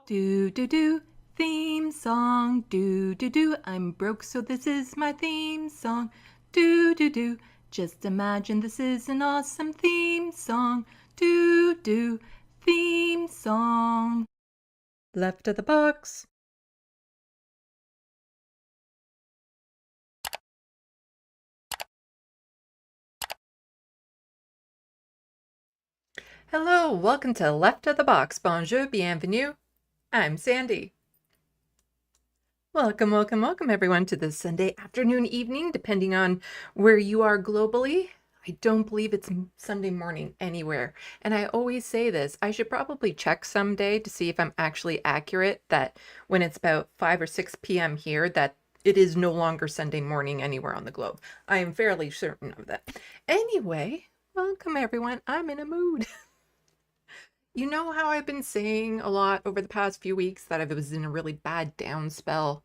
Do do do, theme song. Do do do, I'm broke so this is my theme song. Do do do, just imagine this is an awesome theme song. Do do, theme song. Left of the box. Hello, welcome to Left of the Box. Bonjour, bienvenue. I'm Sandy. Welcome, welcome, welcome everyone to this Sunday afternoon, evening, depending on where you are globally. I don't believe it's Sunday morning anywhere. And I always say this, I should probably check someday to see if I'm actually accurate that when it's about 5 or 6 p.m. here, that it is no longer Sunday morning anywhere on the globe. I am fairly certain of that. Anyway, welcome everyone. I'm in a mood. You know how I've been saying a lot over the past few weeks that I was in a really bad down spell?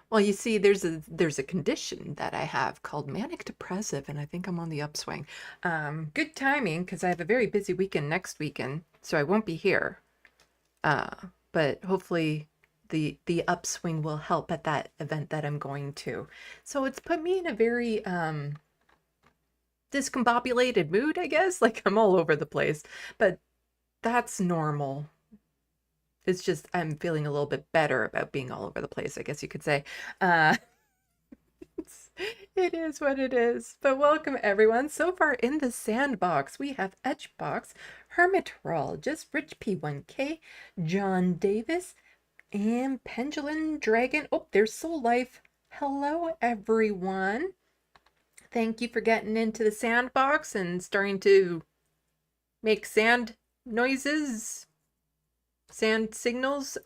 Well, you see, there's a condition that I have called manic depressive, and I think I'm on the upswing. Good timing because I have a very busy weekend next weekend, so I won't be here. But hopefully the upswing will help at that event that I'm going to. So it's put me in a very discombobulated mood, I guess. Like I'm all over the place, but that's normal. It's just I'm feeling a little bit better about being all over the place, I guess you could say. It is what it is. But welcome everyone. So far in the SandBox, we have Etchbox, Hermitrologist, Rich P1K, John Davis, and Pendulum Dragon. Oh, there's Soul Life. Hello everyone. Thank you for getting into the SandBox and starting to make sand noises. Sand signals,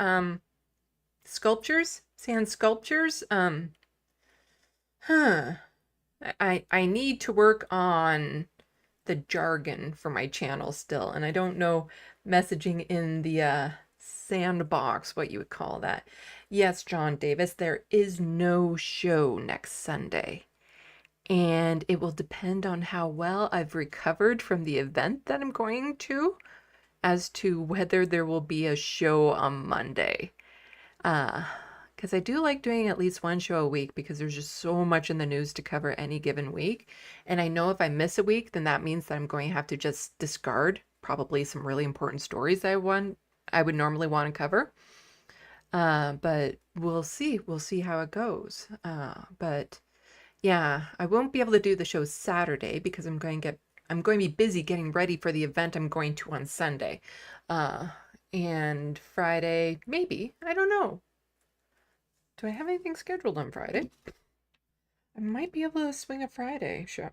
sculptures, sand sculptures. I need to work on the jargon for my channel still, and I don't know messaging in the SandBox, what you would call that. Yes, John Davis, there is no show next Sunday. And it will depend on how well I've recovered from the event that I'm going to as to whether there will be a show on Monday. Because I do like doing at least one show a week because there's just so much in the news to cover any given week. And I know if I miss a week, then that means that I'm going to have to just discard probably some really important stories I would normally want to cover. But we'll see. We'll see how it goes. But yeah, I won't be able to do the show Saturday because I'm going to be busy getting ready for the event I'm going to on Sunday. And Friday, maybe. I don't know. Do I have anything scheduled on Friday? I might be able to swing a Friday show.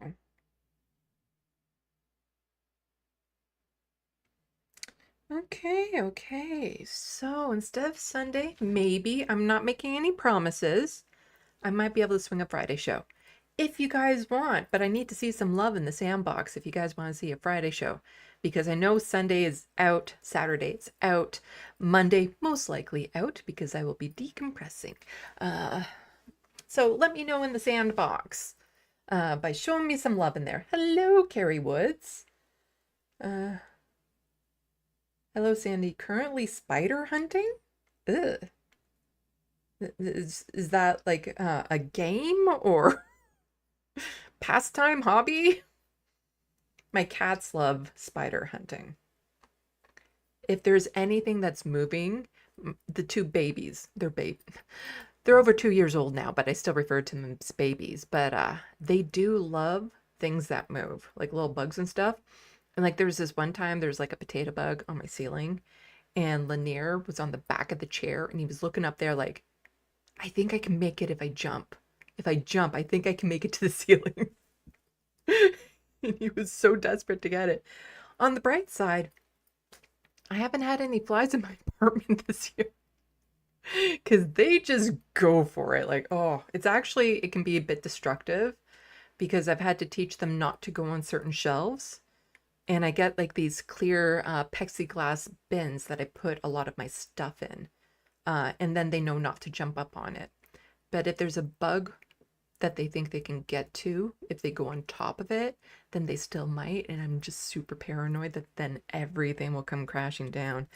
Okay. So instead of Sunday, maybe, I'm not making any promises, I might be able to swing a Friday show. If you guys want, but I need to see some love in the SandBox if you guys want to see a Friday show. Because I know Sunday is out, Saturday it's out, Monday most likely out because I will be decompressing. So let me know in the SandBox by showing me some love in there. Hello, Carrie Woods. Hello, Sandy. Currently spider hunting? Ugh. Is that like a game or pastime, hobby? My cats love spider hunting. If there's anything that's moving, the two babies, they're over 2 years old now, but I still refer to them as babies. But they do love things that move, like little bugs and stuff. And like there was this one time, there's like a potato bug on my ceiling, and Lanier was on the back of the chair, and he was looking up there like, I think I can make it if I jump. If I jump, I think I can make it to the ceiling. And he was so desperate to get it. On the bright side, I haven't had any flies in my apartment this year. Because they just go for it. Like, oh, it can be a bit destructive because I've had to teach them not to go on certain shelves. And I get like these clear plexiglass bins that I put a lot of my stuff in. And then they know not to jump up on it. But if there's a bug that they think they can get to, if they go on top of it, then they still might. And I'm just super paranoid that then everything will come crashing down.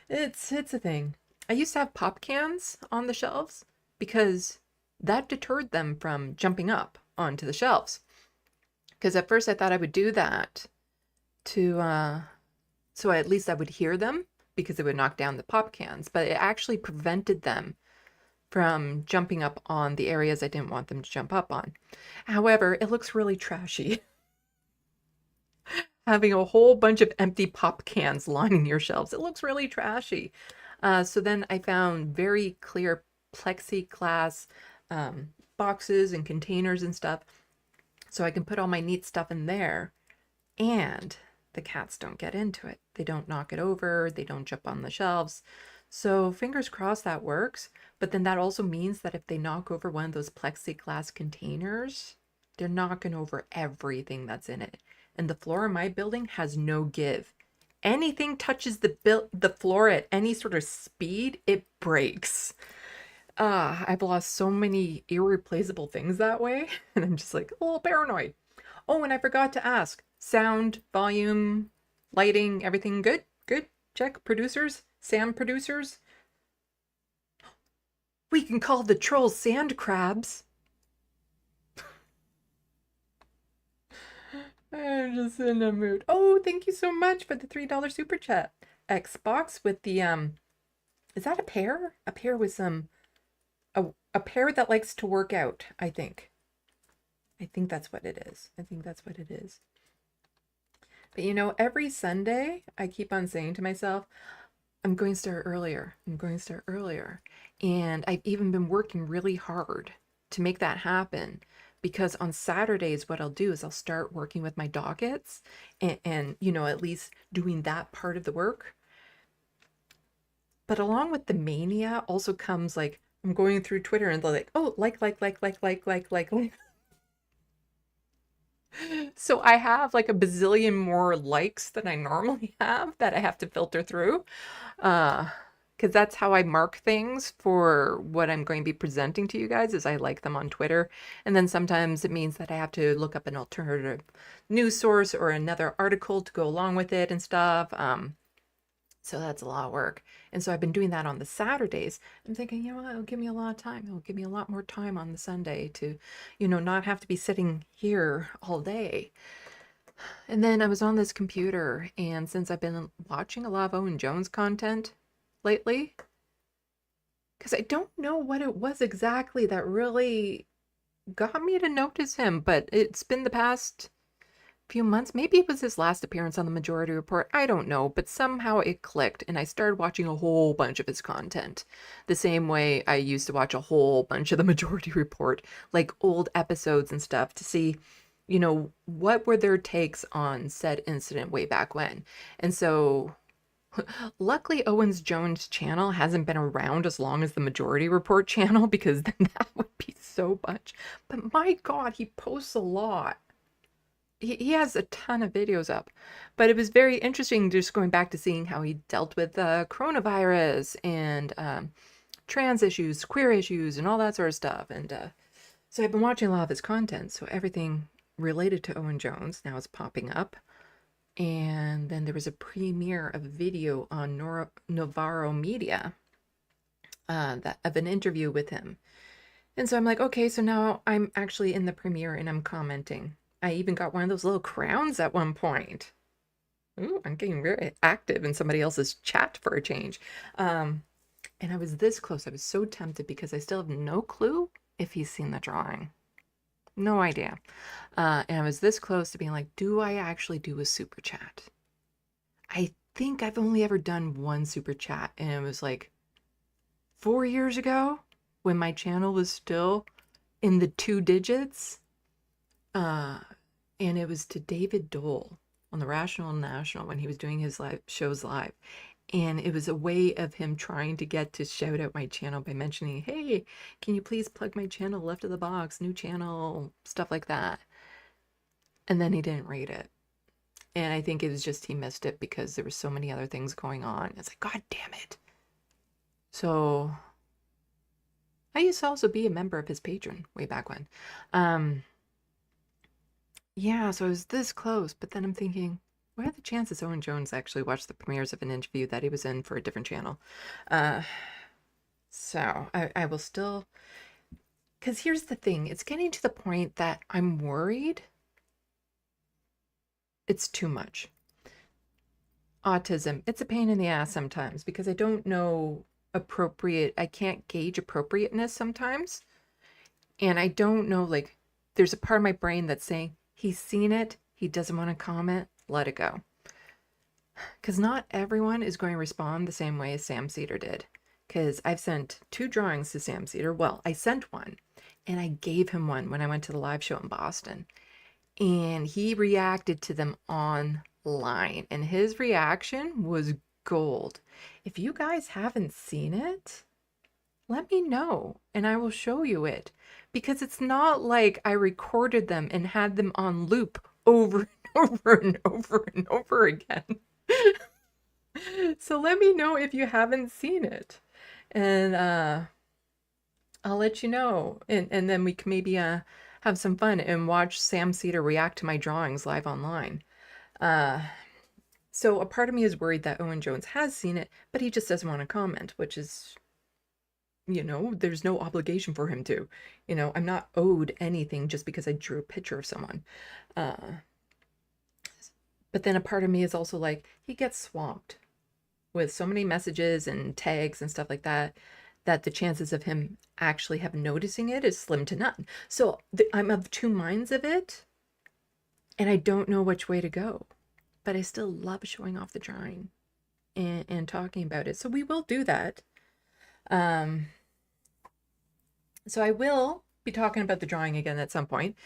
It's a thing. I used to have pop cans on the shelves because that deterred them from jumping up onto the shelves. Because at first I thought I would do that to, so at least I would hear them because it would knock down the pop cans, but it actually prevented them from jumping up on the areas I didn't want them to jump up on. However, it looks really trashy. Having a whole bunch of empty pop cans lining your shelves. It looks really trashy. So then I found very clear plexiglass boxes and containers and stuff. So I can put all my neat stuff in there. And the cats don't get into it. They don't knock it over. They don't jump on the shelves. So fingers crossed that works. But then that also means that if they knock over one of those plexiglass containers, they're knocking over everything that's in it. And the floor in my building has no give. Anything touches the floor at any sort of speed, it breaks. I've lost so many irreplaceable things that way. And I'm just like a little paranoid. Oh, and I forgot to ask. Sound, volume, lighting, everything good? Good? Check. Producers? Sound producers? We can call the trolls sand crabs. I'm just in a mood. Oh, thank you so much for the $3 super chat. Xbox with the is that a pair? A pair with some a pair that likes to work out, I think. I think that's what it is. I think that's what it is. But you know, every Sunday I keep on saying to myself, I'm going to start earlier. I'm going to start earlier. And I've even been working really hard to make that happen. Because on Saturdays, what I'll do is I'll start working with my dockets and, you know, at least doing that part of the work. But along with the mania also comes like, I'm going through Twitter and they're like, oh, like. So I have like a bazillion more likes than I normally have that I have to filter through. because that's how I mark things for what I'm going to be presenting to you guys, is I like them on Twitter. And then sometimes it means that I have to look up an alternative news source or another article to go along with it and stuff. So that's a lot of work. And so I've been doing that on the Saturdays. I'm thinking, you know what, it'll give me a lot of time. It'll give me a lot more time on the Sunday to, not have to be sitting here all day. And then I was on this computer, and since I've been watching a lot of Owen Jones content lately, because I don't know what it was exactly that really got me to notice him, but it's been the past few months. Maybe it was his last appearance on the Majority Report. I don't know, but somehow it clicked, and I started watching a whole bunch of his content. The same way I used to watch a whole bunch of the Majority Report, like old episodes and stuff, to see, what were their takes on said incident way back when. And so luckily Owens Jones' channel hasn't been around as long as the Majority Report channel, because then that would be so much. But my God, he posts a lot. He has a ton of videos up, but it was very interesting just going back to seeing how he dealt with coronavirus and trans issues, queer issues, and all that sort of stuff. And so I've been watching a lot of his content. So everything related to Owen Jones now is popping up. And then there was a premiere of a video on Navarro Media of an interview with him. And so I'm like, okay, so now I'm actually in the premiere and I'm commenting. I even got one of those little crowns at one point. Ooh, I'm getting very active in somebody else's chat for a change. And I was this close. I was so tempted because I still have no clue if he's seen the drawing. No idea. And I was this close to being like, do I actually do a super chat? I think I've only ever done one super chat, and it was like 4 years ago when my channel was still in the 2 digits. And it was to David Dole on the Rational National when he was doing his live shows live. And it was a way of him trying to get to shout out my channel by mentioning, hey, can you please plug my channel, Left of the Box, new channel, stuff like that. And then he didn't rate it. And I think it was just he missed it because there were so many other things going on. It's like, God damn it. So I used to also be a member of his Patreon way back when. Yeah, so I was this close, but then I'm thinking, what are the chances Owen Jones actually watched the premieres of an interview that he was in for a different channel? So I will still, because here's the thing, it's getting to the point that I'm worried it's too much. Autism, it's a pain in the ass sometimes because I don't know I can't gauge appropriateness sometimes. And I don't know, like, there's a part of my brain that's saying, he's seen it, he doesn't want to comment, let it go. Because not everyone is going to respond the same way as Sam Cedar did. Because I've sent 2 drawings to Sam Cedar. Well, I sent one, and I gave him one when I went to the live show in Boston. And he reacted to them online. And his reaction was gold. If you guys haven't seen it, let me know, and I will show you it. Because it's not like I recorded them and had them on loop over and over and over and over again. So let me know if you haven't seen it. And I'll let you know. And then we can maybe have some fun and watch Sam Cedar react to my drawings live online. So a part of me is worried that Owen Jones has seen it, but he just doesn't want to comment, which is, there's no obligation for him to. I'm not owed anything just because I drew a picture of someone. But then a part of me is also like, he gets swamped with so many messages and tags and stuff like that, that the chances of him actually have noticing it is slim to none. So I'm of 2 minds of it, and I don't know which way to go. But I still love showing off the drawing and talking about it. So we will do that. So I will be talking about the drawing again at some point.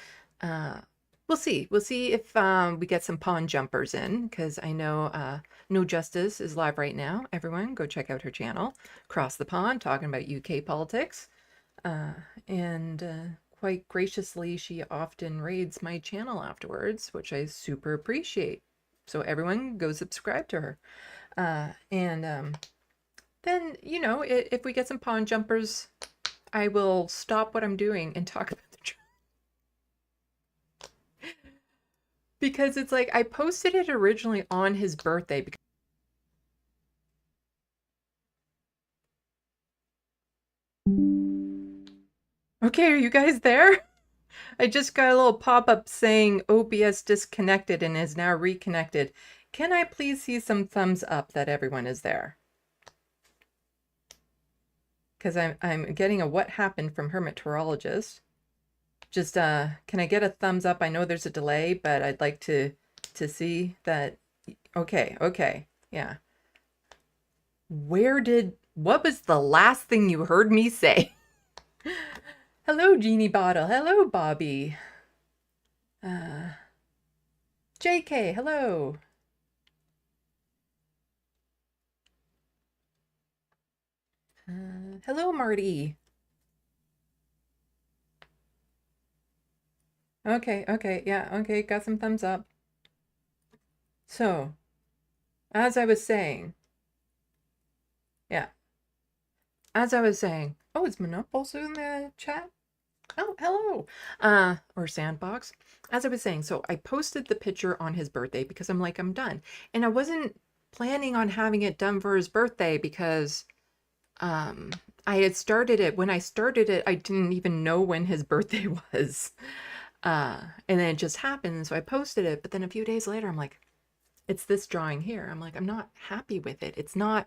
We'll see. We'll see if we get some pond jumpers in, because I know No Justice is live right now. Everyone, go check out her channel, Cross the Pond, talking about UK politics. And quite graciously, she often raids my channel afterwards, which I super appreciate. So everyone, go subscribe to her. then, you know, if we get some pond jumpers, I will stop what I'm doing and talk about the because it's like I posted it originally on his birthday. Okay, are you guys there? I just got a little pop-up saying OBS disconnected and is now reconnected. Can I please see some thumbs up that everyone is there? Because I'm getting a what happened from Hermeteorologist. Just can I get a thumbs up? I know there's a delay, but I'd like to see that. Okay, yeah. What was the last thing you heard me say? Hello, Jeannie Bottle. Hello, Bobby. JK, hello. Hello, Marty. Okay, yeah, okay, got some thumbs up. So, as I was saying, yeah, as I was saying, oh, is Manop also in the chat? Oh, hello. Or SandBox. As I was saying, so I posted the picture on his birthday because I'm like, I'm done. And I wasn't planning on having it done for his birthday because I had started it. When I started it, I didn't even know when his birthday was. And then it just happened. So I posted it. But then a few days later, I'm like, it's this drawing here. I'm like, I'm not happy with it. It's not,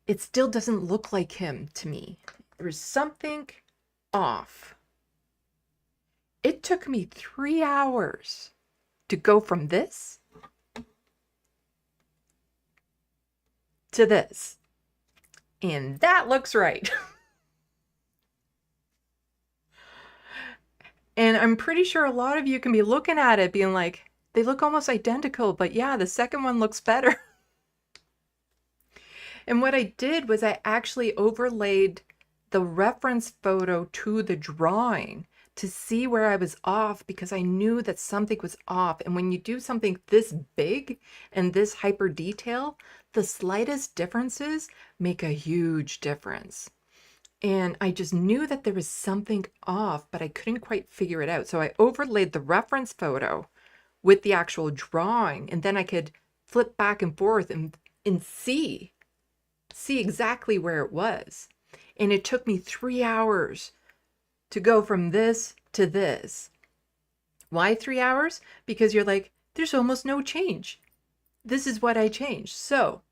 it still doesn't look like him to me. There's something off. It took me 3 hours to go from this to this. And that looks right. And I'm pretty sure a lot of you can be looking at it being like, they look almost identical, but yeah, the second one looks better. And what I did was I actually overlaid the reference photo to the drawing to see where I was off because I knew that something was off. And when you do something this big and this hyper detail, the slightest differences make a huge difference. And I just knew that there was something off, but I couldn't quite figure it out. So I overlaid the reference photo with the actual drawing, and then I could flip back and forth and see exactly where it was. And it took me 3 hours to go from this to this. Why 3 hours? Because you're like, there's almost no change. This is what I changed. So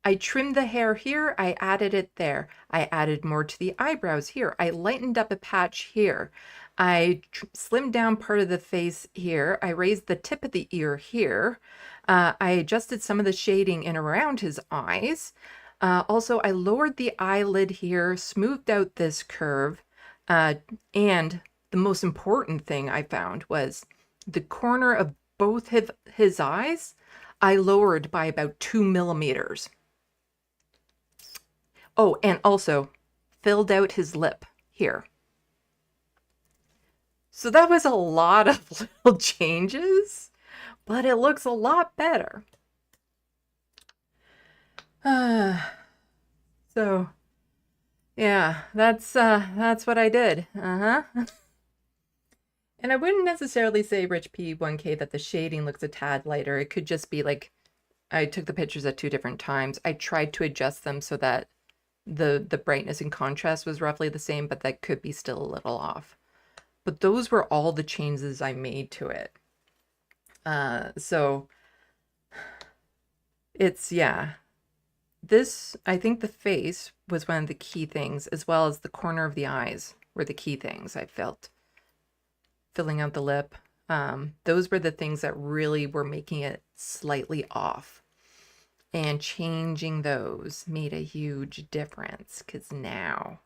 I trimmed the hair here, I added it there. I added more to the eyebrows here. I lightened up a patch here. I slimmed down part of the face here. I raised the tip of the ear here. I adjusted some of the shading in around his eyes. Also, I lowered the eyelid here, smoothed out this curve. And the most important thing I found was the corner of both his eyes, I lowered by about 2 millimeters. Oh, and also filled out his lip here. So that was a lot of little changes, but it looks a lot better. So yeah, that's what I did. And I wouldn't necessarily say Rich P 1K that the shading looks a tad lighter. It could just be like I took the pictures at 2 different times. I tried to adjust them so that the brightness and contrast was roughly the same, but that could be still a little off. But those were all the changes I made to it. So it's, yeah. This, I think the face was one of the key things, as well as the corner of the eyes were the key things I felt. Filling out the lip. Those were the things that really were making it slightly off. And changing those made a huge difference because now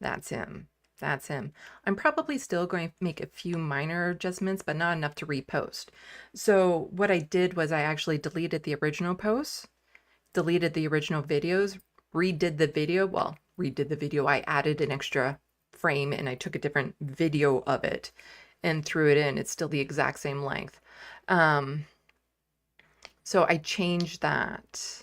that's him. That's him. I'm probably still going to make a few minor adjustments, but not enough to repost. So what I did was I actually deleted the original posts, deleted the original videos, redid the video. Well, redid the video. I added an extra frame and I took a different video of it and threw it in. It's still the exact same length. So I changed that.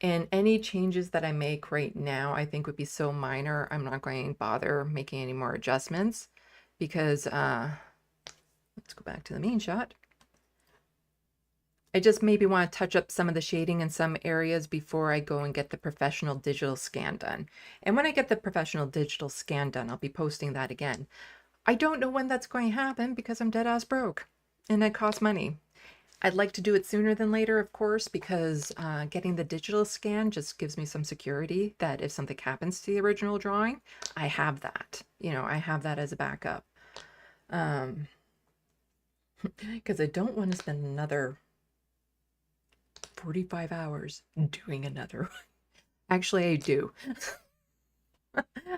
And any changes that I make right now, I think would be so minor, I'm not going to bother making any more adjustments because, let's go back to the main shot. I just maybe want to touch up some of the shading in some areas before I go and get the professional digital scan done. And when I get the professional digital scan done, I'll be posting that again. I don't know when that's going to happen because I'm dead ass broke and it costs money. I'd like to do it sooner than later, of course, because getting the digital scan just gives me some security that if something happens to the original drawing, I have that. You know, I have that as a backup. Because I don't want to spend another 45 hours doing another one. Actually, I do.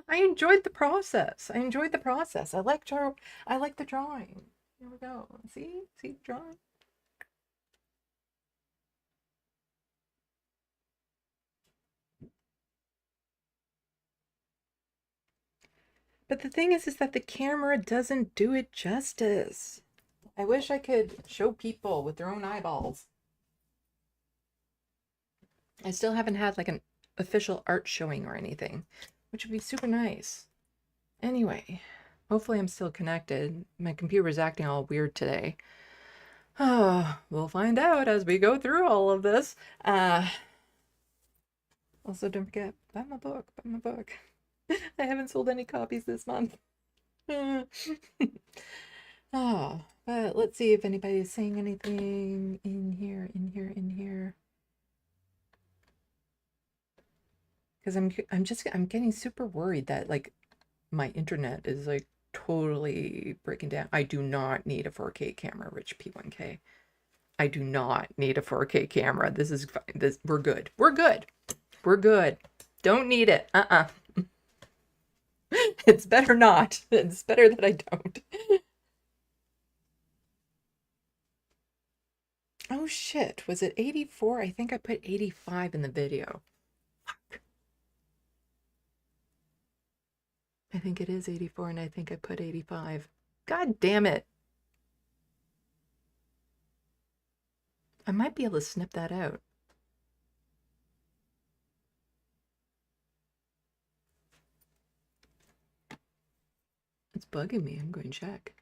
I enjoyed the process. I enjoyed the process. I like the drawing. Here we go. See the drawing. But the thing is that the camera doesn't do it justice. I wish I could show people with their own eyeballs. I still haven't had like an official art showing or anything, which would be super nice. Anyway, hopefully I'm still connected. My computer's acting all weird today. Oh, we'll find out as we go through all of this. Also, don't forget, buy my book, buy my book. I haven't sold any copies this month. Oh, but let's see if anybody's saying anything in here. Because I'm getting super worried that like my internet is like totally breaking down. I do not need a 4K camera, Rich P1K. I do not need a 4K camera. This is fine. We're good. We're good. We're good. Don't need it. It's better not. It's better that I don't. Oh shit. Was it 84? I think I put 85 in the video. Fuck. I think it is 84 and I think I put 85. God damn it. I might be able to snip that out. It's bugging me. I'm going to check.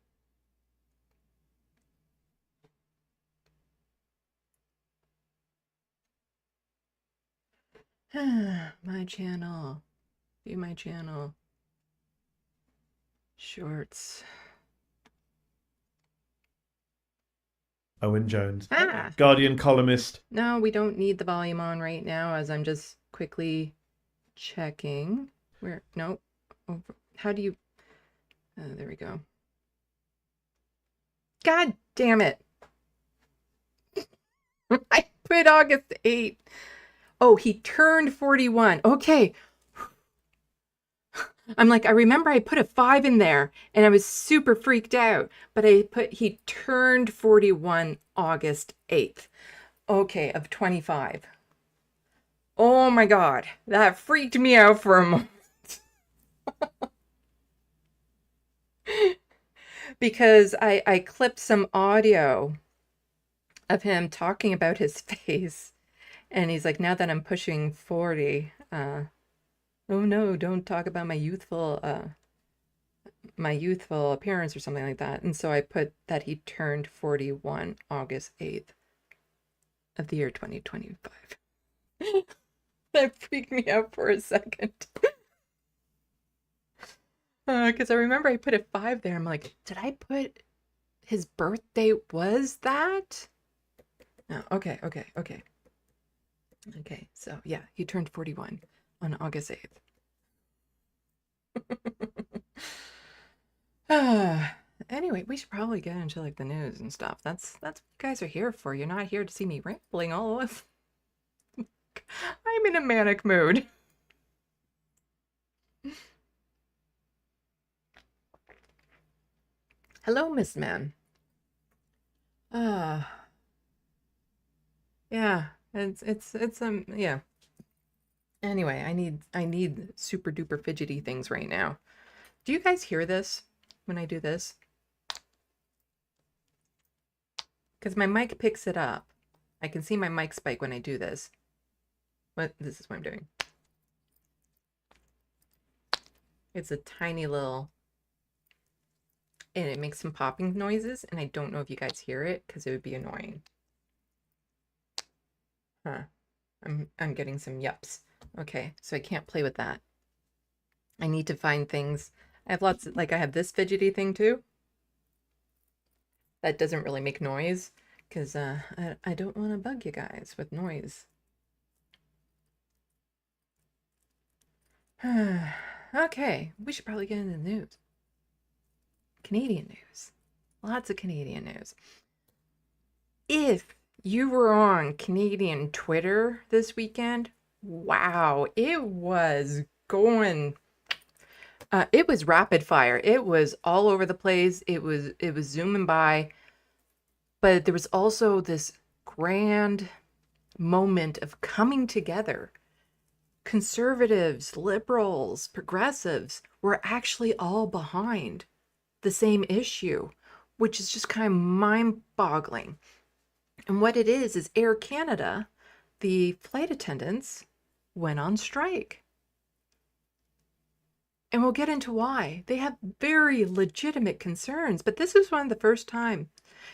My channel. View my channel. Shorts. Owen Jones. Guardian columnist. No, we don't need the volume on right now as I'm just quickly checking. Where? No. Oh, how do you... there we go. God damn it. I put August 8th. Oh, he turned 41. Okay. I'm like, I remember I put a 5 in there and I was super freaked out, but he turned 41 August 8th. Okay, of 25. Oh my God, that freaked me out for a moment. Because I clipped some audio of him talking about his face. And he's like, now that I'm pushing 40, oh no, don't talk about my youthful appearance or something like that. And so I put that he turned 41 August 8th of the year 2025. That freaked me out for a second. Because I remember I put a 5 there. I'm like, did I put his birthday was that? No, okay. Okay, so yeah, he turned 41 on August 8th. Anyway, we should probably get into like the news and stuff. That's what you guys are here for. You're not here to see me rambling all of. I'm in a manic mood. Hello, Miss Man. Yeah, it's yeah. Anyway, I need super duper fidgety things right now. Do you guys hear this when I do this? Because my mic picks it up. I can see my mic spike when I do this. This is what I'm doing. It's a tiny little, and it makes some popping noises, and I don't know if you guys hear it because it would be annoying. Huh. I'm getting some yups. Okay, so I can't play with that. I need to find things. I have lots, like I have this fidgety thing too. That doesn't really make noise because I don't want to bug you guys with noise. Okay, we should probably get into the news. Canadian news. Lots of Canadian news. If you were on Canadian Twitter this weekend, wow, it was going. It was rapid fire. It was all over the place. It was zooming by, but there was also this grand moment of coming together. Conservatives, liberals, progressives were actually all behind the same issue, which is just kind of mind-boggling. And what it is Air Canada, the flight attendants went on strike. And we'll get into why. They have very legitimate concerns, but this is one of the first time.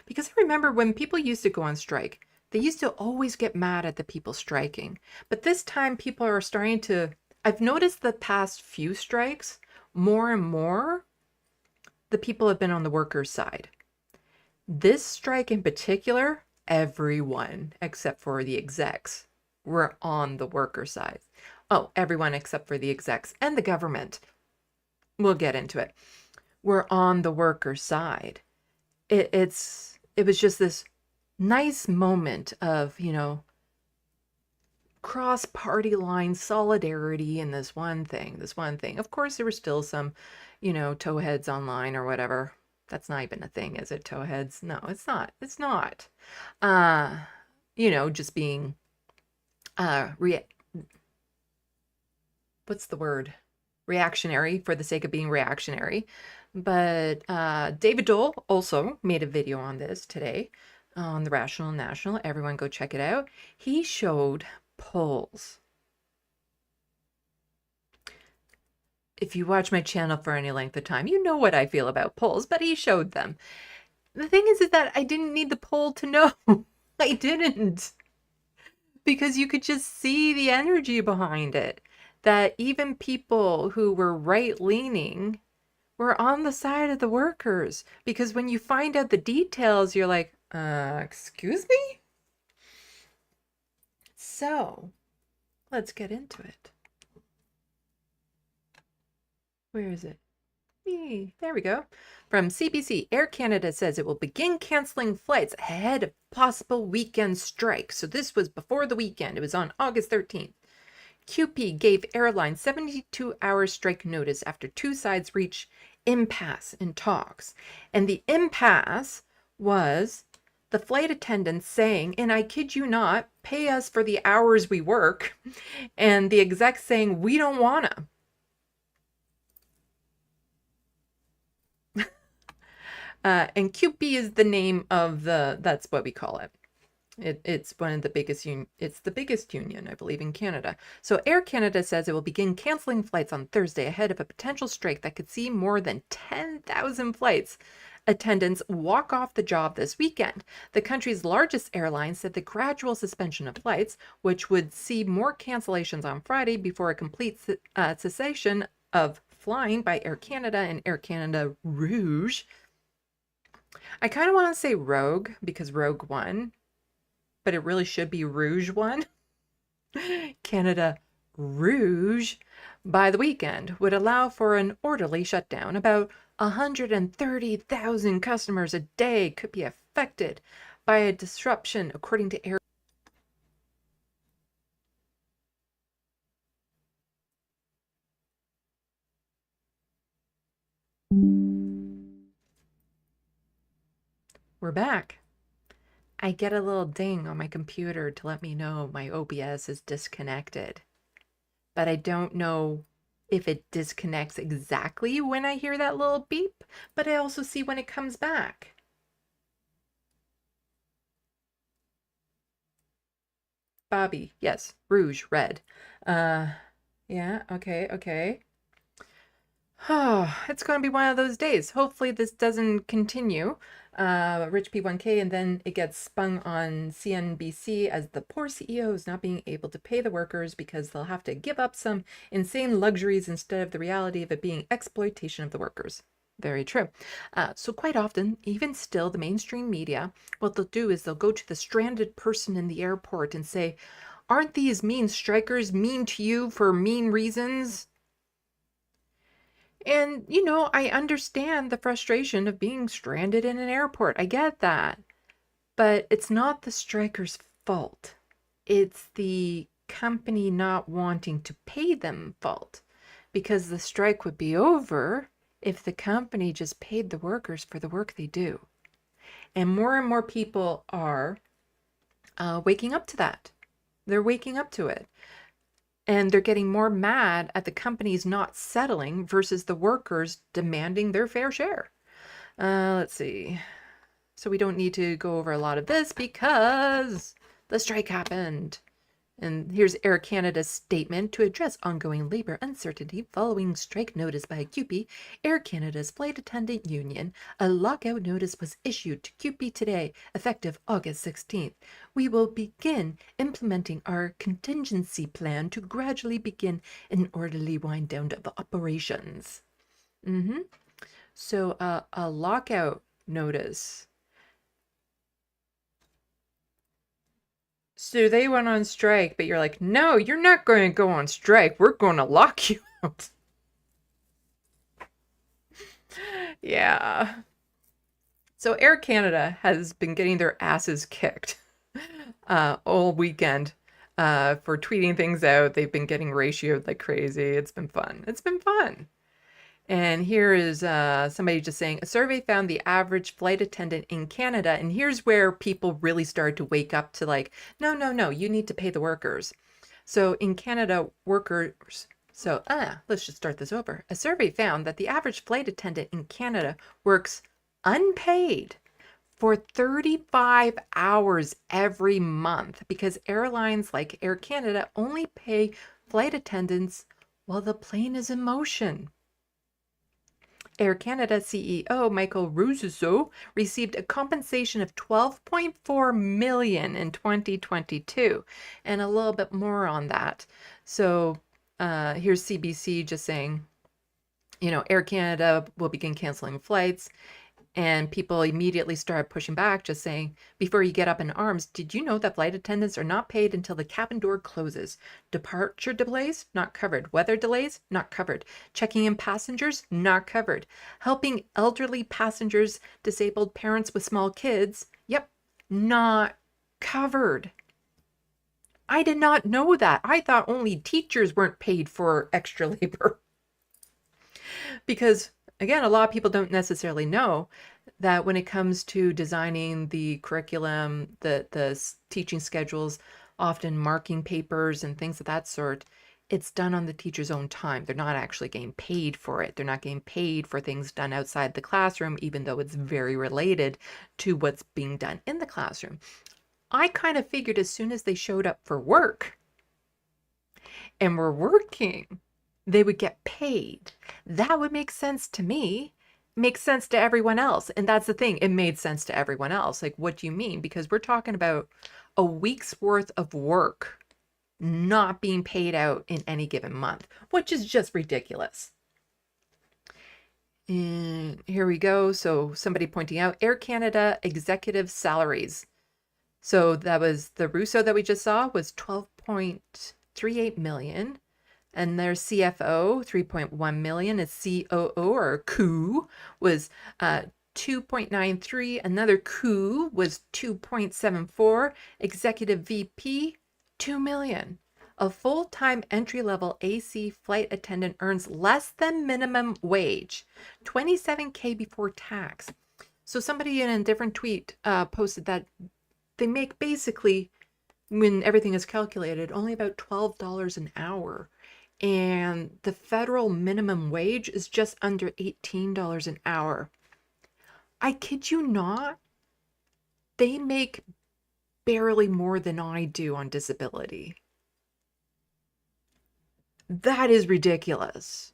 Because I remember when people used to go on strike, they used to always get mad at the people striking. But this time people are starting to, I've noticed the past few strikes, more and more, the people have been on the workers' side. This strike in particular, everyone except for the execs were on the worker side. Oh, everyone except for the execs and the government. We'll get into it. We're on the worker side. It was just this nice moment of, cross-party line solidarity in this one thing. Of course, there were still some, towheads online or whatever. That's not even a thing, is it? Towheads? No, it's not. It's not. Just being, what's the word? Reactionary for the sake of being reactionary. But David Dole also made a video on this today on the Rational and National. Everyone go check it out. He showed polls. If you watch my channel for any length of time, you know what I feel about polls, but he showed them. The thing is that I didn't need the poll to know. I didn't. Because you could just see the energy behind it. That even people who were right-leaning were on the side of the workers. Because when you find out the details, you're like, excuse me? So, let's get into it. Where is it? There we go. From CBC, Air Canada says it will begin canceling flights ahead of possible weekend strike. So this was before the weekend. It was on August 13th. QP gave airlines 72-hour strike notice after two sides reached impasse in talks. And the impasse was the flight attendants saying, and I kid you not, pay us for the hours we work. And the execs saying, we don't wanna. And QP is the name of that's what we call it. It's one of the biggest it's the biggest union, I believe, in Canada. So Air Canada says it will begin canceling flights on Thursday ahead of a potential strike that could see more than 10,000 flights attendants walk off the job this weekend. The country's largest airline said the gradual suspension of flights, which would see more cancellations on Friday before a complete cessation of flying by Air Canada and Air Canada Rouge. I kind of want to say Rogue because Rogue won, but it really should be Rouge won. Canada Rouge by the weekend would allow for an orderly shutdown. About 130,000 customers a day could be affected by a disruption, according to Air. We're back. I get a little ding on my computer to let me know my OBS is disconnected. But I don't know if it disconnects exactly when I hear that little beep, but I also see when it comes back. Bobby. Yes. Rouge, red. Yeah. Okay. Oh, it's going to be one of those days. Hopefully this doesn't continue. Rich P1K, and then it gets spun on CNBC as the poor CEOs not being able to pay the workers because they'll have to give up some insane luxuries instead of the reality of it being exploitation of the workers. Very true. So quite often, even still, the mainstream media, what they'll do is they'll go to the stranded person in the airport and say, aren't these mean strikers mean to you for mean reasons? And, I understand the frustration of being stranded in an airport. I get that. But it's not the striker's fault. It's the company not wanting to pay them fault. Because the strike would be over if the company just paid the workers for the work they do. And more people are waking up to that. They're waking up to it. And they're getting more mad at the companies not settling versus the workers demanding their fair share. Let's see. So we don't need to go over a lot of this because the strike happened. And here's Air Canada's statement to address ongoing labor uncertainty following strike notice by CUPE, Air Canada's flight attendant union. A lockout notice was issued to CUPE today, effective August 16th. We will begin implementing our contingency plan to gradually begin an orderly wind down of operations. So a lockout notice. So they went on strike, but you're like, no, you're not going to go on strike. We're going to lock you out. Yeah. So Air Canada has been getting their asses kicked all weekend for tweeting things out. They've been getting ratioed like crazy. It's been fun. It's been fun. And here is somebody just saying, a survey found the average flight attendant in Canada, and here's where people really started to wake up to like, no, you need to pay the workers. So in Canada, workers, let's just start this over. A survey found that the average flight attendant in Canada works unpaid for 35 hours every month because airlines like Air Canada only pay flight attendants while the plane is in motion. Air Canada CEO Michael Russo received a compensation of $12.4 million in 2022, and a little bit more on that. So here's CBC just saying, Air Canada will begin canceling flights. And people immediately started pushing back, just saying, before you get up in arms, did you know that flight attendants are not paid until the cabin door closes? Departure delays, not covered. Weather delays, not covered. Checking in passengers, not covered. Helping elderly passengers, disabled parents with small kids, not covered. I did not know that. I thought only teachers weren't paid for extra labor. Because again, a lot of people don't necessarily know that when it comes to designing the curriculum, the teaching schedules, often marking papers and things of that sort, it's done on the teacher's own time. They're not actually getting paid for it. They're not getting paid for things done outside the classroom, even though it's very related to what's being done in the classroom. I kind of figured as soon as they showed up for work and were working, they would get paid. That would make sense to me, makes sense to everyone else. And that's the thing, it made sense to everyone else. Like, what do you mean? Because we're talking about a week's worth of work not being paid out in any given month, which is just ridiculous. And here we go. So somebody pointing out Air Canada executive salaries. So that was the Russo that we just saw was 12.38 million. And their CFO, 3.1 million. His COO or coup was 2.93. Another coup was 2.74. Executive VP, 2 million. A full-time entry-level AC flight attendant earns less than minimum wage, 27K before tax. So somebody in a different tweet posted that they make basically, when everything is calculated, only about $12 an hour. And the federal minimum wage is just under $18 an hour. I kid you not, they make barely more than I do on disability. That is ridiculous.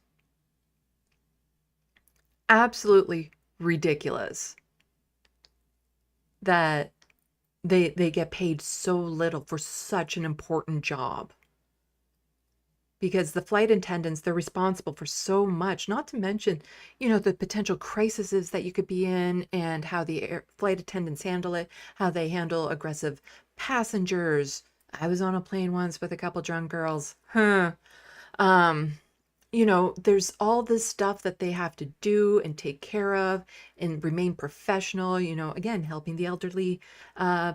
Absolutely ridiculous that they get paid so little for such an important job. Because the flight attendants, they're responsible for so much, not to mention, the potential crises that you could be in and how the flight attendants handle it, how they handle aggressive passengers. I was on a plane once with a couple drunk girls. There's all this stuff that they have to do and take care of and remain professional, again, helping the elderly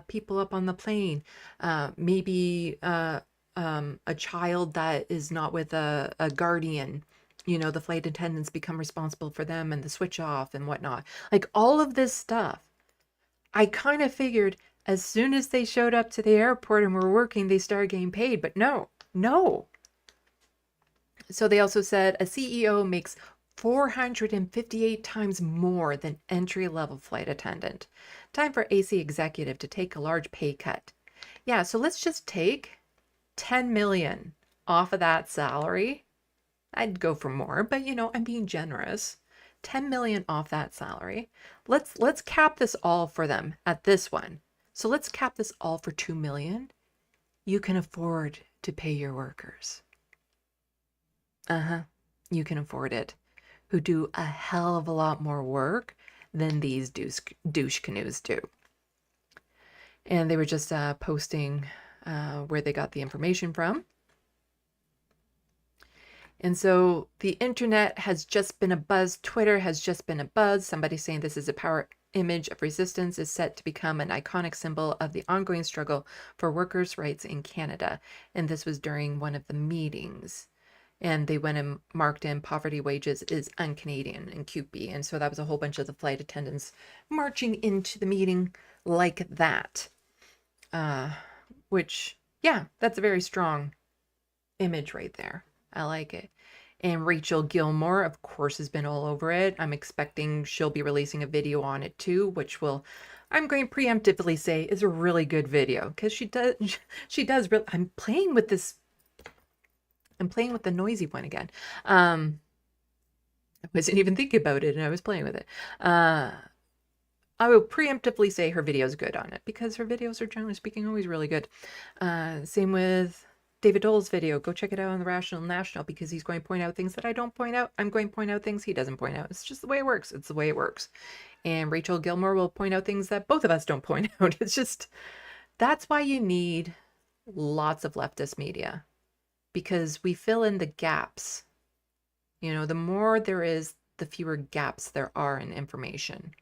people up on the plane. Maybe a child that is not with a guardian, the flight attendants become responsible for them and the switch off and whatnot. Like all of this stuff. I kind of figured as soon as they showed up to the airport and were working, they started getting paid. But no. So they also said a CEO makes 458 times more than entry-level flight attendant. Time for AC executive to take a large pay cut. Yeah, so let's just take 10 million off of that salary. I'd go for more, but I'm being generous. 10 million off that salary. Let's cap this all for them at this one. So let's cap this all for 2 million. You can afford to pay your workers. You can afford it. Who do a hell of a lot more work than these douche canoes do. And they were just posting where they got the information from. And so the internet has just been a buzz. Twitter has just been a buzz. Somebody saying this is a power image of resistance is set to become an iconic symbol of the ongoing struggle for workers' rights in Canada. And this was during one of the meetings. And they went and marked in poverty wages is un-Canadian in CUPE. And so that was a whole bunch of the flight attendants marching into the meeting like that. Which, yeah, that's a very strong image right there. I like it. And Rachel Gilmore, of course, has been all over it. I'm expecting she'll be releasing a video on it too, which I'm going to preemptively say is a really good video because she does really, I'm playing with the noisy one again. I wasn't even thinking about it and I was playing with it. I will preemptively say her video is good on it because her videos are generally speaking always really good. Same with David Dole's video. Go check it out on the Rational National because he's going to point out things that I don't point out. I'm going to point out things he doesn't point out. It's just the way it works. It's the way it works. And Rachel Gilmore will point out things that both of us don't point out. It's just, that's why you need lots of leftist media. Because we fill in the gaps. The more there is, the fewer gaps there are in information.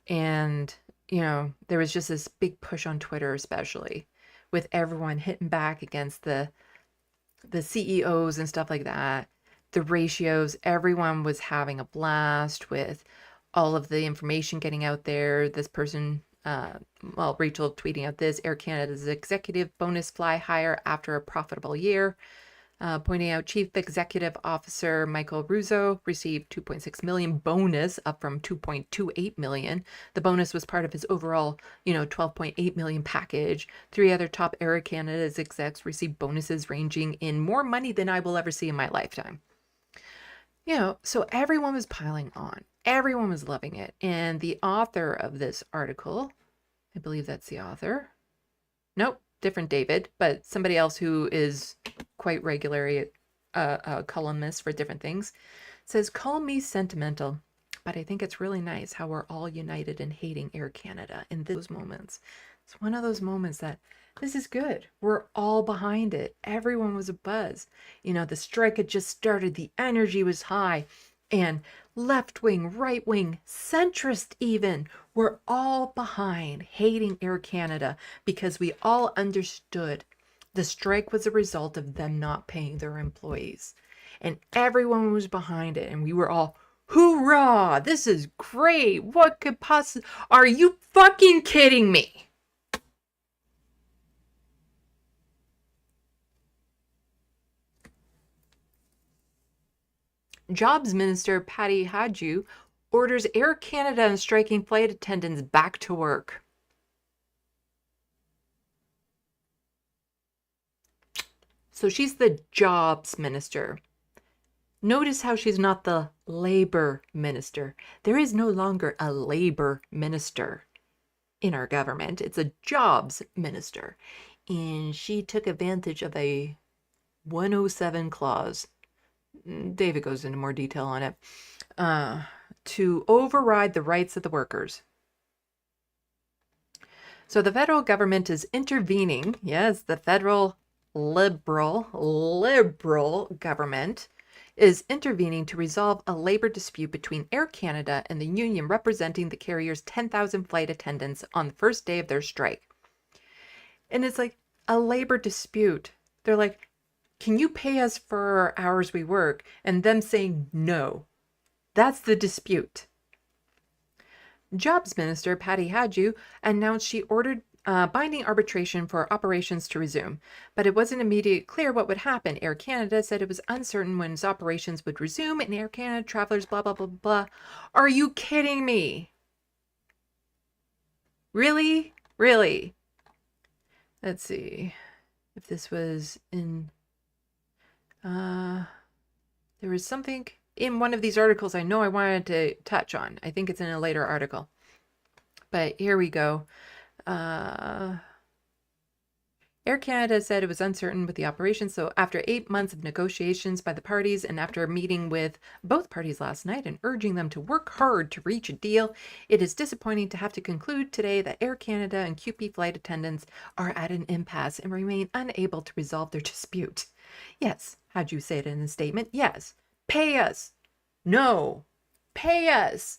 And, there was just this big push on Twitter, especially with everyone hitting back against the CEOs and stuff like that. The ratios, everyone was having a blast with all of the information getting out there. This person, Rachel tweeting out this, Air Canada's executive bonus fly higher after a profitable year. Pointing out Chief Executive Officer Michael Russo received $2.6 million bonus, up from $2.28 million. The bonus was part of his overall, $12.8 million package. 3 other top Air Canada's execs received bonuses ranging in more money than I will ever see in my lifetime. So everyone was piling on. Everyone was loving it. And the author of this article, I believe that's the author. Nope, different David, but somebody else who is quite regularly a columnist for different things, says, call me sentimental, but I think it's really nice how we're all united in hating Air Canada in those moments. It's one of those moments that this is good. We're all behind it. Everyone was abuzz. The strike had just started. The energy was high. And left wing, right wing, centrist even, were all behind hating Air Canada because we all understood the strike was a result of them not paying their employees. And everyone was behind it. And we were all, hoorah, this is great. What could possibly, are you fucking kidding me? Jobs Minister Patty Hajdu orders Air Canada and striking flight attendants back to work. So she's the jobs minister. Notice how she's not the labor minister. There is no longer a labor minister in our government. It's a jobs minister. And she took advantage of a 107 clause. David goes into more detail on it. To override the rights of the workers. So the federal government is intervening. Yes, the federal liberal government is intervening to resolve a labor dispute between Air Canada and the union representing the carrier's 10,000 flight attendants on the first day of their strike. And it's like a labor dispute. They're like, can you pay us for our hours we work? And them saying no. That's the dispute. Jobs Minister Patty Hadju announced she ordered binding arbitration for operations to resume, but it wasn't immediately clear what would happen. Air Canada said it was uncertain when its operations would resume, and Air Canada travelers, blah, blah, blah, blah. Are you kidding me? Really? Really? Let's see if this was in... there was something in one of these articles I know I wanted to touch on. I think it's in a later article. But here we go. Air Canada said it was uncertain with the operation. So after 8 months of negotiations by the parties and after meeting with both parties last night and urging them to work hard to reach a deal, it is disappointing to have to conclude today that Air Canada and QP flight attendants are at an impasse and remain unable to resolve their dispute. Yes, how'd you say it in a statement? Yes. Pay us. No. Pay us.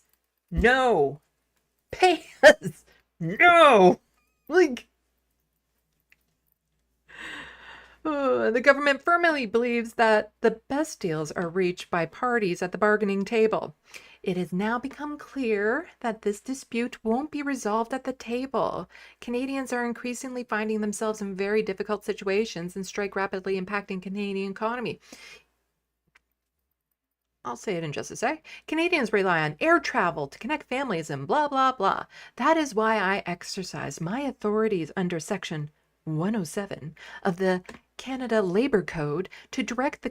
No. Pay us. No. Like, the government firmly believes that the best deals are reached by parties at the bargaining table. It has now become clear that this dispute won't be resolved at the table. Canadians are increasingly finding themselves in very difficult situations and strike rapidly impacting Canadian economy. I'll say it in just a sec. Canadians rely on air travel to connect families and blah, blah, blah. That is why I exercise my authorities under Section 107 of the Canada Labour Code to direct the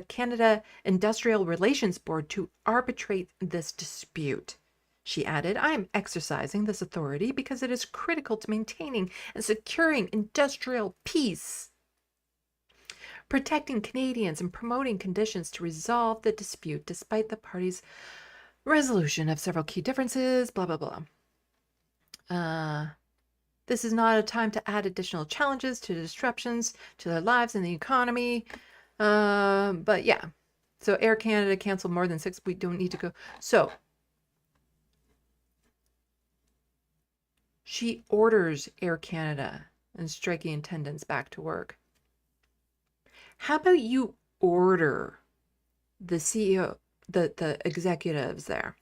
Canada Industrial Relations Board to arbitrate this dispute. She added, I am exercising this authority because it is critical to maintaining and securing industrial peace, protecting Canadians and promoting conditions to resolve the dispute despite the parties' resolution of several key differences, blah, blah, blah. This is not a time to add additional challenges to disruptions to their lives and the economy. But yeah, so Air Canada canceled more than 6. We don't need to go. So she orders Air Canada and striking attendants back to work. How about you order the CEO, the executives there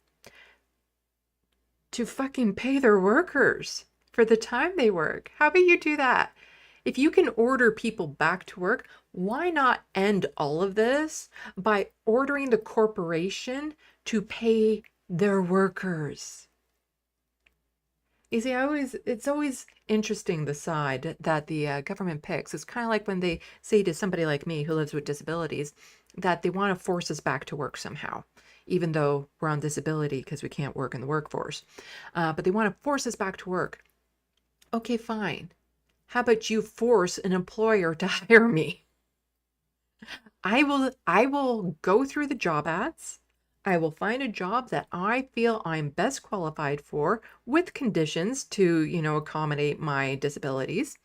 to fucking pay their workers for the time they work? How about you do that? If you can order people back to work, why not end all of this by ordering the corporation to pay their workers? You see, it's always interesting the side that the government picks. It's kind of like when they say to somebody like me who lives with disabilities that they want to force us back to work somehow, even though we're on disability because we can't work in the workforce. But they want to force us back to work. Okay, fine. How about you force an employer to hire me? I will go through the job ads. I will find a job that I feel I'm best qualified for with conditions to, accommodate my disabilities,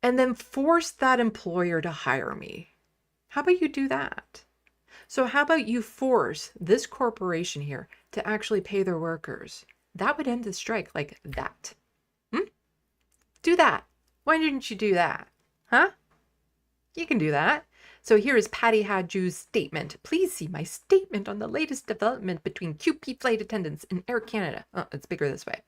and then force that employer to hire me. How about you do that? So how about you force this corporation here to actually pay their workers? That would end the strike like that. Do that. Why didn't you do that? Huh? You can do that. So here is Patty Hadju's statement. Please see my statement on the latest development between QP flight attendants and Air Canada. Oh, it's bigger this way.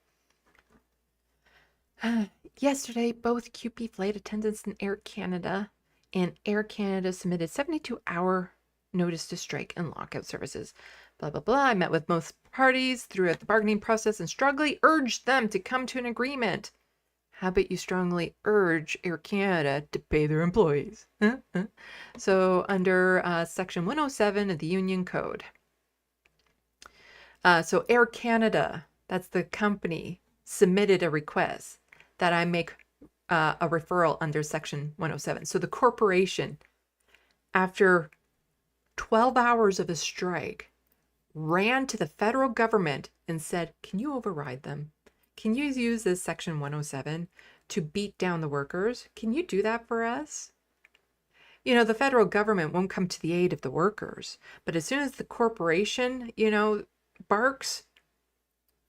Yesterday, both QP flight attendants and Air Canada submitted 72-hour notice to strike and lockout services. Blah, blah, blah. I met with most parties throughout the bargaining process and strongly urged them to come to an agreement. How about you strongly urge Air Canada to pay their employees? So under Section 107 of the Union Code. So Air Canada, that's the company, submitted a request that I make a referral under Section 107. So the corporation, after 12 hours of a strike, ran to the federal government and said, can you override them? Can you use this Section 107 to beat down the workers? Can you do that for us? You know, the federal government won't come to the aid of the workers, but as soon as the corporation, barks,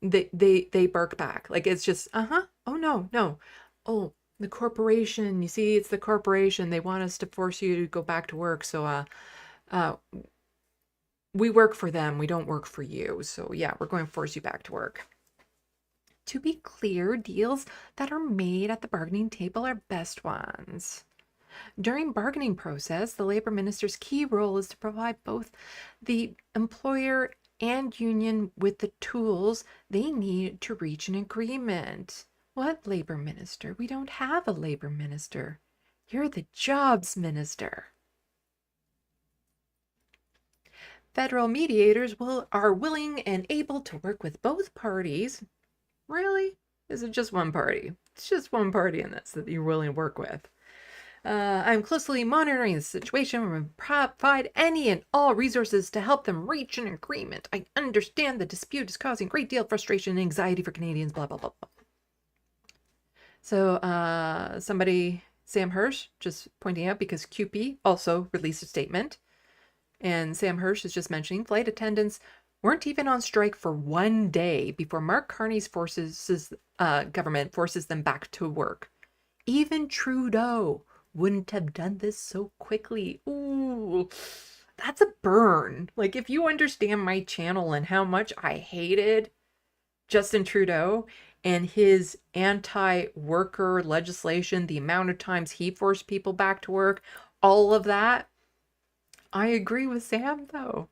they bark back. Like it's just, oh no. Oh, the corporation, you see, it's the corporation. They want us to force you to go back to work. So we work for them. We don't work for you. So yeah, we're going to force you back to work. To be clear, deals that are made at the bargaining table are best ones. During bargaining process, the labor minister's key role is to provide both the employer and union with the tools they need to reach an agreement. What labor minister? We don't have a labor minister. You're the jobs minister. Federal mediators are willing and able to work with both parties. Really? Is it just one party? It's just one party in this that you're willing to work with. I'm closely monitoring the situation and provide any and all resources to help them reach an agreement. I understand the dispute is causing a great deal of frustration and anxiety for Canadians, blah, blah, blah, blah. So somebody, Sam Hirsch, just pointing out, because QP also released a statement, and Sam Hirsch is just mentioning flight attendants weren't even on strike for one day before Mark Carney's government forces them back to work. Even Trudeau wouldn't have done this so quickly. Ooh, that's a burn. Like, if you understand my channel and how much I hated Justin Trudeau and his anti-worker legislation, the amount of times he forced people back to work, all of that, I agree with Sam, though.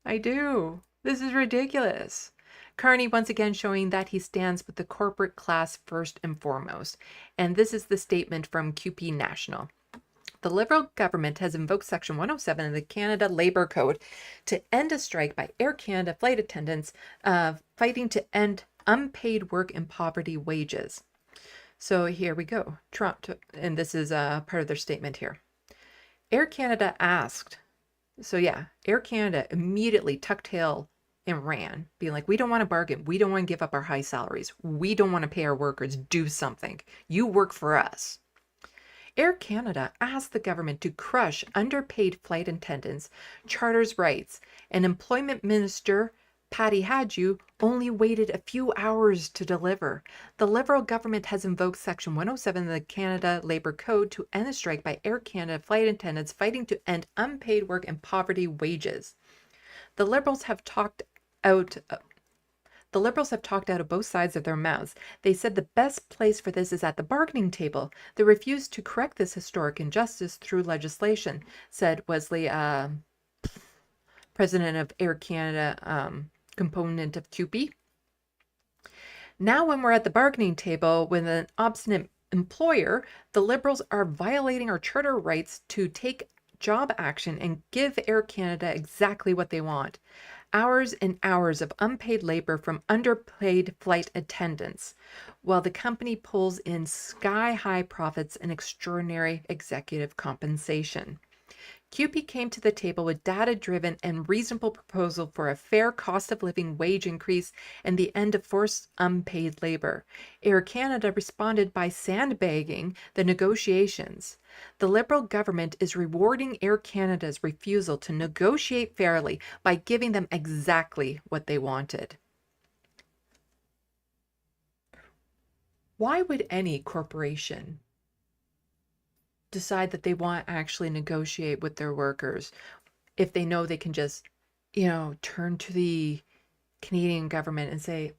I do. This is ridiculous. Carney once again showing that he stands with the corporate class first and foremost. And this is the statement from QP National. The Liberal government has invoked Section 107 of the Canada Labour Code to end a strike by Air Canada flight attendants fighting to end unpaid work and poverty wages. So here we go. Trump, and this is part of their statement here. Air Canada asked, so yeah, Air Canada immediately tucked tail and ran, being like, we don't want to bargain. We don't want to give up our high salaries. We don't want to pay our workers. Do something. You work for us. Air Canada asked the government to crush underpaid flight attendants, charters' rights, and Employment Minister Patty Hadju only waited a few hours to deliver. The Liberal government has invoked Section 107 of the Canada Labour Code to end the strike by Air Canada flight attendants fighting to end unpaid work and poverty wages. The Liberals have talked out of both sides of their mouths. They said the best place for this is at the bargaining table. They refused to correct this historic injustice through legislation, said Wesley, president of Air Canada, component of QP. Now when we're at the bargaining table with an obstinate employer, the Liberals are violating our charter rights to take job action and give Air Canada exactly what they want. Hours and hours of unpaid labor from underpaid flight attendants, while the company pulls in sky-high profits and extraordinary executive compensation. QP came to the table with data-driven and reasonable proposal for a fair cost of living wage increase and the end of forced unpaid labor. Air Canada responded by sandbagging the negotiations. The Liberal government is rewarding Air Canada's refusal to negotiate fairly by giving them exactly what they wanted. Why would any corporation decide that they want to actually negotiate with their workers if they know they can just, turn to the Canadian government and say,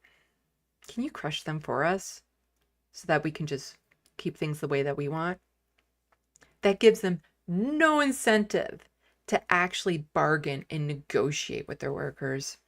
can you crush them for us so that we can just keep things the way that we want? That gives them no incentive to actually bargain and negotiate with their workers.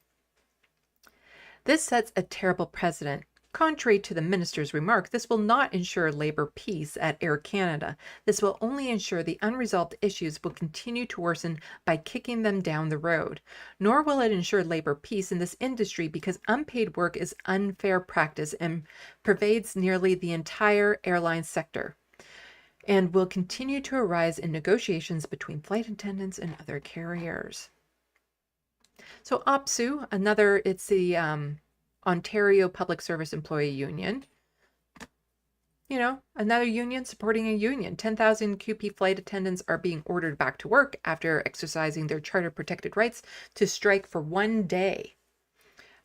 This sets a terrible precedent, Contrary to the minister's remark, this will not ensure labor peace at Air Canada. This will only ensure the unresolved issues will continue to worsen by kicking them down the road. Nor will it ensure labor peace in this industry because unpaid work is unfair practice and pervades nearly the entire airline sector and will continue to arise in negotiations between flight attendants and other carriers. So OPSU, it's the Ontario Public Service Employee Union. You know, another union supporting a union. 10,000 QP flight attendants are being ordered back to work after exercising their charter-protected rights to strike for 1 day.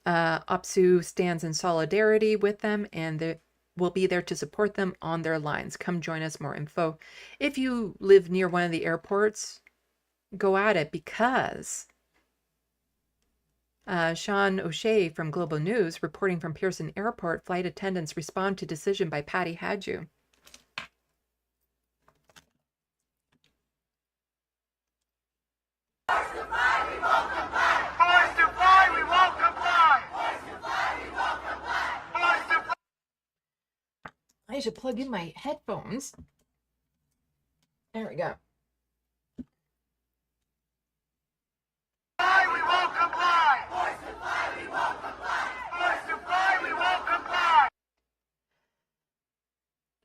OPSU stands in solidarity with them and will be there to support them on their lines. Come join us. More info. If you live near one of the airports, go at it because Sean O'Shea from Global News reporting from Pearson Airport, flight attendants respond to decision by Patty Hadju. I should plug in my headphones. There we go.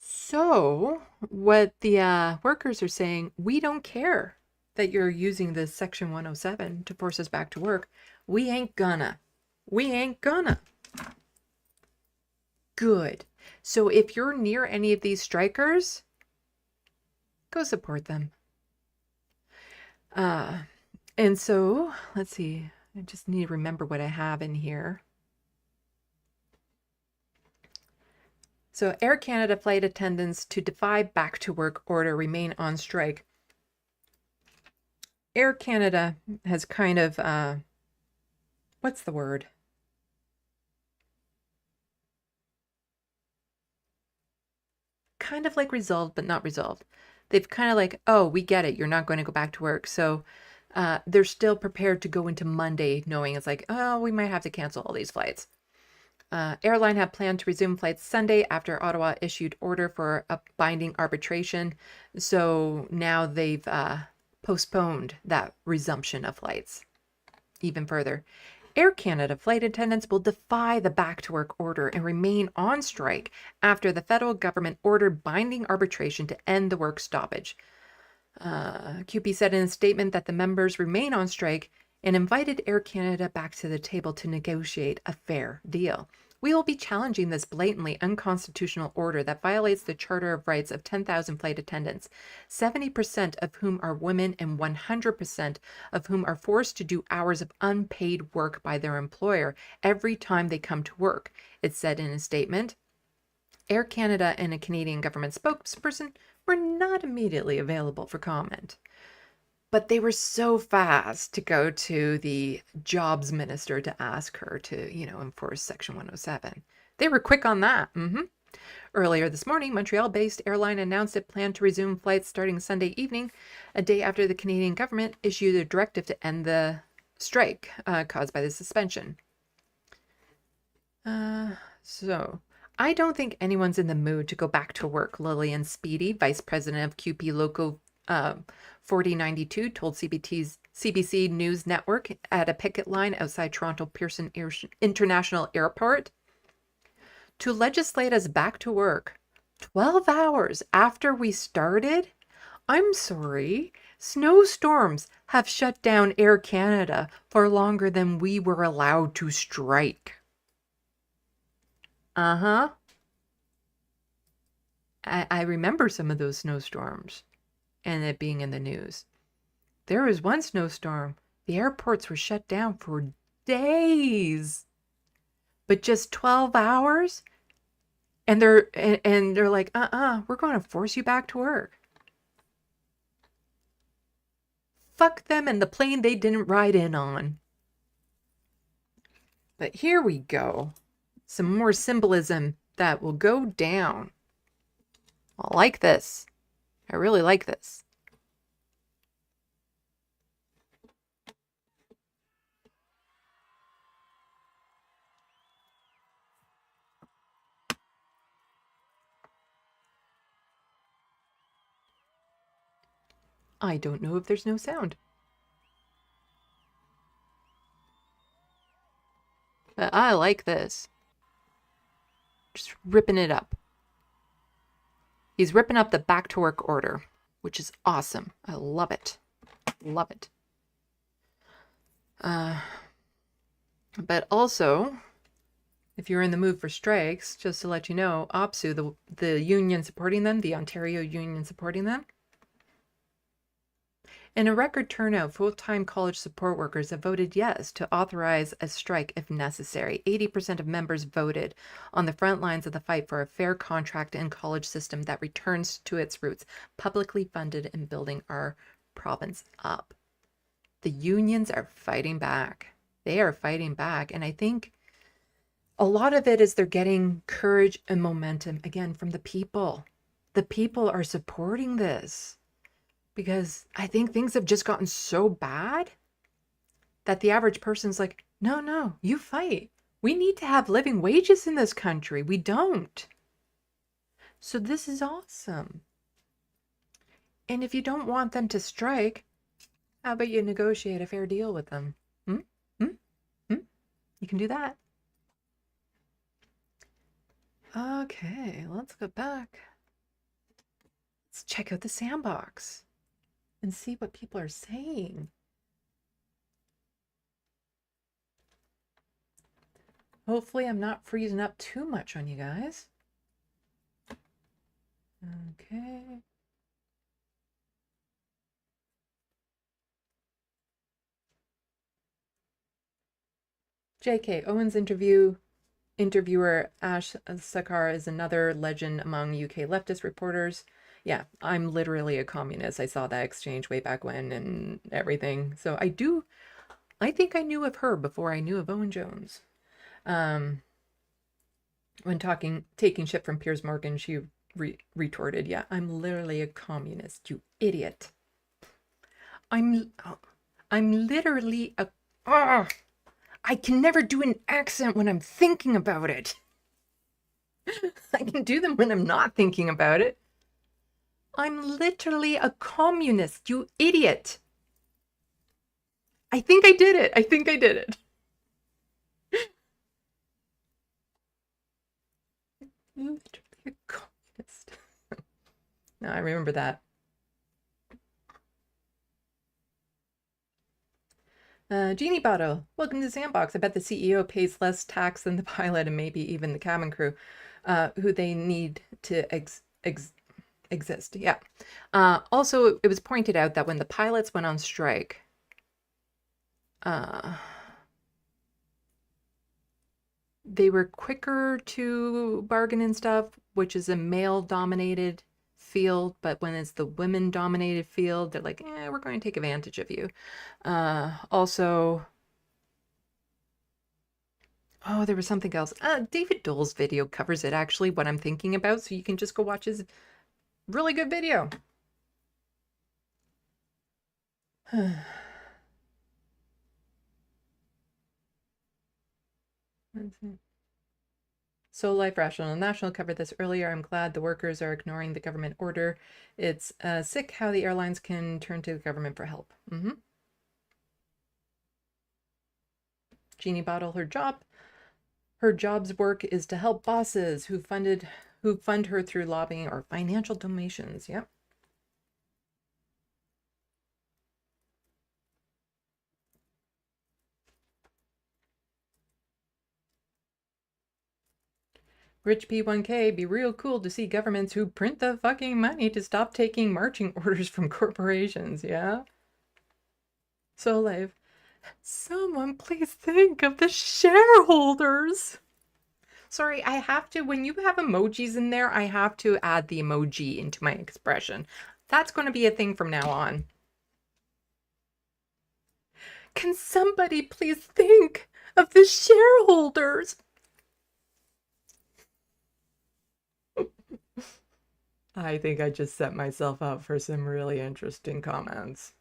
So what the workers are saying, we don't care that you're using this Section 107 to force us back to work. We ain't gonna. We ain't gonna. Good. So if you're near any of these strikers, go support them. And so, let's see. I just need to remember what I have in here. So Air Canada flight attendants to defy back to work order remain on strike. Air Canada has kind of, what's the word? Kind of like resolved, but not resolved. They've kind of like, oh, we get it. You're not going to go back to work. So they're still prepared to go into Monday knowing it's like, oh, we might have to cancel all these flights. Airline had planned to resume flights Sunday after Ottawa issued order for a binding arbitration. So now they've postponed that resumption of flights even further. Air Canada flight attendants will defy the back-to-work order and remain on strike after the federal government ordered binding arbitration to end the work stoppage. QP said in a statement that the members remain on strike and invited Air Canada back to the table to negotiate a fair deal. We will be challenging this blatantly unconstitutional order that violates the Charter of Rights of 10,000 flight attendants, 70% of whom are women and 100% of whom are forced to do hours of unpaid work by their employer every time they come to work, it said in a statement. Air Canada and a Canadian government spokesperson were not immediately available for comment. But they were so fast to go to the jobs minister to ask her to, enforce Section 107. They were quick on that. Earlier this morning, Montreal-based airline announced it planned to resume flights starting Sunday evening, a day after the Canadian government issued a directive to end the strike caused by the suspension. So I don't think anyone's in the mood to go back to work, Lillian Speedy, vice president of QP Local 4092, told CBC News Network at a picket line outside Toronto Pearson International Airport. To legislate us back to work 12 hours after we started? I'm sorry. Snowstorms have shut down Air Canada for longer than we were allowed to strike. I remember some of those snowstorms and it being in the news. There was one snowstorm. The airports were shut down for days. But just 12 hours? And they're like, we're going to force you back to work. Fuck them and the plane they didn't ride in on. But here we go. Some more symbolism that will go down. I like this. I really like this. I don't know if there's no sound. But I like this. Just ripping it up. He's ripping up the back to work order, which is awesome. I love it. Love it. But also, if you're in the mood for strikes, just to let you know, OPSU, the union supporting them, the Ontario union supporting them, in a record turnout, full-time college support workers have voted yes to authorize a strike if necessary. 80% of members voted on the front lines of the fight for a fair contract and college system that returns to its roots, publicly funded in building our province up. The unions are fighting back. They are fighting back. And I think a lot of it is they're getting courage and momentum, again, from the people. The people are supporting this. Because I think things have just gotten so bad that the average person's like, no, you fight. We need to have living wages in this country. We don't. So this is awesome. And if you don't want them to strike, how about you negotiate a fair deal with them? You can do that. Okay, let's go back. Let's check out the SandBox and see what people are saying. Hopefully I'm not freezing up too much on you guys. Okay. J.K. Owen's interviewer Ash Sakar is another legend among UK leftist reporters. Yeah, I'm literally a communist. I saw that exchange way back when and everything. So I think I knew of her before I knew of Owen Jones. When taking shit from Piers Morgan, she retorted, yeah, I'm literally a communist, you idiot. I'm literally a... I can never do an accent when I'm thinking about it. I can do them when I'm not thinking about it. I'm literally a communist, you idiot. I think I did it. Literally a communist. No, I remember that. Genie Bottle, welcome to SandBox. I bet the CEO pays less tax than the pilot and maybe even the cabin crew, who they need to exist. Yeah. Also, it was pointed out that when the pilots went on strike, they were quicker to bargain and stuff, which is a male-dominated field, but when it's the women-dominated field, they're like, we're going to take advantage of you. Also, oh, there was something else. David Dole's video covers it, actually, what I'm thinking about, so you can just go watch his really good video. So Life Rational National covered this earlier. I'm glad the workers are ignoring the government order. It's sick how the airlines can turn to the government for help. Jeannie Bottle, her job's work is to help bosses who fund her through lobbying or financial donations. Yep. Rich P1K, be real cool to see governments who print the fucking money to stop taking marching orders from corporations, yeah? So Live, someone please think of the shareholders. Sorry, I have to, when you have emojis in there, I have to add the emoji into my expression. That's going to be a thing from now on. Can somebody please think of the shareholders? I think I just set myself up for some really interesting comments.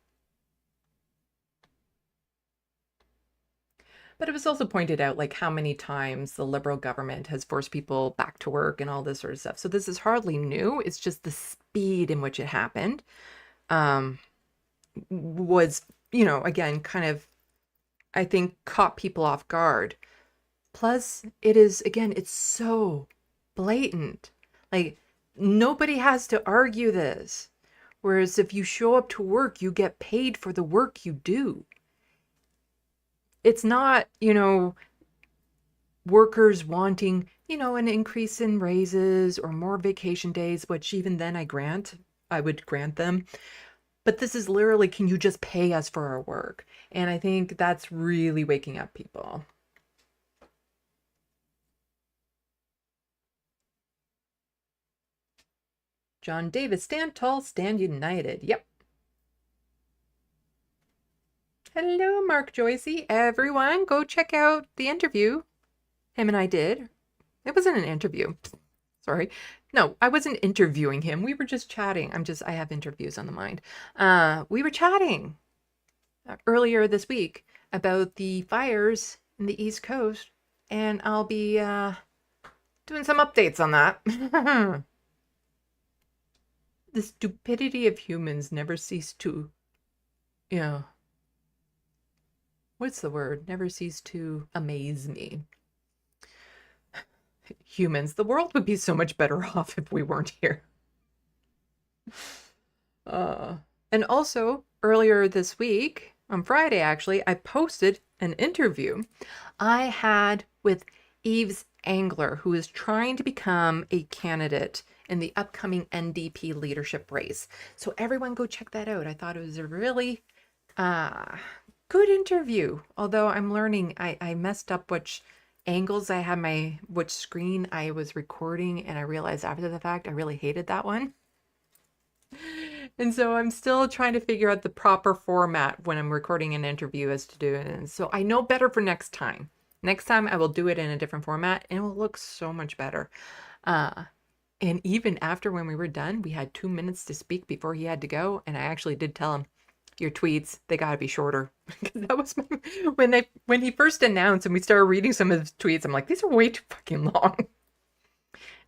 But it was also pointed out, like, how many times the Liberal government has forced people back to work and all this sort of stuff. So this is hardly new. It's just the speed in which it happened. was, again, kind of, I think, caught people off guard. Plus, it is, again, it's so blatant. Like, nobody has to argue this. Whereas if you show up to work, you get paid for the work you do. It's not, workers wanting, an increase in raises or more vacation days, which even then I would grant them. But this is literally, can you just pay us for our work? And I think that's really waking up people. John Davis, stand tall, stand united. Yep. Hello, Mark Joycey. Everyone, go check out the interview him and I did. It wasn't an interview. Sorry. No, I wasn't interviewing him. We were just chatting. I have interviews on the mind. We were chatting earlier this week about the fires in the East Coast, and I'll be doing some updates on that. The stupidity of humans never cease to, what's the word? Never cease to amaze me. Humans, the world would be so much better off if we weren't here. And also, earlier this week, on Friday actually, I posted an interview I had with Yves Angler, who is trying to become a candidate in the upcoming NDP leadership race. So everyone go check that out. I thought it was a really good interview. Although I'm learning, I messed up which angles I had which screen I was recording, and I realized after the fact I really hated that one. And so I'm still trying to figure out the proper format when I'm recording an interview as to do it. And so I know better for next time. Next time I will do it in a different format and it will look so much better. And even after when we were done, we had 2 minutes to speak before he had to go. And I actually did tell him, your tweets, they got to be shorter. That was when he first announced and we started reading some of his tweets, I'm like, these are way too fucking long. And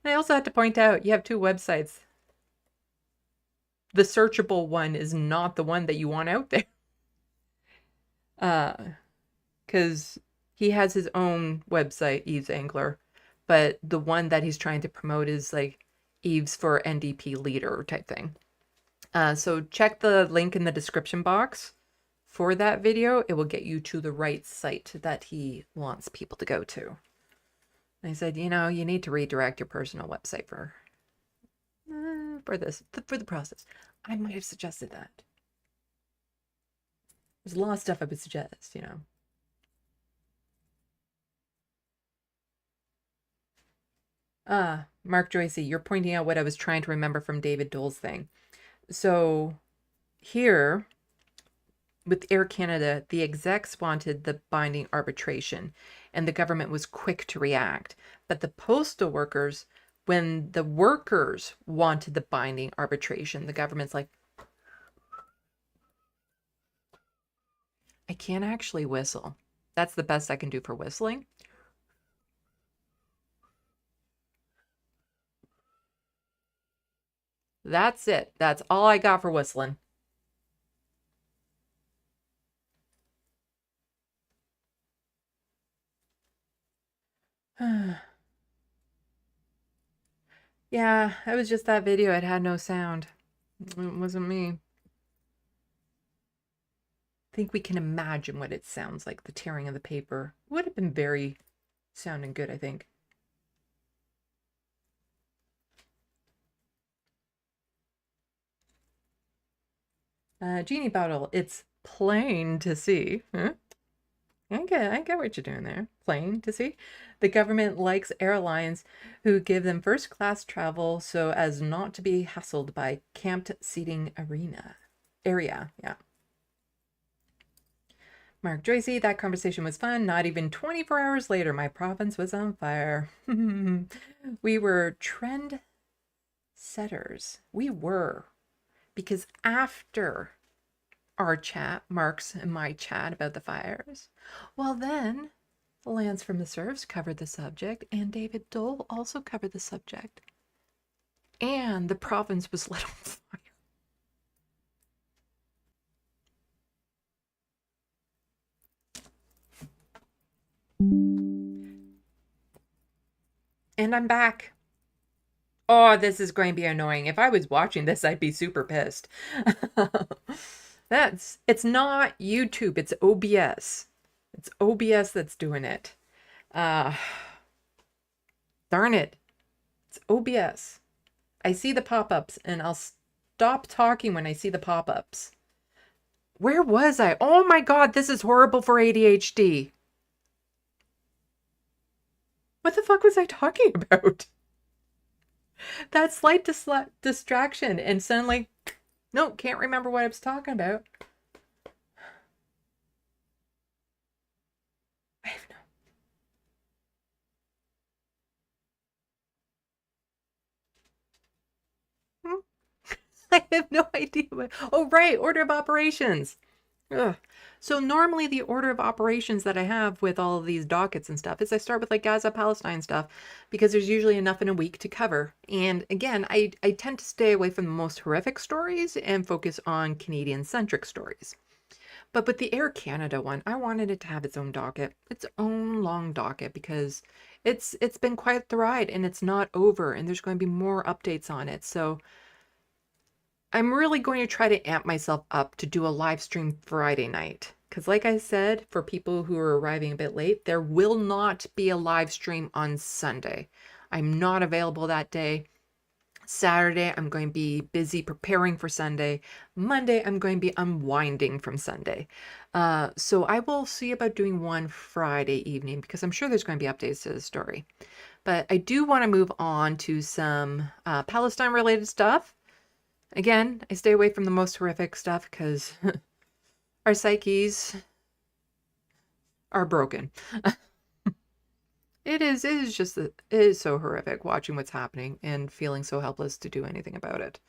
I also had to point out, you have 2 websites. The searchable one is not the one that you want out there. Because he has his own website, Yves Angler, but the one that he's trying to promote is like Yves for NDP leader type thing. So check the link in the description box for that video. It will get you to the right site that he wants people to go to. And I said, you need to redirect your personal website for the process. I might have suggested that. There's a lot of stuff I would suggest, Mark Joycey, you're pointing out what I was trying to remember from David Dole's thing. So here with Air Canada, the execs wanted the binding arbitration and the government was quick to react. But the postal workers, when the workers wanted the binding arbitration, the government's like, I can't actually whistle. That's the best I can do for whistling. That's it. That's all I got for whistling. Yeah, that was just that video. It had no sound. It wasn't me. I think we can imagine what it sounds like, the tearing of the paper. Would have been very sounding good, I think. Genie Bottle, it's plain to see. Huh? I get what you're doing there. Plain to see. The government likes airlines who give them first class travel so as not to be hassled by camped seating area. Yeah. Mark Joycey, that conversation was fun. Not even 24 hours later, my province was on fire. We were trend setters. We were. Because after our chat, Mark's and my chat about the fires, well then, Lance from the Serfs covered the subject, and David Dole also covered the subject. And the province was lit on fire. And I'm back. Oh, this is going to be annoying. If I was watching this, I'd be super pissed. It's not YouTube, it's OBS. It's OBS that's doing it. Uh, darn it. It's OBS. I see the pop-ups and I'll stop talking when I see the pop-ups. Where was I? Oh my God, this is horrible for ADHD. What the fuck was I talking about? That slight distraction and suddenly, no, can't remember what I was talking about. I have no, I have no idea what, oh right, order of operations. Ugh. So normally the order of operations that I have with all of these dockets and stuff is I start with like Gaza, Palestine stuff because there's usually enough in a week to cover. And again, I tend to stay away from the most horrific stories and focus on Canadian-centric stories. But with the Air Canada one, I wanted it to have its own docket, its own long docket, because it's been quite the ride and it's not over and there's going to be more updates on it. So I'm really going to try to amp myself up to do a live stream Friday night. Because like I said, for people who are arriving a bit late, there will not be a live stream on Sunday. I'm not available that day. Saturday, I'm going to be busy preparing for Sunday. Monday, I'm going to be unwinding from Sunday. So I will see about doing one Friday evening because I'm sure there's going to be updates to the story. But I do want to move on to some Palestine-related stuff. Again, I stay away from the most horrific stuff because our psyches are broken. It is just, it is so horrific watching what's happening and feeling so helpless to do anything about it.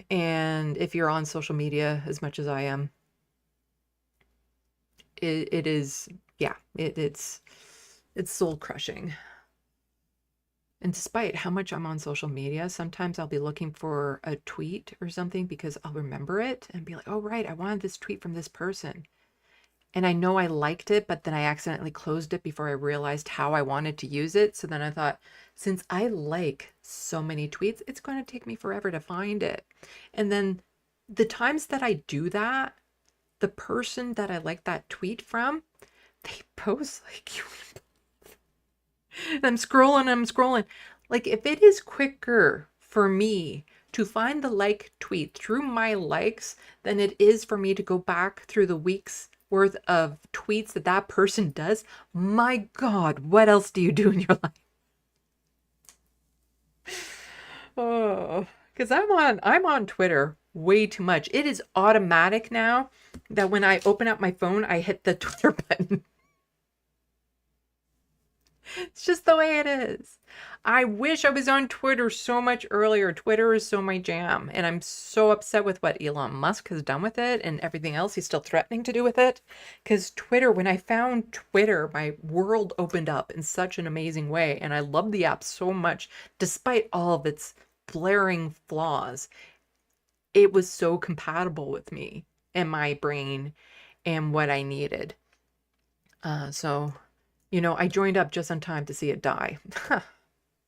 And if you're on social media as much as I am, it is, yeah, it's soul crushing. And despite how much I'm on social media, sometimes I'll be looking for a tweet or something because I'll remember it and be like, oh, right, I wanted this tweet from this person. And I know I liked it, but then I accidentally closed it before I realized how I wanted to use it. So then I thought, since I like so many tweets, it's going to take me forever to find it. And then the times that I do that, the person that I like that tweet from, they post like you. And I'm scrolling. Like if it is quicker for me to find the like tweet through my likes than it is for me to go back through the week's worth of tweets that that person does, my God, what else do you do in your life? Oh, because I'm on Twitter way too much. It is automatic now that when I open up my phone, I hit the Twitter button. It's just the way it is. I wish I was on Twitter so much earlier. Twitter is so my jam. And I'm so upset with what Elon Musk has done with it and everything else he's still threatening to do with it. Because Twitter, when I found Twitter, my world opened up in such an amazing way. And I love the app so much, despite all of its blaring flaws. It was so compatible with me and my brain and what I needed. So I joined up just in time to see it die.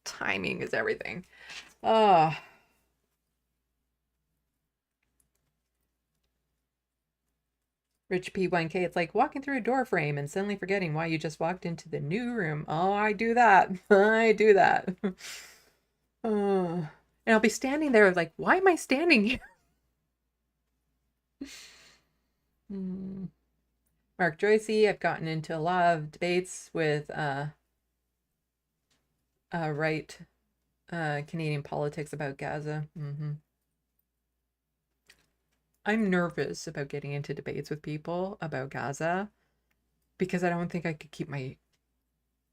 Timing is everything. Oh. Rich P1K, it's like walking through a door frame and suddenly forgetting why you just walked into the new room. Oh, I do that. I do that. Oh. And I'll be standing there like, why am I standing here? Mark Joycey, I've gotten into a lot of debates with right Canadian politics about Gaza. I'm nervous about getting into debates with people about Gaza because I don't think I could keep my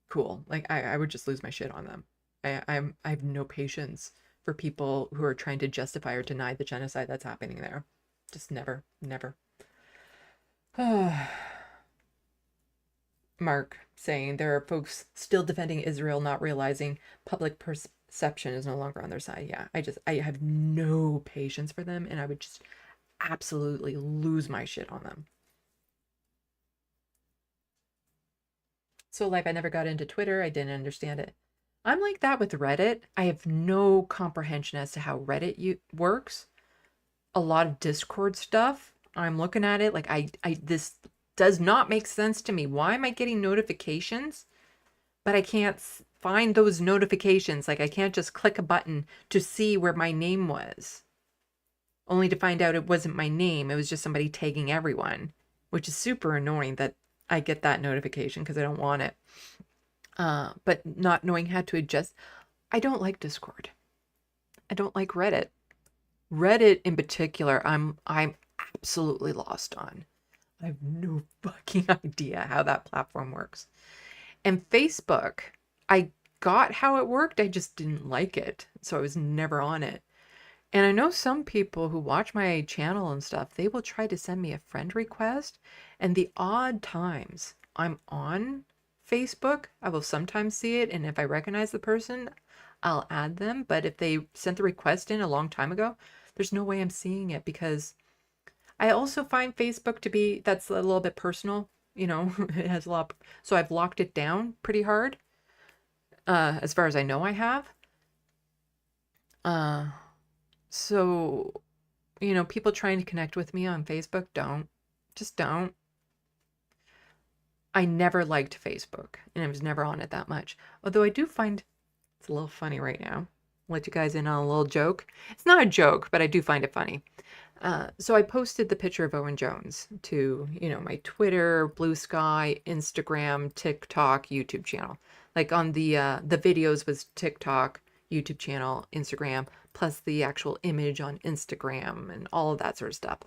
cool. Like I would just lose my shit on them. I have no patience for people who are trying to justify or deny the genocide that's happening there. Just never. Mark saying there are folks still defending Israel, not realizing public perception is no longer on their side. Yeah, I have no patience for them, and I would just absolutely lose my shit on them. So like I never got into Twitter. I didn't understand it. I'm like that with Reddit. I have no comprehension as to how Reddit works. A lot of Discord stuff. I'm looking at it like this does not make sense to me. Why am I getting notifications, but I can't find those notifications? Like I can't just click a button to see where my name was, only to find out it wasn't my name. It was just somebody tagging everyone, which is super annoying that I get that notification because I don't want it. But not knowing how to adjust. I don't like Discord. I don't like Reddit. Reddit in particular, I'm absolutely lost on. I have no fucking idea how that platform works. And Facebook, I got how it worked. I just didn't like it. So I was never on it. And I know some people who watch my channel and stuff, they will try to send me a friend request. And the odd times I'm on Facebook, I will sometimes see it. And if I recognize the person, I'll add them. But if they sent the request in a long time ago, there's no way I'm seeing it, because I also find Facebook to be, that's a little bit personal. You know, it has a lot. So I've locked it down pretty hard. As far as I know, I have. So, you know, people trying to connect with me on Facebook, just don't. I never liked Facebook, and I was never on it that much. Although I do find it's a little funny right now. I'll let you guys in on a little joke. It's not a joke, but I do find it funny. So I posted the picture of Owen Jones to, you know, my Twitter, Blue Sky, Instagram, TikTok, YouTube channel. Like on the videos was TikTok, YouTube channel, Instagram, plus the actual image on Instagram and all of that sort of stuff.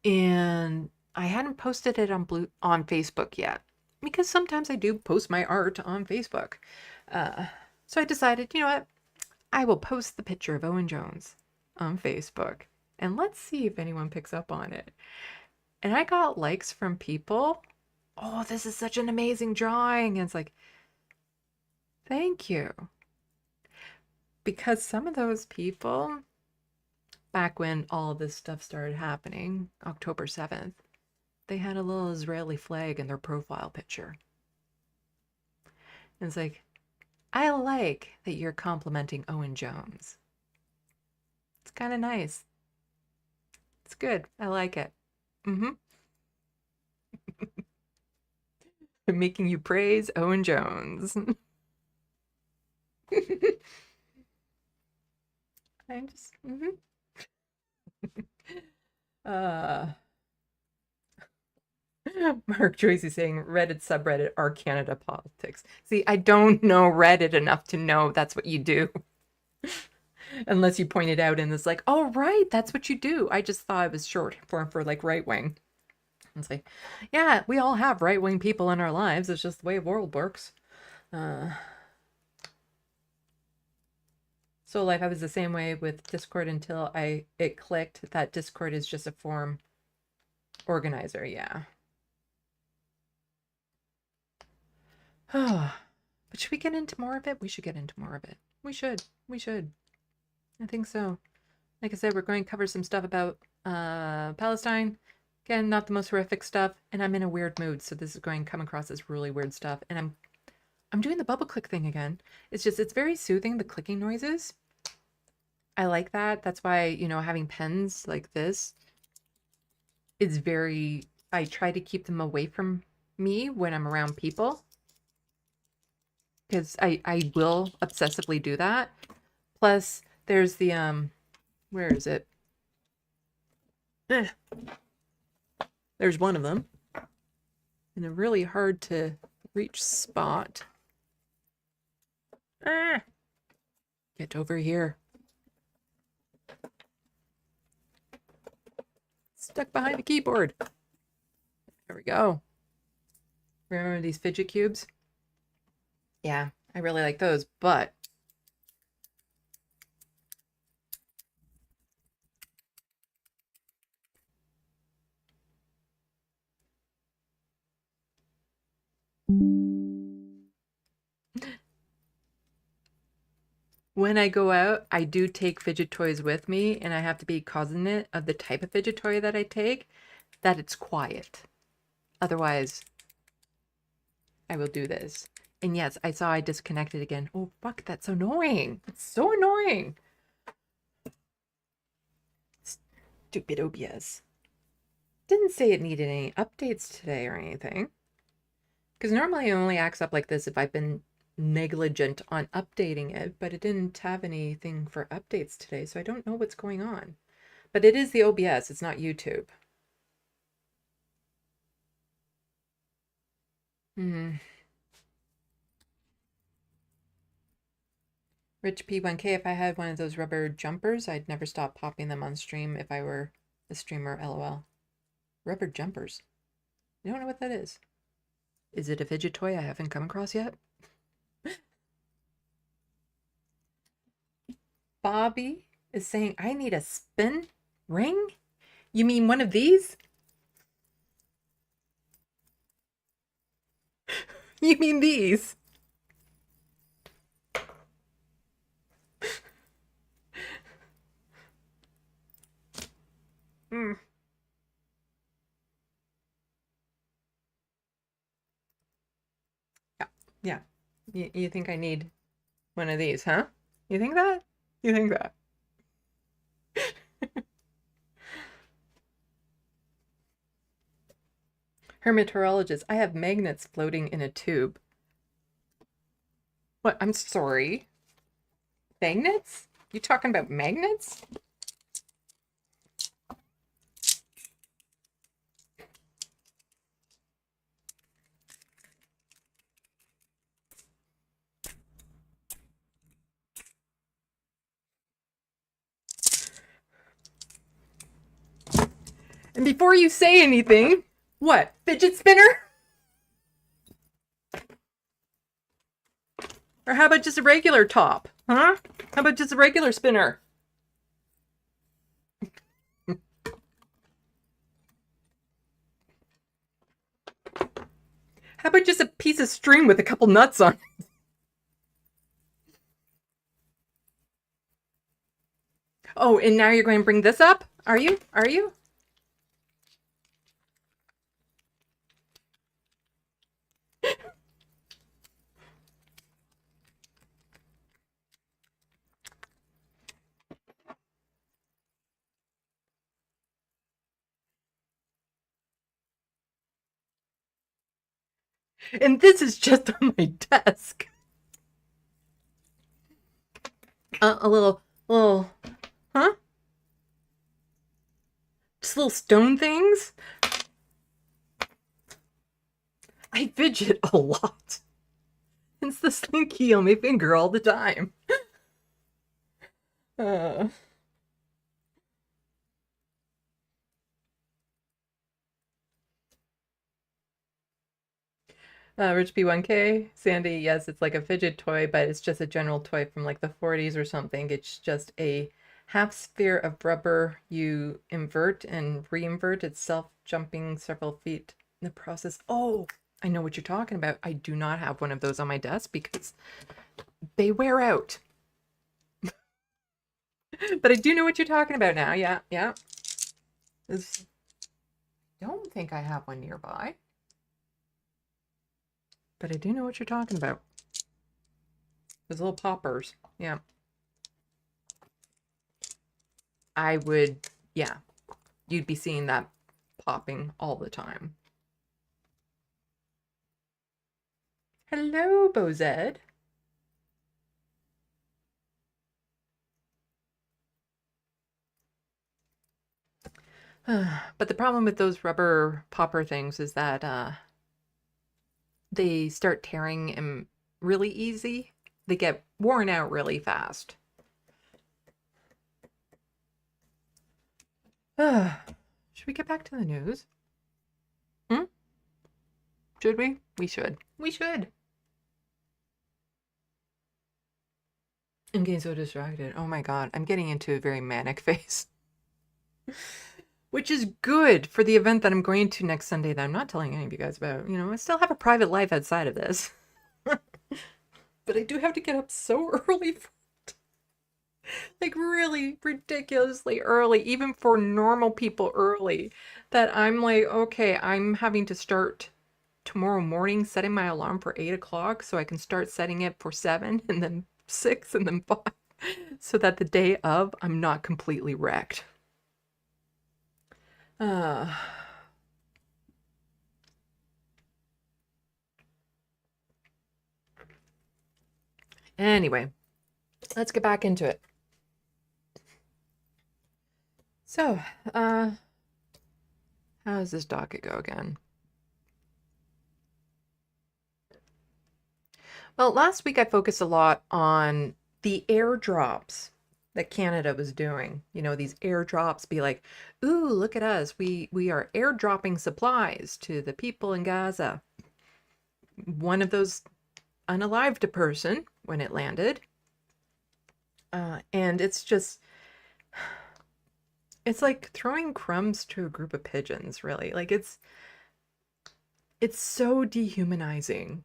And I hadn't posted it on Facebook yet, because sometimes I do post my art on Facebook. So I decided, you know what? I will post the picture of Owen Jones on Facebook, and let's see if anyone picks up on it. And I got likes from people. Oh, this is such an amazing drawing. And it's like, thank you. Because some of those people, back when all this stuff started happening, October 7th, they had a little Israeli flag in their profile picture. And it's like, I like that you're complimenting Owen Jones. It's kind of nice. It's good. I like it. I'm making you praise Owen Jones. I'm just, Mark Joyce is saying Reddit subreddit are Canada politics. See, I don't know Reddit enough to know that's what you do. Unless you point it out and it's like, oh, right, that's what you do. I just thought it was short form for like right wing. It's like, yeah, we all have right wing people in our lives. It's just the way the world works. So life, I was the same way with Discord until it clicked that Discord is just a forum organizer. Yeah. But should we get into more of it? We should get into more of it. We should. I think so. Like I said, we're going to cover some stuff about Palestine. Again, not the most horrific stuff, and I'm in a weird mood, so this is going to come across as really weird stuff. And I'm doing the bubble click thing again. It's very soothing, the clicking noises. I like that. That's why, you know, having pens like this is I try to keep them away from me when I'm around people, because I will obsessively do that. Plus, there's the, where is it? There's one of them in a really hard to reach spot. Get over here. Stuck behind the keyboard. There we go. Remember these fidget cubes? Yeah, I really like those, but when I go out, I do take fidget toys with me, and I have to be cognizant of the type of fidget toy that I take, that it's quiet. Otherwise, I will do this. And yes, I saw I disconnected again. Oh, fuck, that's annoying. It's so annoying. Stupid OBS. Didn't say it needed any updates today or anything. Because normally it only acts up like this if I've been negligent on updating it, but it didn't have anything for updates today, so I don't know what's going on. But it is the OBS, it's not YouTube. Rich P1K, if I had one of those rubber jumpers, I'd never stop popping them on stream if I were a streamer, LOL. Rubber jumpers. You don't know what that is. Is it a fidget toy I haven't come across yet? Bobby is saying, I need a spin ring? You mean one of these? You mean these? Yeah. You think I need one of these, huh? You think that? You think that? Hermeteorologist, I have magnets floating in a tube. What? I'm sorry. Magnets? You talking about magnets? And before you say anything, what? Fidget spinner? Or how about just a regular top? Huh? How about just a regular spinner? How about just a piece of string with a couple nuts on it? Oh, and now you're going to bring this up? Are you? Are you? And this is just on my desk. A little, huh? Just little stone things? I fidget a lot. It's the slinky on my finger all the time. Rich B1K, Sandy, yes, it's like a fidget toy, but it's just a general toy from like the 40s or something. It's just a half sphere of rubber you invert and re-invert itself, jumping several feet in the process. Oh, I know what you're talking about. I do not have one of those on my desk because they wear out. But I do know what you're talking about now. Yeah, yeah. I don't think I have one nearby. But I do know what you're talking about. Those little poppers. Yeah. I would, yeah. You'd be seeing that popping all the time. Hello, Bozed. But the problem with those rubber popper things is that they start tearing really easy. They get worn out really fast. Should we get back to the news? Should we? We should. We should. I'm getting so distracted. Oh my god, I'm getting into a very manic phase. Which is good for the event that I'm going to next Sunday that I'm not telling any of you guys about. You know, I still have a private life outside of this. But I do have to get up so early for it. Like really ridiculously early, even for normal people early, that I'm like, okay, I'm having to start tomorrow morning setting my alarm for 8 o'clock so I can start setting it for 7 and then 6 and then 5 so that the day of I'm not completely wrecked. Anyway, let's get back into it. So, how does this docket go again? Well, last week I focused a lot on the airdrops that Canada was doing. You know, these airdrops be like, ooh, look at us. We are airdropping supplies to the people in Gaza. One of those unalived a person when it landed. And it's just, it's like throwing crumbs to a group of pigeons, really. Like it's so dehumanizing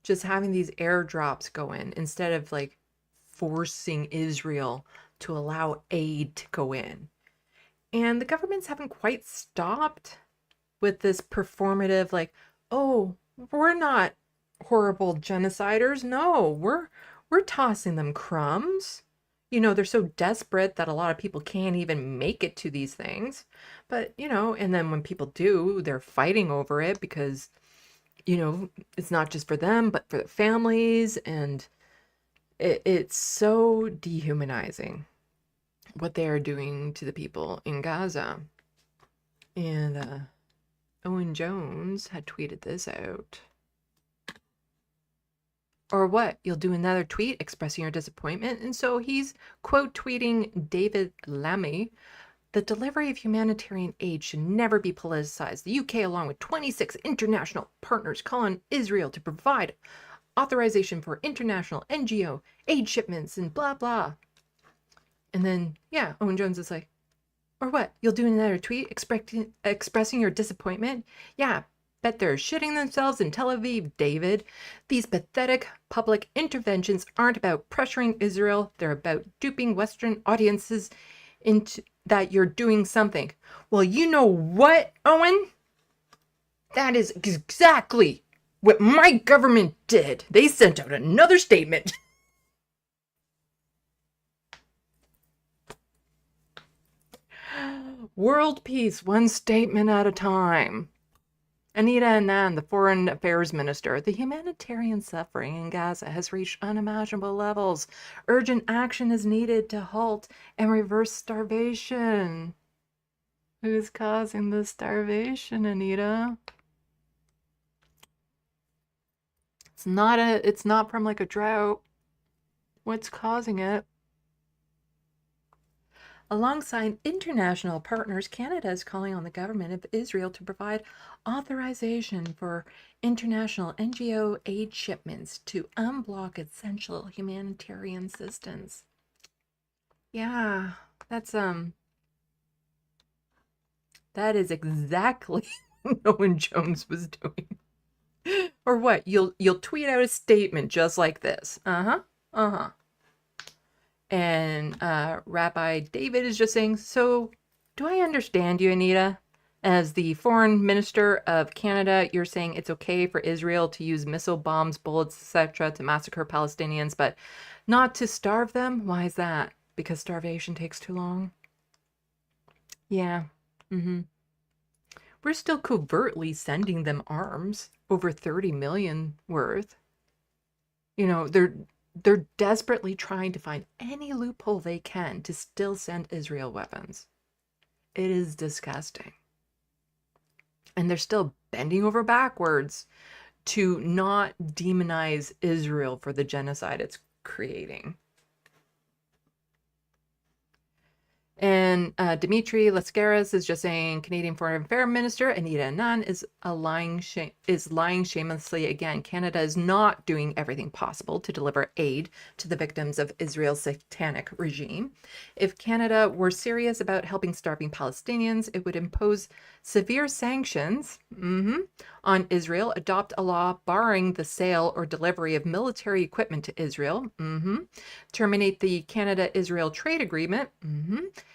just having these airdrops go in instead of like forcing Israel to allow aid to go in. And the governments haven't quite stopped with this performative, like, oh, we're not horrible genociders. No, we're tossing them crumbs. You know, they're so desperate that a lot of people can't even make it to these things. But, you know, and then when people do, they're fighting over it because, you know, it's not just for them, but for the families. And it's so dehumanizing what they are doing to the people in Gaza. And Owen Jones had tweeted this out. Or what? You'll do another tweet expressing your disappointment? And so he's quote tweeting David Lammy. The delivery of humanitarian aid should never be politicized. The UK, along with 26 international partners, call on Israel to provide authorization for international NGO aid shipments and blah, blah. And then, yeah, Owen Jones is like, or what? You'll do another tweet expressing your disappointment? Yeah, bet they're shitting themselves in Tel Aviv, David. These pathetic public interventions aren't about pressuring Israel. They're about duping Western audiences into that you're doing something. Well, you know what, Owen? That is exactly what my government did. They sent out another statement. World peace, one statement at a time. Anita Anand, the Foreign Affairs Minister, the humanitarian suffering in Gaza has reached unimaginable levels. Urgent action is needed to halt and reverse starvation. Who's causing the starvation, Anita? It's not from like a drought. What's causing it? Alongside international partners, Canada is calling on the government of Israel to provide authorization for international NGO aid shipments to unblock essential humanitarian assistance. Yeah, that is exactly what Owen Jones was doing. Or what? You'll tweet out a statement just like this. And Rabbi David is just saying, so do I understand you, Anita? As the foreign minister of Canada, you're saying it's okay for Israel to use missile bombs, bullets, etc. to massacre Palestinians, but not to starve them? Why is that? Because starvation takes too long? Yeah. We're still covertly sending them arms, over 30 million worth. You know, they're desperately trying to find any loophole they can to still send Israel weapons. It is disgusting. And they're still bending over backwards to not demonize Israel for the genocide it's creating. And Dmitry Lascaris is just saying Canadian Foreign Affairs Minister Anita Anand is lying shamelessly again. Canada is not doing everything possible to deliver aid to the victims of Israel's satanic regime. If Canada were serious about helping starving Palestinians, it would impose severe sanctions on Israel, adopt a law barring the sale or delivery of military equipment to Israel, terminate the Canada-Israel trade agreement,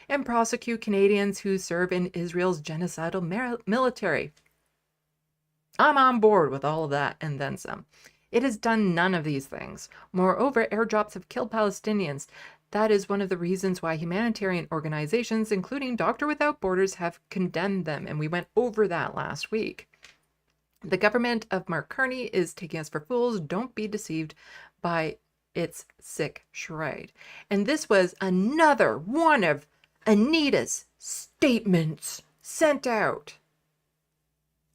and prosecute Canadians who serve in Israel's genocidal military. I'm on board with all of that and then some. It has done none of these things. Moreover, airdrops have killed Palestinians. That is one of the reasons why humanitarian organizations, including Doctor Without Borders, have condemned them, and we went over that last week. The government of Mark Carney is taking us for fools. Don't be deceived by its sick charade. And this was another one of Anita's statements sent out.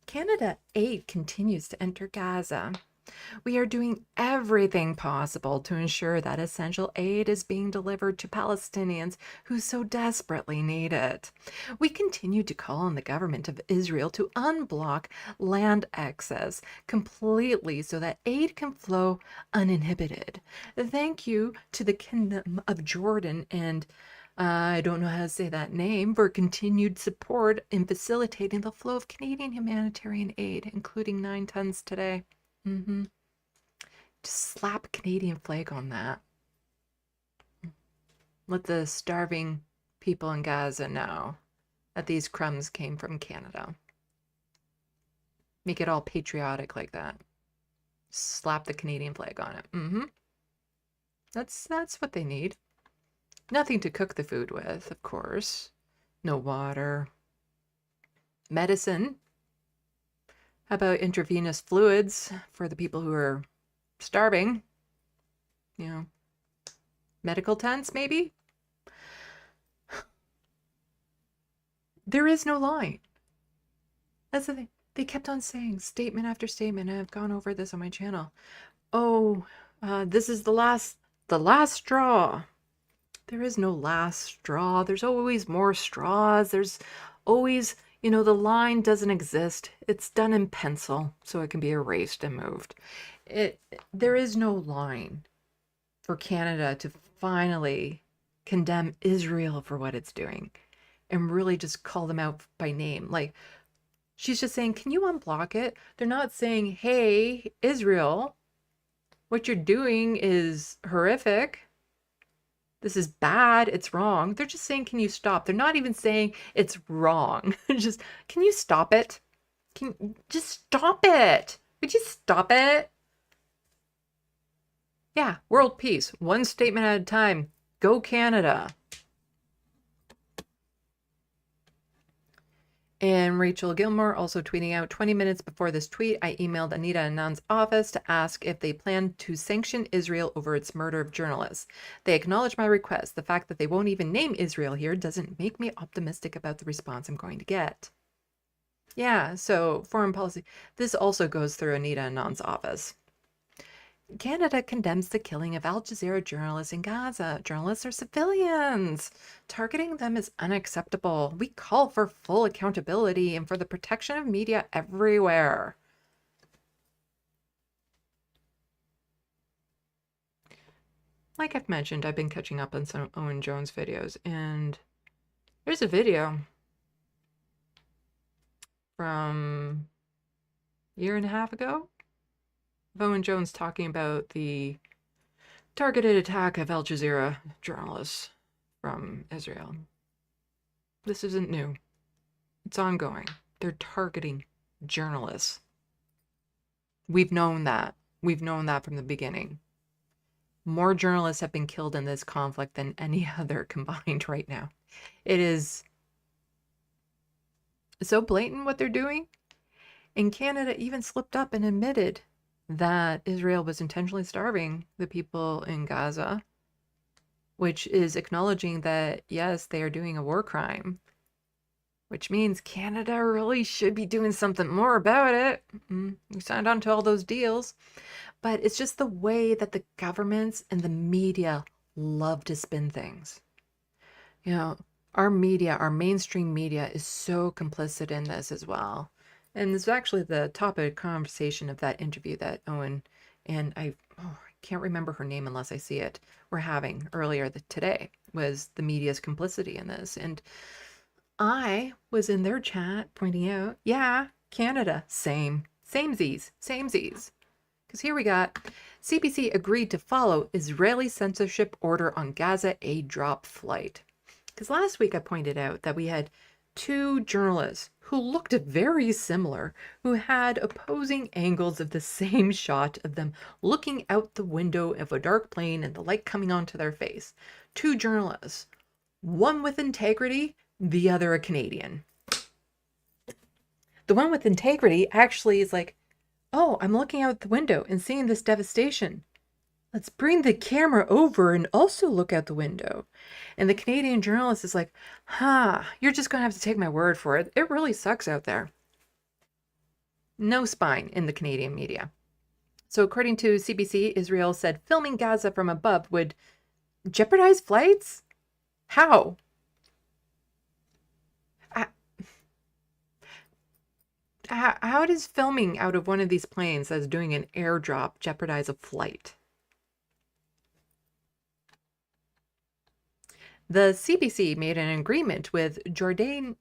Canada aid continues to enter Gaza. We are doing everything possible to ensure that essential aid is being delivered to Palestinians who so desperately need it. We continue to call on the government of Israel to unblock land access completely so that aid can flow uninhibited. Thank you to the Kingdom of Jordan and I don't know how to say that name, for continued support in facilitating the flow of Canadian humanitarian aid, including 9 tons today. Just slap a Canadian flag on that. Let the starving people in Gaza know that these crumbs came from Canada. Make it all patriotic like that. Slap the Canadian flag on it. That's what they need. Nothing to cook the food with, of course. No water. Medicine. How about intravenous fluids for the people who are starving? You know, medical tents, maybe? There is no line. That's the thing. They kept on saying statement after statement, and I've gone over this on my channel. Oh, this is the last straw. There is no last straw. There's always more straws. There's always, the line doesn't exist. It's done in pencil, so it can be erased and moved. There is no line for Canada to finally condemn Israel for what it's doing and really just call them out by name. Like, she's just saying, can you unblock it? They're not saying, hey, Israel, what you're doing is horrific. This is bad. It's wrong. They're just saying, can you stop? They're not even saying it's wrong. Just, can you stop it? Just stop it? Would you stop it? Yeah, world peace. One statement at a time. Go Canada. And Rachel Gilmore also tweeting out, 20 minutes before this tweet, I emailed Anita Anand's office to ask if they plan to sanction Israel over its murder of journalists. They acknowledged my request. The fact that they won't even name Israel here doesn't make me optimistic about the response I'm going to get. Yeah, so foreign policy. This also goes through Anita Anand's office. Canada condemns the killing of Al Jazeera journalists in Gaza. Journalists are civilians. Targeting them is unacceptable. We call for full accountability and for the protection of media everywhere. Like I've mentioned, I've been catching up on some Owen Jones videos, and there's a video from a year and a half ago. Owen Jones talking about the targeted attack of Al Jazeera journalists from Israel. This isn't new. It's ongoing. They're targeting journalists. We've known that. We've known that from the beginning. More journalists have been killed in this conflict than any other combined right now. It is so blatant what they're doing. And Canada even slipped up and admitted that Israel was intentionally starving the people in Gaza, which is acknowledging that, yes, they are doing a war crime, which means Canada really should be doing something more about it. We signed on to all those deals. But it's just the way that the governments and the media love to spin things. Our media, our mainstream media is so complicit in this as well. And this is actually the topic of conversation of that interview that Owen and I can't remember her name unless I see it, were having earlier today, was the media's complicity in this. And I was in their chat pointing out, yeah, Canada, samesies. Because here we got, CBC agreed to follow Israeli censorship order on Gaza aid drop flight. Because last week I pointed out that we had 2 journalists who looked very similar, who had opposing angles of the same shot of them looking out the window of a dark plane and the light coming onto their face. Two journalists, one with integrity, the other a Canadian. The one with integrity actually is like, oh, I'm looking out the window and seeing this devastation. Let's bring the camera over and also look out the window. And the Canadian journalist is like, you're just going to have to take my word for it. It really sucks out there. No spine in the Canadian media. So according to CBC, Israel said filming Gaza from above would jeopardize flights? How? How does filming out of one of these planes as doing an airdrop jeopardize a flight? The CBC made an agreement with Jordanian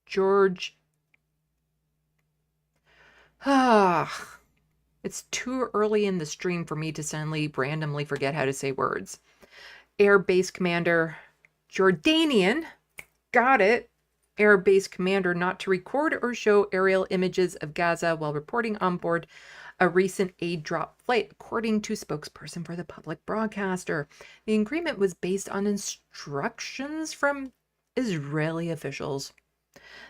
George. It's too early in the stream for me to suddenly randomly forget how to say words. Air Base Commander Jordanian, got it. Air Base Commander not to record or show aerial images of Gaza while reporting on board a recent aid drop flight, according to spokesperson for the public broadcaster. The agreement was based on instructions from Israeli officials.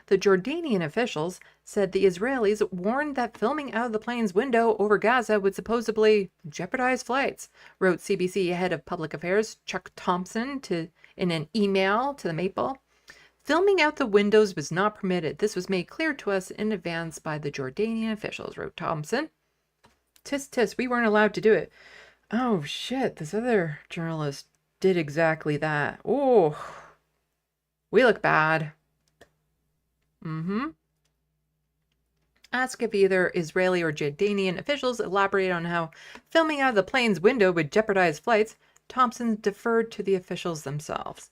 The Jordanian officials said the Israelis warned that filming out of the plane's window over Gaza would supposedly jeopardize flights, wrote CBC head of public affairs Chuck Thompson in an email to the Maple. Filming out the windows was not permitted. This was made clear to us in advance by the Jordanian officials, wrote Thompson. Tis, tis, we weren't allowed to do it. Oh, shit, this other journalist did exactly that. Oh, we look bad. Ask if either Israeli or Jordanian officials elaborate on how filming out of the plane's window would jeopardize flights. Thompson deferred to the officials themselves.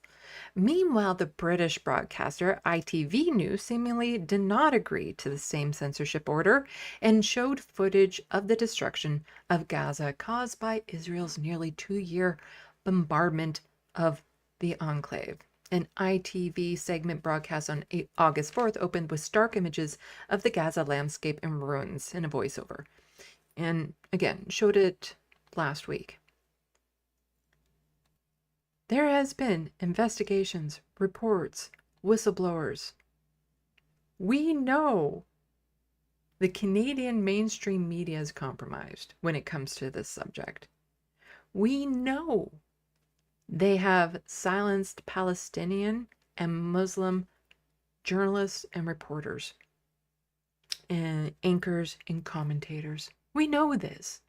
Meanwhile, the British broadcaster ITV News seemingly did not agree to the same censorship order and showed footage of the destruction of Gaza caused by Israel's nearly 2-year bombardment of the enclave. An ITV segment broadcast on August 4th opened with stark images of the Gaza landscape in ruins in a voiceover. And again, showed it last week. There has been investigations, reports, whistleblowers. We know the Canadian mainstream media is compromised when it comes to this subject. We know they have silenced Palestinian and Muslim journalists and reporters and anchors and commentators. We know this.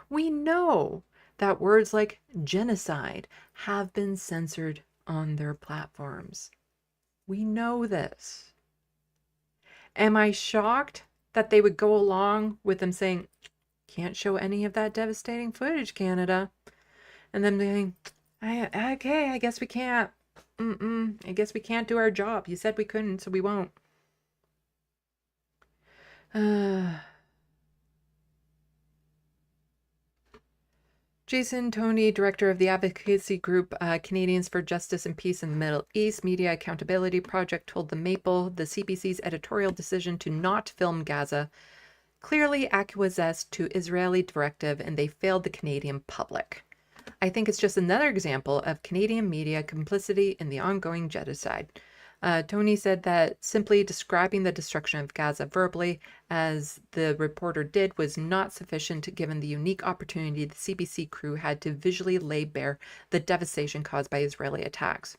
We know that words like genocide have been censored on their platforms. We know this. Am I shocked that they would go along with them saying, can't show any of that devastating footage, Canada? And then saying, okay, I guess we can't. I guess we can't do our job. You said we couldn't, so we won't. Jason Toney, director of the advocacy group Canadians for Justice and Peace in the Middle East Media Accountability Project, told the Maple the CBC's editorial decision to not film Gaza clearly acquiesced to Israeli directive and they failed the Canadian public. I think it's just another example of Canadian media complicity in the ongoing genocide. Tony said that simply describing the destruction of Gaza verbally, as the reporter did, was not sufficient given the unique opportunity the CBC crew had to visually lay bare the devastation caused by Israeli attacks.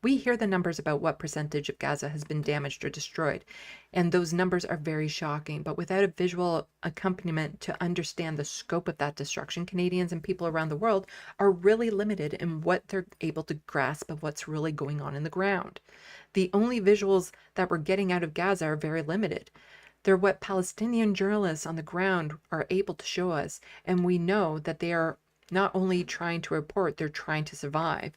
We hear the numbers about what percentage of Gaza has been damaged or destroyed, and those numbers are very shocking. But without a visual accompaniment to understand the scope of that destruction, Canadians and people around the world are really limited in what they're able to grasp of what's really going on in the ground. The only visuals that we're getting out of Gaza are very limited. They're what Palestinian journalists on the ground are able to show us, and we know that they are not only trying to report, they're trying to survive.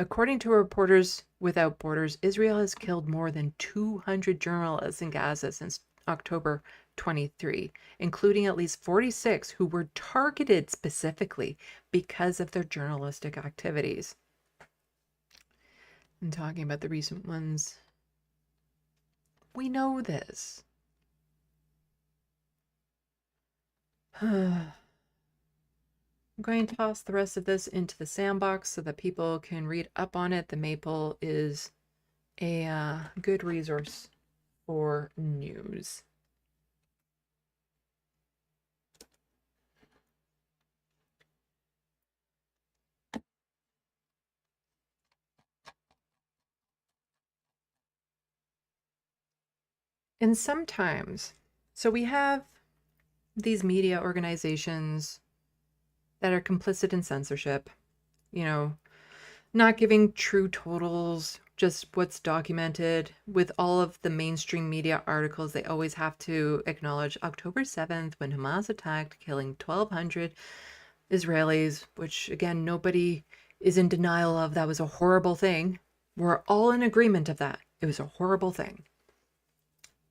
According to Reporters Without Borders, Israel has killed more than 200 journalists in Gaza since October 23, including at least 46 who were targeted specifically because of their journalistic activities. and talking about the recent ones. We know this. I'm going to toss the rest of this into the SandBox so that people can read up on it. The Maple is a good resource for news. And sometimes, so we have these media organizations that are complicit in censorship, you know, not giving true totals, just what's documented. With all of the mainstream media articles, they always have to acknowledge October 7th when Hamas attacked, killing 1,200 Israelis, which again, nobody is in denial of. That was a horrible thing. We're all in agreement of that. It was a horrible thing.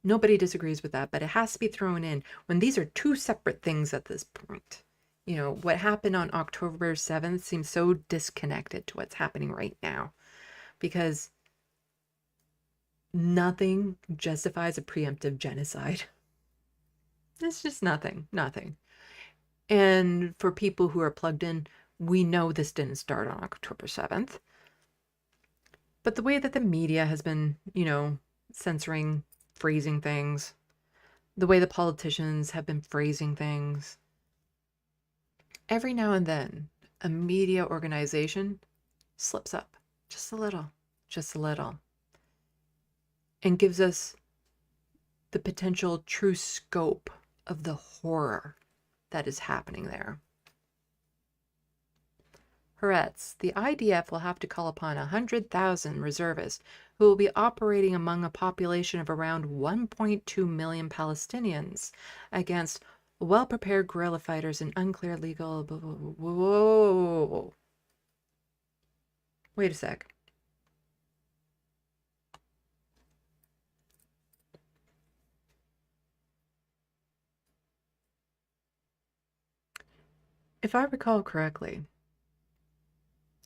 Nobody disagrees with that, but it has to be thrown in when these are two separate things at this point. You know, what happened on October 7th seems so disconnected to what's happening right now because nothing justifies a preemptive genocide. It's just nothing. And for people who are plugged in, we know this didn't start on October 7th. But the way that the media has been, censoring, phrasing things, the way the politicians have been phrasing things, every now and then a media organization slips up just a little, and gives us the potential true scope of the horror that is happening there. Haaretz, the IDF will have to call upon 100,000 reservists who will be operating among a population of around 1.2 million Palestinians against well-prepared guerrilla fighters and unclear legal... Whoa. Wait a sec. If I recall correctly,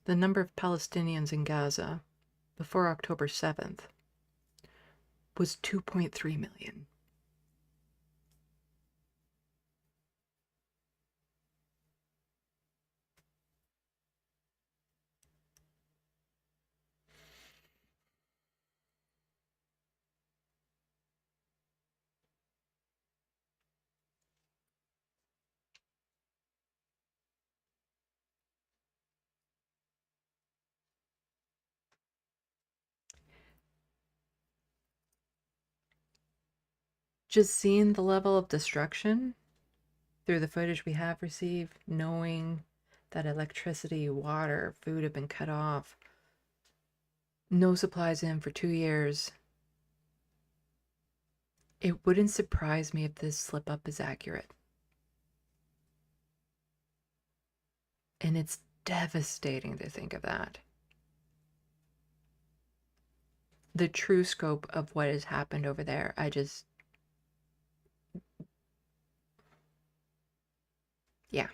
the number of Palestinians in Gaza before October 7th was 2.3 million. Just seeing the level of destruction through the footage we have received, knowing that electricity, water, food have been cut off, no supplies in for 2 years, it wouldn't surprise me if this slip up is accurate. And it's devastating to think of that. The true scope of what has happened over there, yeah.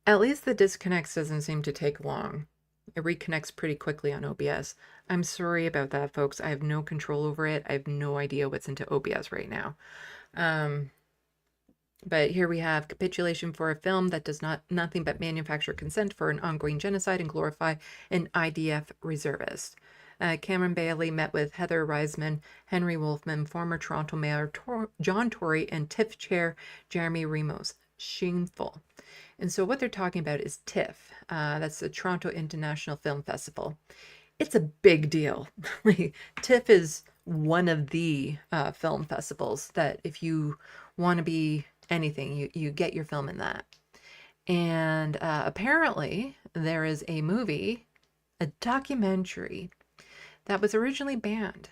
At least the disconnects doesn't seem to take long. It reconnects pretty quickly on OBS. I'm sorry about that, folks. I have no control over it. I have no idea what's into OBS right now. But here we have capitulation for a film that does nothing but manufacture consent for an ongoing genocide and glorify an IDF reservist. Cameron Bailey met with Heather Reisman, Henry Wolfman, former Toronto Mayor John Tory, and TIFF Chair Jeremy Ramos. Shameful. And so what they're talking about is TIFF. That's the Toronto International Film Festival. It's a big deal. TIFF is one of the film festivals that if you want to be anything, you get your film in that. And apparently there is a movie, a documentary, that was originally banned.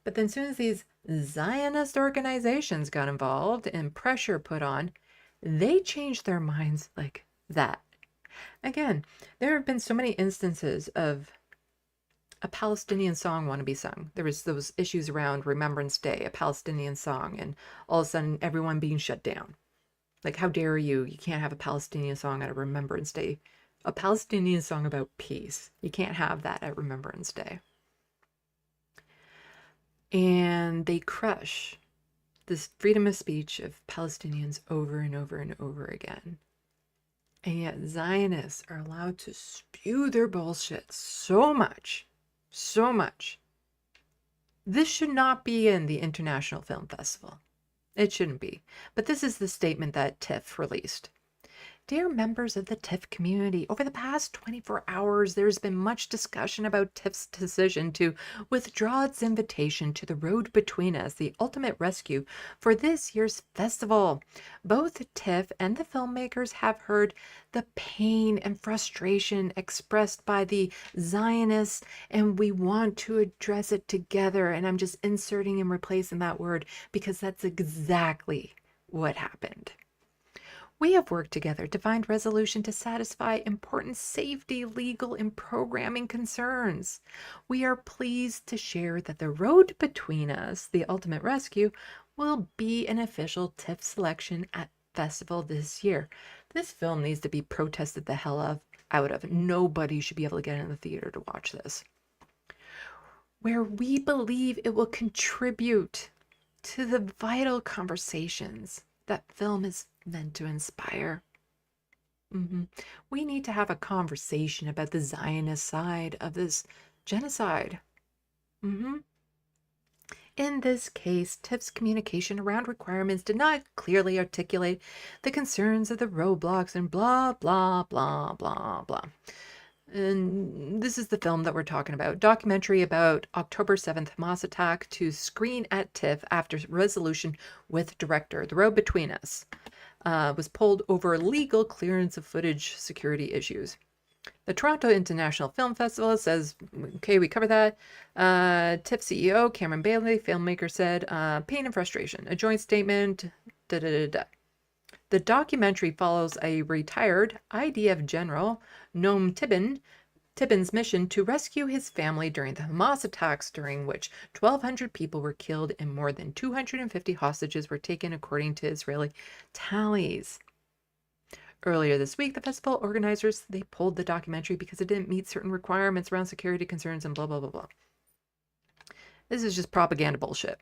But then as soon as these Zionist organizations got involved and pressure put on, they changed their minds like that. Again, there have been so many instances of a Palestinian song want to be sung. There was those issues around Remembrance Day, a Palestinian song, and all of a sudden everyone being shut down. Like, how dare you? You can't have a Palestinian song at a Remembrance Day. A Palestinian song about peace. You can't have that at Remembrance Day. And they crush this freedom of speech of Palestinians over and over and over again. And yet Zionists are allowed to spew their bullshit so much. This should not be in the International Film Festival. It shouldn't be. But this is the statement that TIFF released. Dear members of the TIFF community, over the past 24 hours, there's been much discussion about TIFF's decision to withdraw its invitation to The Road Between Us, the ultimate rescue for this year's festival. Both TIFF and the filmmakers have heard the pain and frustration expressed by the Zionists, and we want to address it together. And I'm just inserting and replacing that word because that's exactly what happened. We have worked together to find resolution to satisfy important safety, legal, and programming concerns. We are pleased to share that The Road Between Us, the ultimate rescue, will be an official TIFF selection at festival this year. This film needs to be protested the hell out of. Nobody should be able to get in the theater to watch this. Where we believe it will contribute to the vital conversations that film is meant to inspire. We need to have a conversation about the Zionist side of this genocide. In this case, TIFF's communication around requirements did not clearly articulate the concerns of the roadblocks and blah, blah, blah, blah, blah. And this is the film that we're talking about. Documentary about October 7th Hamas attack to screen at TIFF after resolution with director. The Road Between Us was pulled over legal clearance of footage security issues. The Toronto International Film Festival says, okay, we cover that. TIFF CEO Cameron Bailey, filmmaker, said, pain and frustration, a joint statement, The documentary follows a retired IDF general, Noam Tibbin's mission to rescue his family during the Hamas attacks, during which 1,200 people were killed and more than 250 hostages were taken, according to Israeli tallies. Earlier this week, the festival organizers, they pulled the documentary because it didn't meet certain requirements around security concerns and blah, blah, blah, blah. This is just propaganda bullshit.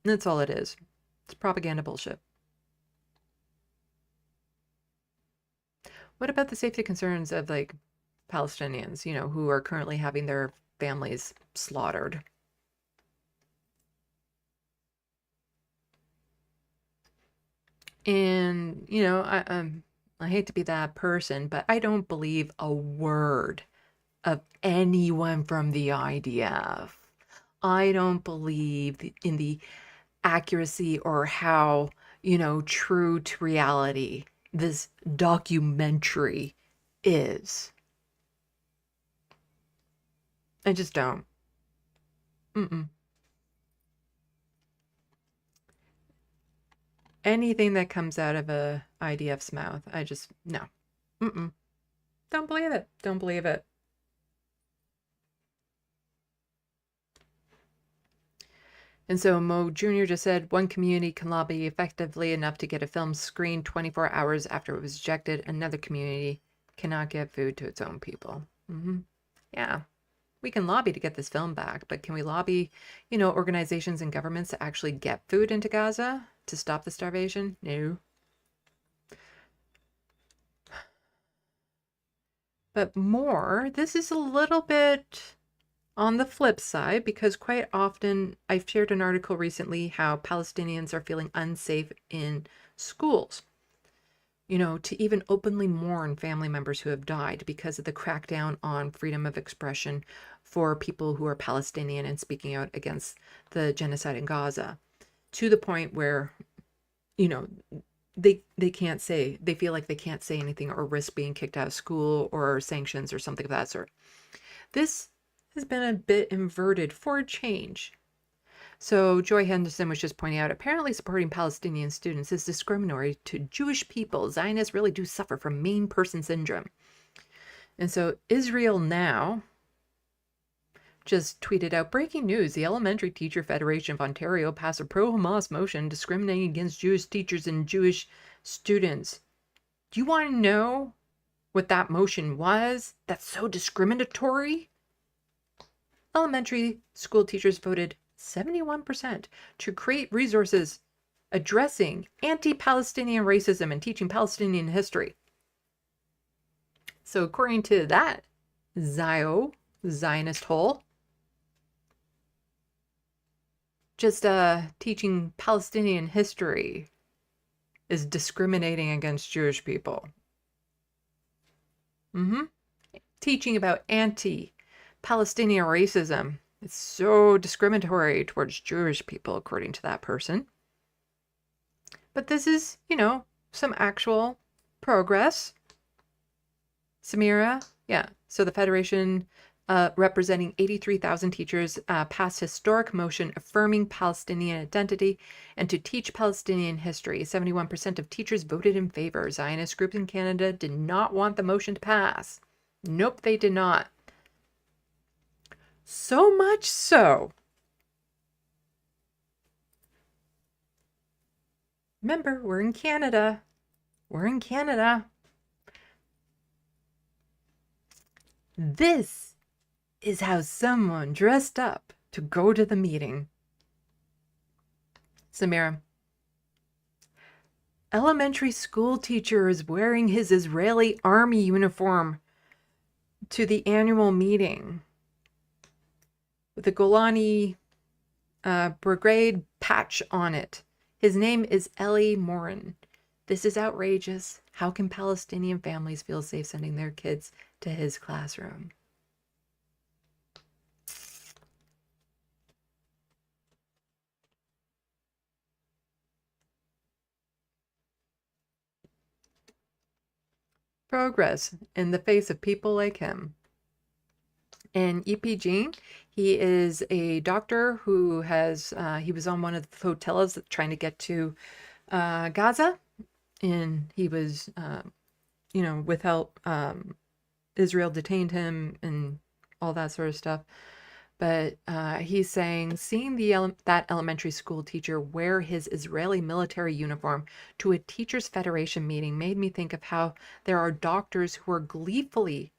That's all it is. It's propaganda bullshit. What about the safety concerns of, like, Palestinians, who are currently having their families slaughtered? And, I hate to be that person, but I don't believe a word of anyone from the IDF. I don't believe in the accuracy or how, true to reality this documentary is. I just don't. Anything that comes out of a IDF's mouth, I just, no. Don't believe it. Don't believe it. And so Mo Jr. just said, one community can lobby effectively enough to get a film screened 24 hours after it was ejected. Another community cannot get food to its own people. Yeah, we can lobby to get this film back, but can we lobby, organizations and governments to actually get food into Gaza to stop the starvation? No. But more, this is a little bit on the flip side, because quite often I've shared an article recently how Palestinians are feeling unsafe in schools, to even openly mourn family members who have died because of the crackdown on freedom of expression for people who are Palestinian and speaking out against the genocide in Gaza, to the point where, they can't say, they feel like they can't say anything or risk being kicked out of school or sanctions or something of that sort. This has been a bit inverted for a change. So Joy Henderson was just pointing out, apparently supporting Palestinian students is discriminatory to Jewish people. Zionists really do suffer from main person syndrome. And so Israel Now just tweeted out, breaking news, the Elementary Teacher Federation of Ontario passed a pro-Hamas motion discriminating against Jewish teachers and Jewish students. Do you want to know what that motion was that's so discriminatory? Elementary school teachers voted 71% to create resources addressing anti-Palestinian racism and teaching Palestinian history. So according to that Zionist hole, just teaching Palestinian history is discriminating against Jewish people. Teaching about anti-Palestinian racism is so discriminatory towards Jewish people, according to that person. But this is, some actual progress. Samira, yeah. So the Federation, representing 83,000 teachers, passed historic motion affirming Palestinian identity and to teach Palestinian history. 71% of teachers voted in favor. Zionist groups in Canada did not want the motion to pass. Nope, they did not. So much so. Remember, we're in Canada. We're in Canada. This is how someone dressed up to go to the meeting. Samira. Elementary school teacher is wearing his Israeli army uniform to the annual meeting with the Golani Brigade patch on it. His name is Eli Morin. This is outrageous. How can Palestinian families feel safe sending their kids to his classroom? Progress in the face of people like him. And EPG, he is a doctor who has, he was on one of the flotillas trying to get to Gaza, and he was, with help, Israel detained him and all that sort of stuff. But he's saying, seeing that elementary school teacher wear his Israeli military uniform to a Teachers Federation meeting made me think of how there are doctors who gleefully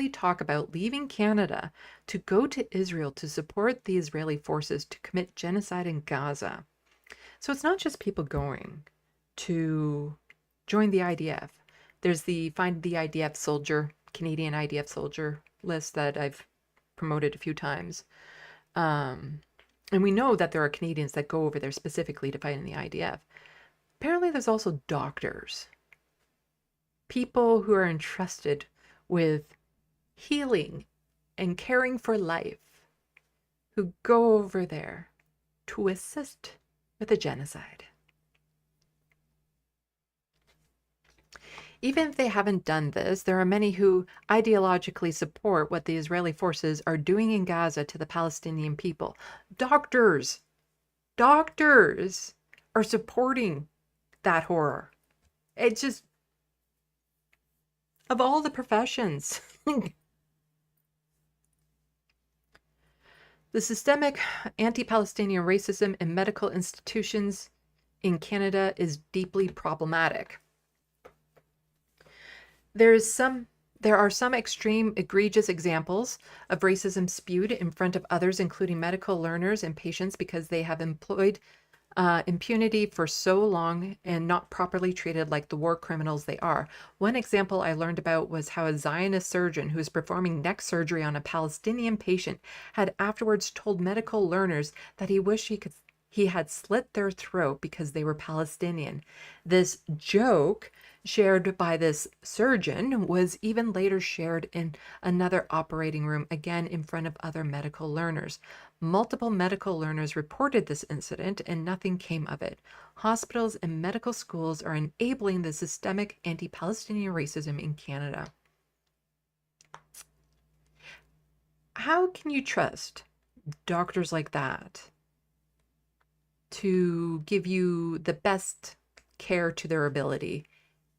talk about leaving Canada to go to Israel to support the Israeli forces to commit genocide in Gaza. So it's not just people going to join the IDF. There's the Find the IDF Soldier, Canadian IDF Soldier list that I've promoted a few times. And we know that there are Canadians that go over there specifically to fight in the IDF. Apparently there's also doctors. People who are entrusted with healing and caring for life, who go over there to assist with a genocide. Even if they haven't done this, there are many who ideologically support what the Israeli forces are doing in Gaza to the Palestinian people. Doctors are supporting that horror. It's just, of all the professions. The systemic anti-Palestinian racism in medical institutions in Canada is deeply problematic. There are some extreme, egregious examples of racism spewed in front of others, including medical learners and patients, because they have employed impunity for so long and not properly treated like the war criminals they are. One example I learned about was how a Zionist surgeon who was performing neck surgery on a Palestinian patient had afterwards told medical learners that he wished he had slit their throat because they were Palestinian. This joke shared by this surgeon was even later shared in another operating room, again in front of other medical learners. Multiple medical learners reported this incident and nothing came of it. Hospitals and medical schools are enabling the systemic anti-Palestinian racism in Canada. How can you trust doctors like that to give you the best care to their ability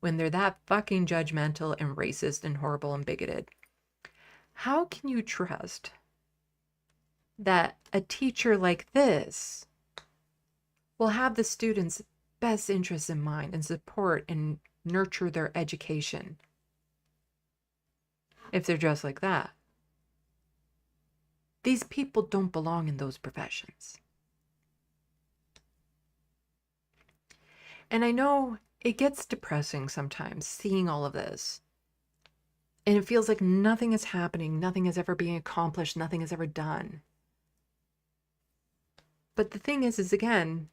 when they're that fucking judgmental and racist and horrible and bigoted? How can you trust that a teacher like this will have the students' best interests in mind and support and nurture their education if they're just like that? These people don't belong in those professions. And I know it gets depressing sometimes seeing all of this. And it feels like nothing is happening, nothing is ever being accomplished, nothing is ever done. But the thing is again,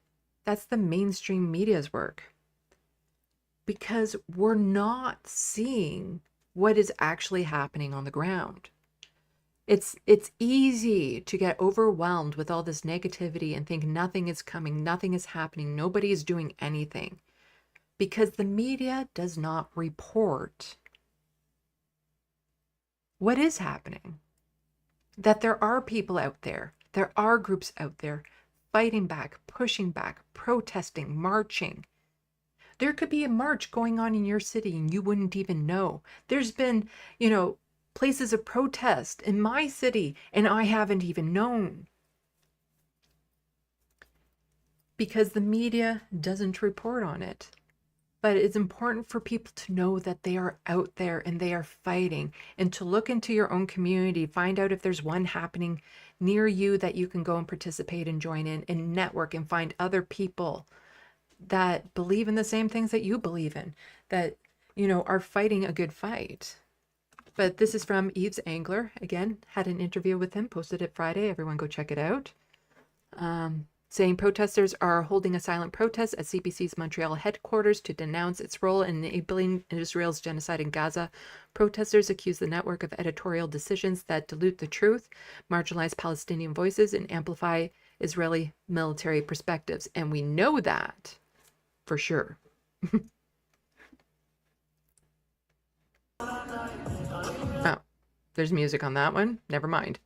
that's the mainstream media's work. Because we're not seeing what is actually happening on the ground. It's easy to get overwhelmed with all this negativity and think nothing is coming, nothing is happening, nobody is doing anything. Because the media does not report what is happening. That there are people out there, there are groups out there fighting back, pushing back, protesting, marching. There could be a march going on in your city and you wouldn't even know. There's been, places of protest in my city and I haven't even known. Because the media doesn't report on it. But it's important for people to know that they are out there and they are fighting, and to look into your own community, find out if there's one happening near you that you can go and participate and join in and network and find other people that believe in the same things that you believe in, that, are fighting a good fight. But this is from Eves Angler. Again, had an interview with him, posted it Friday. Everyone go check it out. Saying protesters are holding a silent protest at CBC's Montreal headquarters to denounce its role in enabling Israel's genocide in Gaza. Protesters accuse the network of editorial decisions that dilute the truth, marginalize Palestinian voices, and amplify Israeli military perspectives. And we know that for sure. Oh, there's music on that one. Never mind.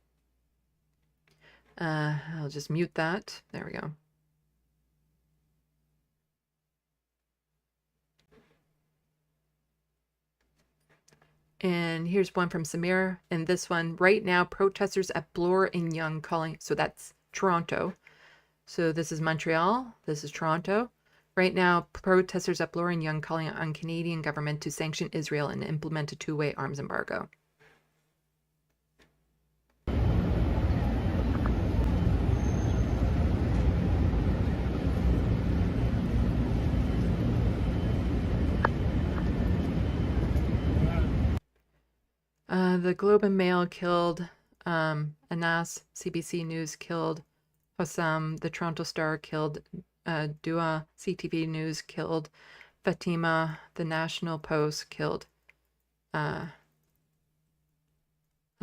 I'll just mute that. There we go. And here's one from Samir. And this one, right now, protesters at Bloor and Yonge calling, so that's Toronto. So this is Montreal, this is Toronto. Right now, protesters at Bloor and Yonge calling on Canadian government to sanction Israel and implement a two-way arms embargo. The Globe and Mail killed Anas, CBC News killed Hossam, the Toronto Star killed Dua, CTV News killed Fatima, the National Post killed Amaza.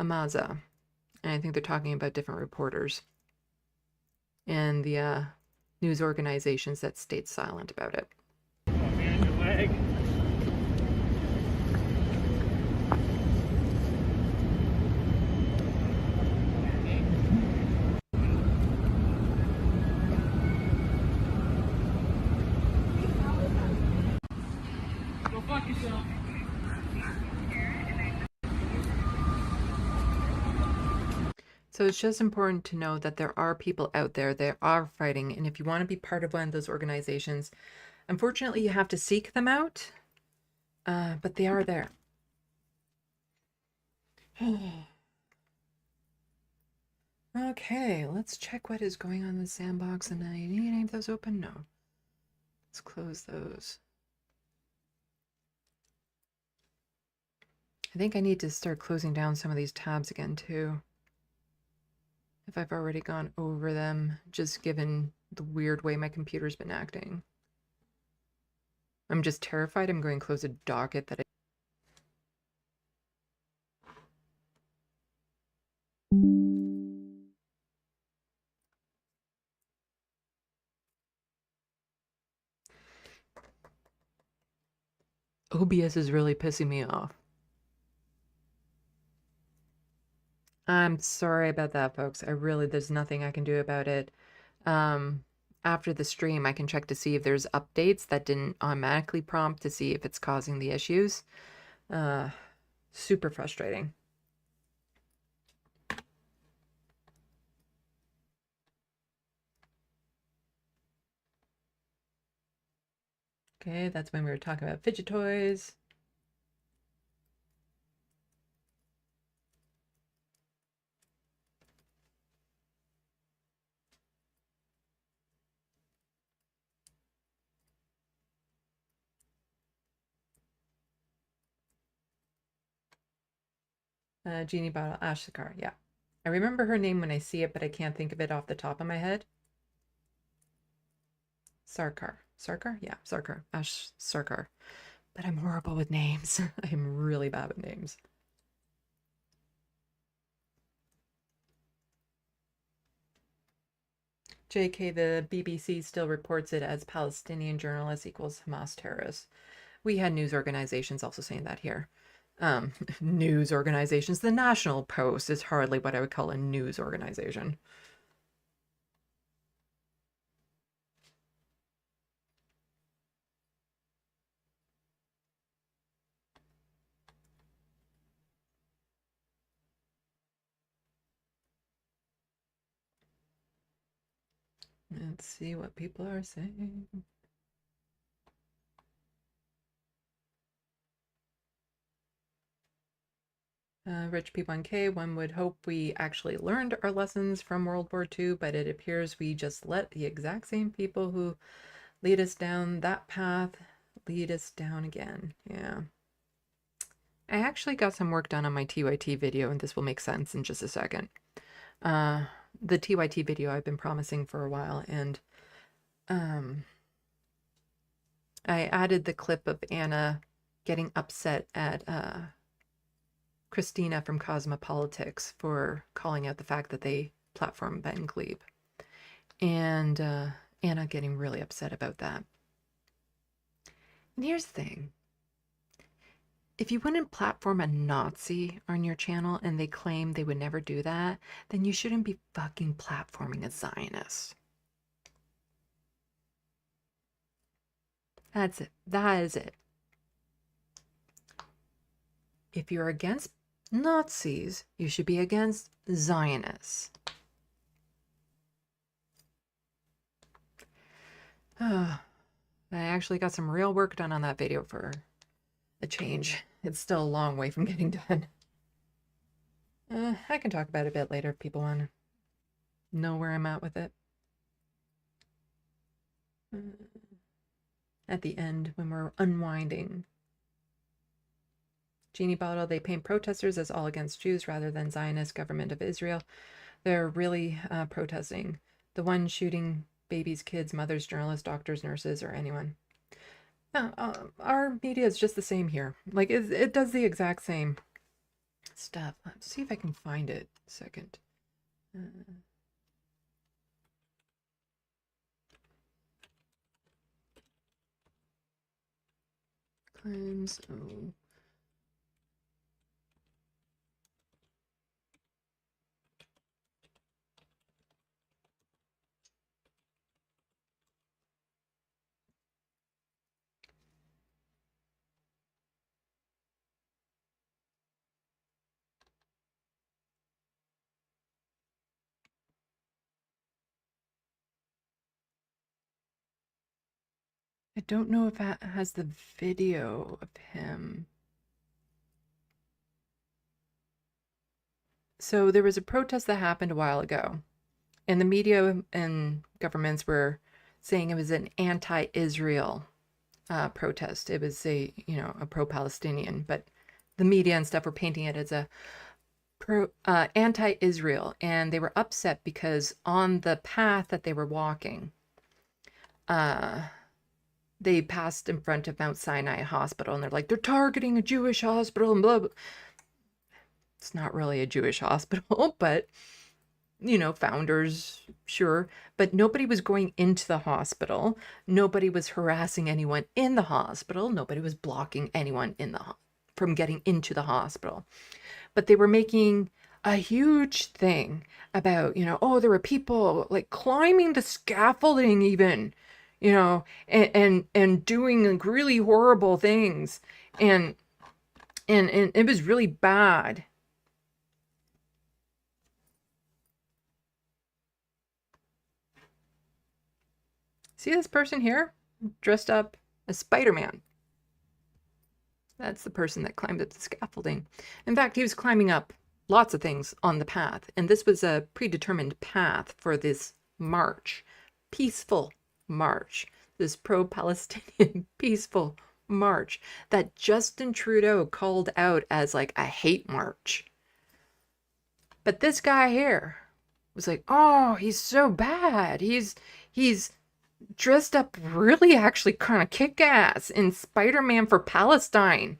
And I think they're talking about different reporters and the news organizations that stayed silent about it. Oh man, your leg. Go fuck yourself. So it's just important to know that there are people out there that are fighting. And if you want to be part of one of those organizations, unfortunately, you have to seek them out. But they are there. Okay, let's check what is going on in the SandBox. And I need any of those open? No. Let's close those. I think I need to start closing down some of these tabs again too. If I've already gone over them, just given the weird way my computer's been acting. I'm just terrified I'm going to close a docket that OBS is really pissing me off. I'm sorry about that, folks. There's nothing I can do about it. after the stream, I can check to see if there's updates that didn't automatically prompt to see if it's causing the issues. Super frustrating. Okay, that's when we were talking about fidget toys. Genie Bottle, Ashikar, yeah. I remember her name when I see it, but I can't think of it off the top of my head. Sarkar. Sarkar? Yeah, Sarkar. Ash Sarkar. But I'm horrible with names. I'm really bad with names. JK, the BBC still reports it as Palestinian journalists equals Hamas terrorists. We had news organizations also saying that here. News organizations. The National Post is hardly what I would call a news organization. Let's see what people are saying. Rich P1K, one would hope we actually learned our lessons from World War II, but it appears we just let the exact same people who lead us down that path lead us down again. Yeah. I actually got some work done on my TYT video, and this will make sense in just a second. The TYT video I've been promising for a while, and I added the clip of Anna getting upset at Christina from Cosmopolitics for calling out the fact that they platform Ben Glebe. And Anna getting really upset about that. And here's the thing. If you wouldn't platform a Nazi on your channel and they claim they would never do that, then you shouldn't be fucking platforming a Zionist. That's it. That is it. If you're against Nazis, you should be against Zionists. I actually got some real work done on that video for a change. It's still a long way from getting done. I can talk about it a bit later if people want to know where I'm at with it. At the end, when we're unwinding. Genie Bottle, they paint protesters as all against Jews rather than Zionist government of Israel. They're really protesting. The one shooting babies, kids, mothers, journalists, doctors, nurses, or anyone. Our media is just the same here. Like, it does the exact same stuff. Let's see if I can find it. A second. Claims. Oh. I don't know if that has the video of him. So there was a protest that happened a while ago, and the media and governments were saying it was an anti-Israel protest. It was a pro-Palestinian, but the media and stuff were painting it as a anti-Israel, and they were upset because on the path that they were walking, they passed in front of Mount Sinai Hospital, and they're like, they're targeting a Jewish hospital and blah, blah. It's not really a Jewish hospital, but, founders, sure. But nobody was going into the hospital. Nobody was harassing anyone in the hospital. Nobody was blocking anyone from getting into the hospital. But they were making a huge thing about, oh, there were people like climbing the scaffolding even, and doing like really horrible things. And and it was really bad. See this person here dressed up as Spider-Man? That's the person that climbed up the scaffolding. In fact, he was climbing up lots of things on the path, and this was a predetermined path for this march, peaceful march, this pro-Palestinian peaceful march that Justin Trudeau called out as like a hate march. But this guy here was like, oh, he's so bad. He's dressed up really actually kind of kick-ass in Spider-Man for Palestine.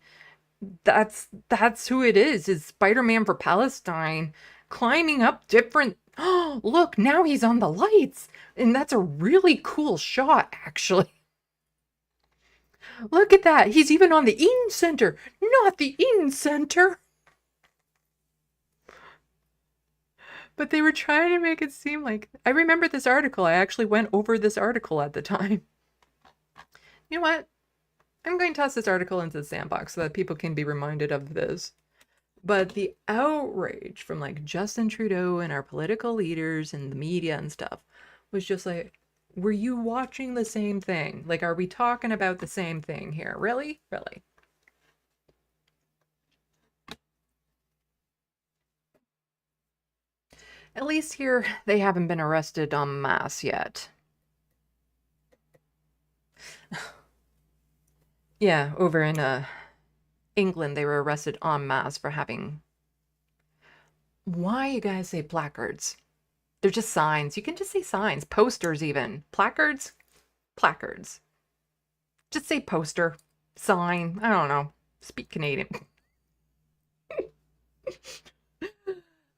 That's who it is Spider-Man for Palestine, climbing up different. Oh, look, now he's on the lights. And that's a really cool shot, actually. Look at that. He's even on the Eden Center, not the Eden Center. But they were trying to make it seem like... I remember this article. I actually went over this article at the time. You know what? I'm going to toss this article into the SandBox so that people can be reminded of this. But the outrage from like Justin Trudeau and our political leaders and the media and stuff was just like, were you watching the same thing? Like, are we talking about the same thing here? Really? Really? At least here, they haven't been arrested en masse yet. Yeah, over in England, they were arrested en masse for having... Why you guys say placards? They're just signs. You can just say signs. Posters even. Placards? Placards. Just say poster. Sign. I don't know. Speak Canadian.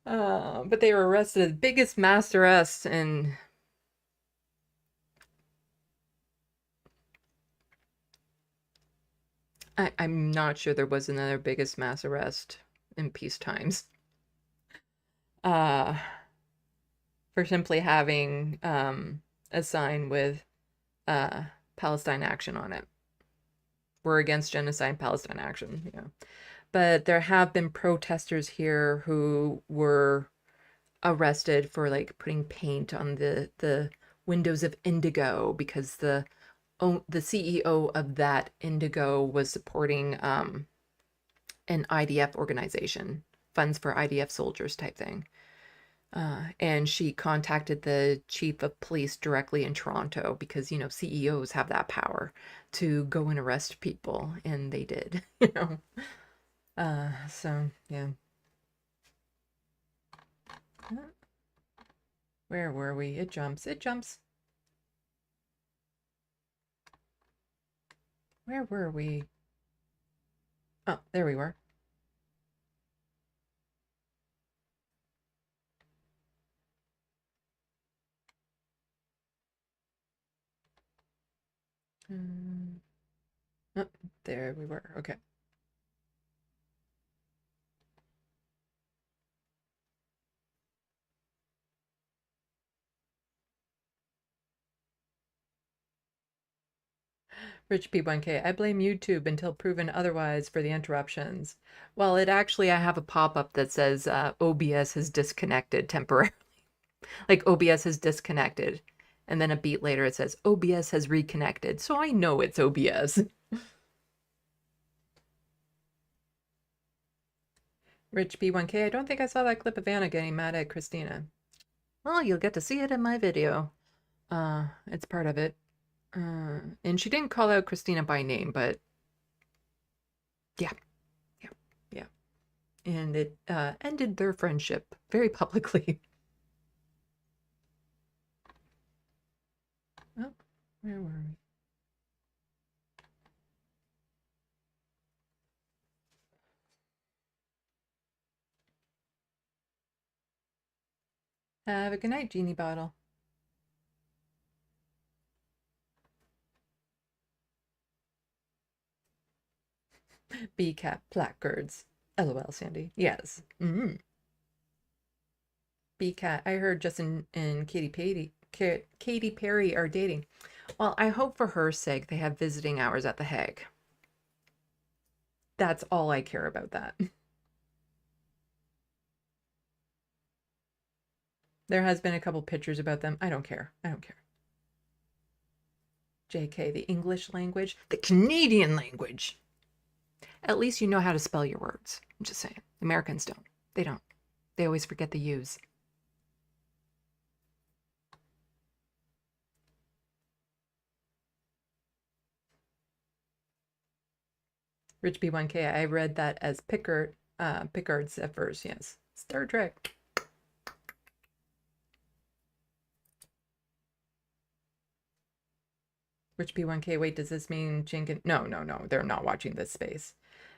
But they were arrested. Biggest mass arrest in... I'm not sure there was another biggest mass arrest in peace times. For simply having a sign with Palestine Action on it. We're against genocide, Palestine Action, yeah. But there have been protesters here who were arrested for like putting paint on the windows of Indigo because the CEO of that Indigo was supporting an IDF organization, funds for IDF soldiers type thing. And she contacted the chief of police directly in Toronto because, CEOs have that power to go and arrest people, and they did, So, yeah. Where were we? It jumps. It jumps. Where were we? Oh, there we were. Oh, there we were. Okay. Rich P1K, I blame YouTube until proven otherwise for the interruptions. Well, I have a pop-up that says OBS has disconnected temporarily. Like OBS has disconnected. And then a beat later it says OBS has reconnected. So I know it's OBS. Rich P1K, I don't think I saw that clip of Anna getting mad at Christina. Well, you'll get to see it in my video. It's part of it. And she didn't call out Christina by name, but yeah. And it ended their friendship very publicly. Oh, where were we? Have a good night, Genie Bottle. BCAP placards. LOL, Sandy. Yes. BCat, I heard Justin and Katy Perry are dating. Well, I hope for her sake they have visiting hours at the Hague. That's all I care about that. There has been a couple pictures about them. I don't care. I don't care. JK, the English language, the Canadian language. At least you know how to spell your words. I'm just saying. Americans don't. They don't. They always forget the U's. Rich B1K, I read that as Pickard's at first, yes. Star Trek. Rich B1K, wait, does this mean Jenkins? No, they're not watching this space.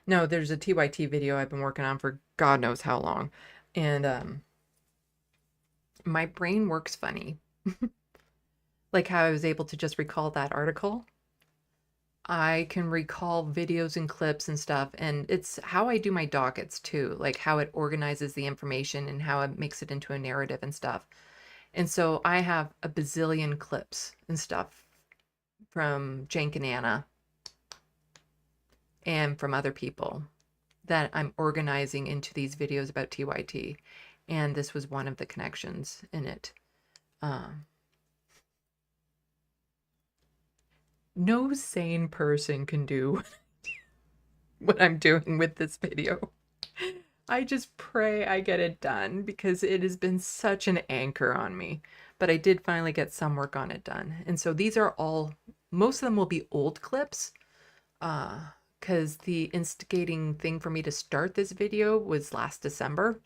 No, there's a TYT video I've been working on for God knows how long. And my brain works funny. Like how I was able to just recall that article. I can recall videos and clips and stuff, and it's how I do my dockets too, like how it organizes the information and how it makes it into a narrative and stuff. And so I have a bazillion clips and stuff from Jenk and Anna and from other people that I'm organizing into these videos about TYT. And this was one of the connections in it. No sane person can do what I'm doing with this video. I just pray I get it done because it has been such an anchor on me. But I did finally get some work on it done. And so these are all, most of them will be old clips. Because the instigating thing for me to start this video was last December.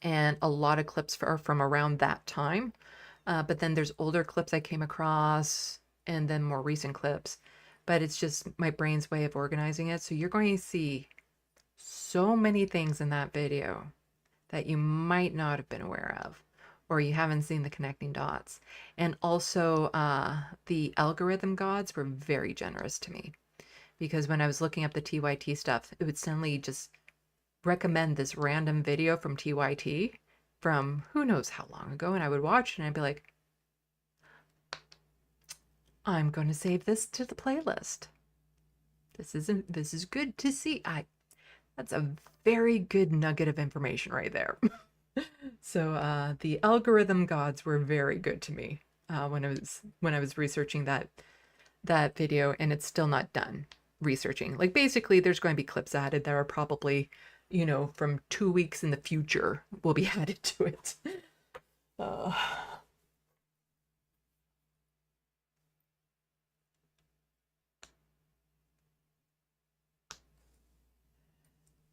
And a lot of clips are from around that time. But then there's older clips I came across and then more recent clips. But it's just my brain's way of organizing it. So you're going to see so many things in that video that you might not have been aware of, or you haven't seen the connecting dots. And also the algorithm gods were very generous to me, because when I was looking up the TYT stuff, it would suddenly just recommend this random video from TYT from who knows how long ago, and I would watch and I'd be like, I'm going to save this to the playlist. This is good to see. That's a very good nugget of information right there. So the algorithm gods were very good to me when I was researching that video, and it's still not done researching. Like basically there's going to be clips added that are probably, you know, from 2 weeks in the future will be added to it.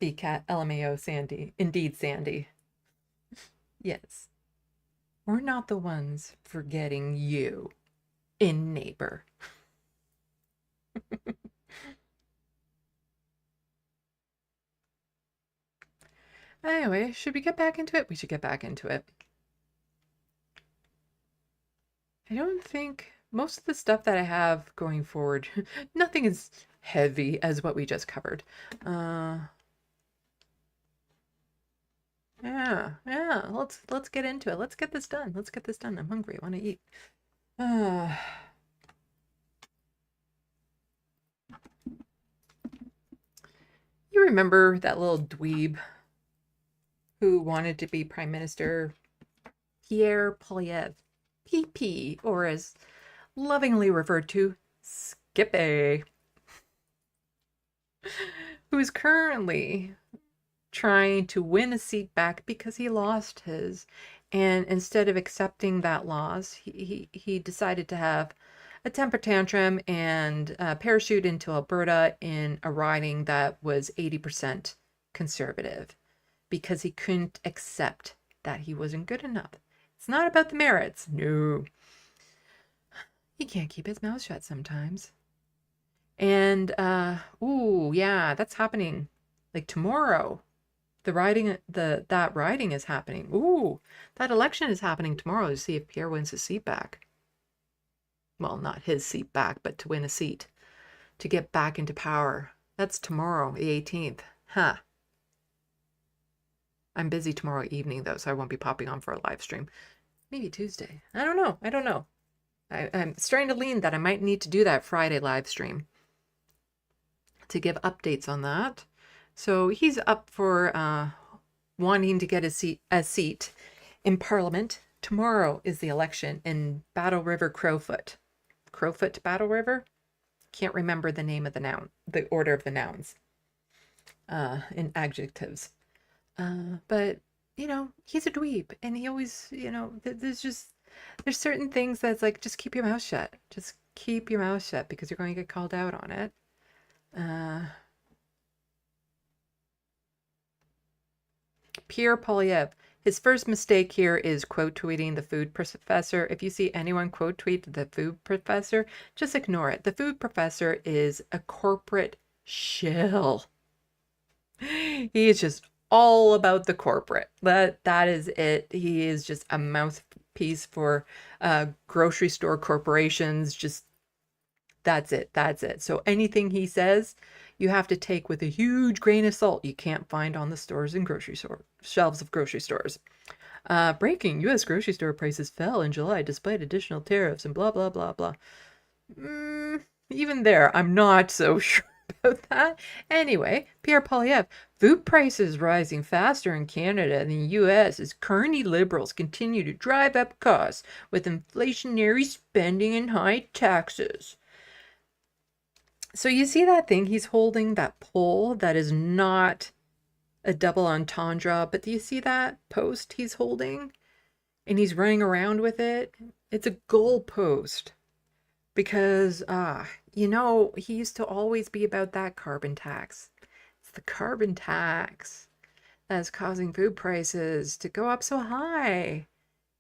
BCat, LMAO, Sandy. Indeed, Sandy. Yes. We're not the ones forgetting you in neighbor. Anyway, should we get back into it? We should get back into it. I don't think most of the stuff that I have going forward, nothing as heavy as what we just covered. Yeah, let's get into it. Let's get this done. Let's get this done. I'm hungry. I want to eat. You remember that little dweeb who wanted to be Prime Minister? Pierre Poilievre, PP, or as lovingly referred to, Skippy, who's currently trying to win a seat back because he lost his, and instead of accepting that loss, he decided to have a temper tantrum and parachute into Alberta in a riding that was 80% conservative because he couldn't accept that he wasn't good enough. It's not about the merits. No. He can't keep his mouth shut sometimes. And ooh, yeah, that's happening like tomorrow. That riding is happening. Ooh, that election is happening tomorrow to see if Pierre wins his seat back. Well, not his seat back, but to win a seat, to get back into power. That's tomorrow, the 18th. Huh. I'm busy tomorrow evening, though, so I won't be popping on for a live stream. Maybe Tuesday. I don't know. I don't know. I'm starting to lean that I might need to do that Friday live stream to give updates on that. So he's up for wanting to get a seat in Parliament. Tomorrow is the election in Battle River Crowfoot. Crowfoot Battle River? Can't remember the name of the noun, the order of the nouns in adjectives. But, you know, he's a dweeb, and he always, you know, there's certain things that's like, just keep your mouth shut. Just keep your mouth shut because you're going to get called out on it. Pierre Polyev. His first mistake here is quote tweeting the food professor. If you see anyone quote tweet the food professor, just ignore it. The food professor is a corporate shill. He is just all about the corporate. That is it. He is just a mouthpiece for grocery store corporations. Just that's it. That's it. So anything he says, you have to take with a huge grain of salt you can't find on the stores and grocery store shelves of grocery stores. Breaking: U.S. grocery store prices fell in July despite additional tariffs and blah, blah, blah, blah. Even there, I'm not so sure about that. Anyway, Pierre Polyev. Food prices rising faster in Canada than the U.S. as Carney Liberals continue to drive up costs with inflationary spending and high taxes. So you see that thing he's holding, that pole that is not a double entendre, but do you see that post he's holding? And he's running around with it. It's a goal post because, you know, he used to always be about that carbon tax. It's the carbon tax that's causing food prices to go up so high.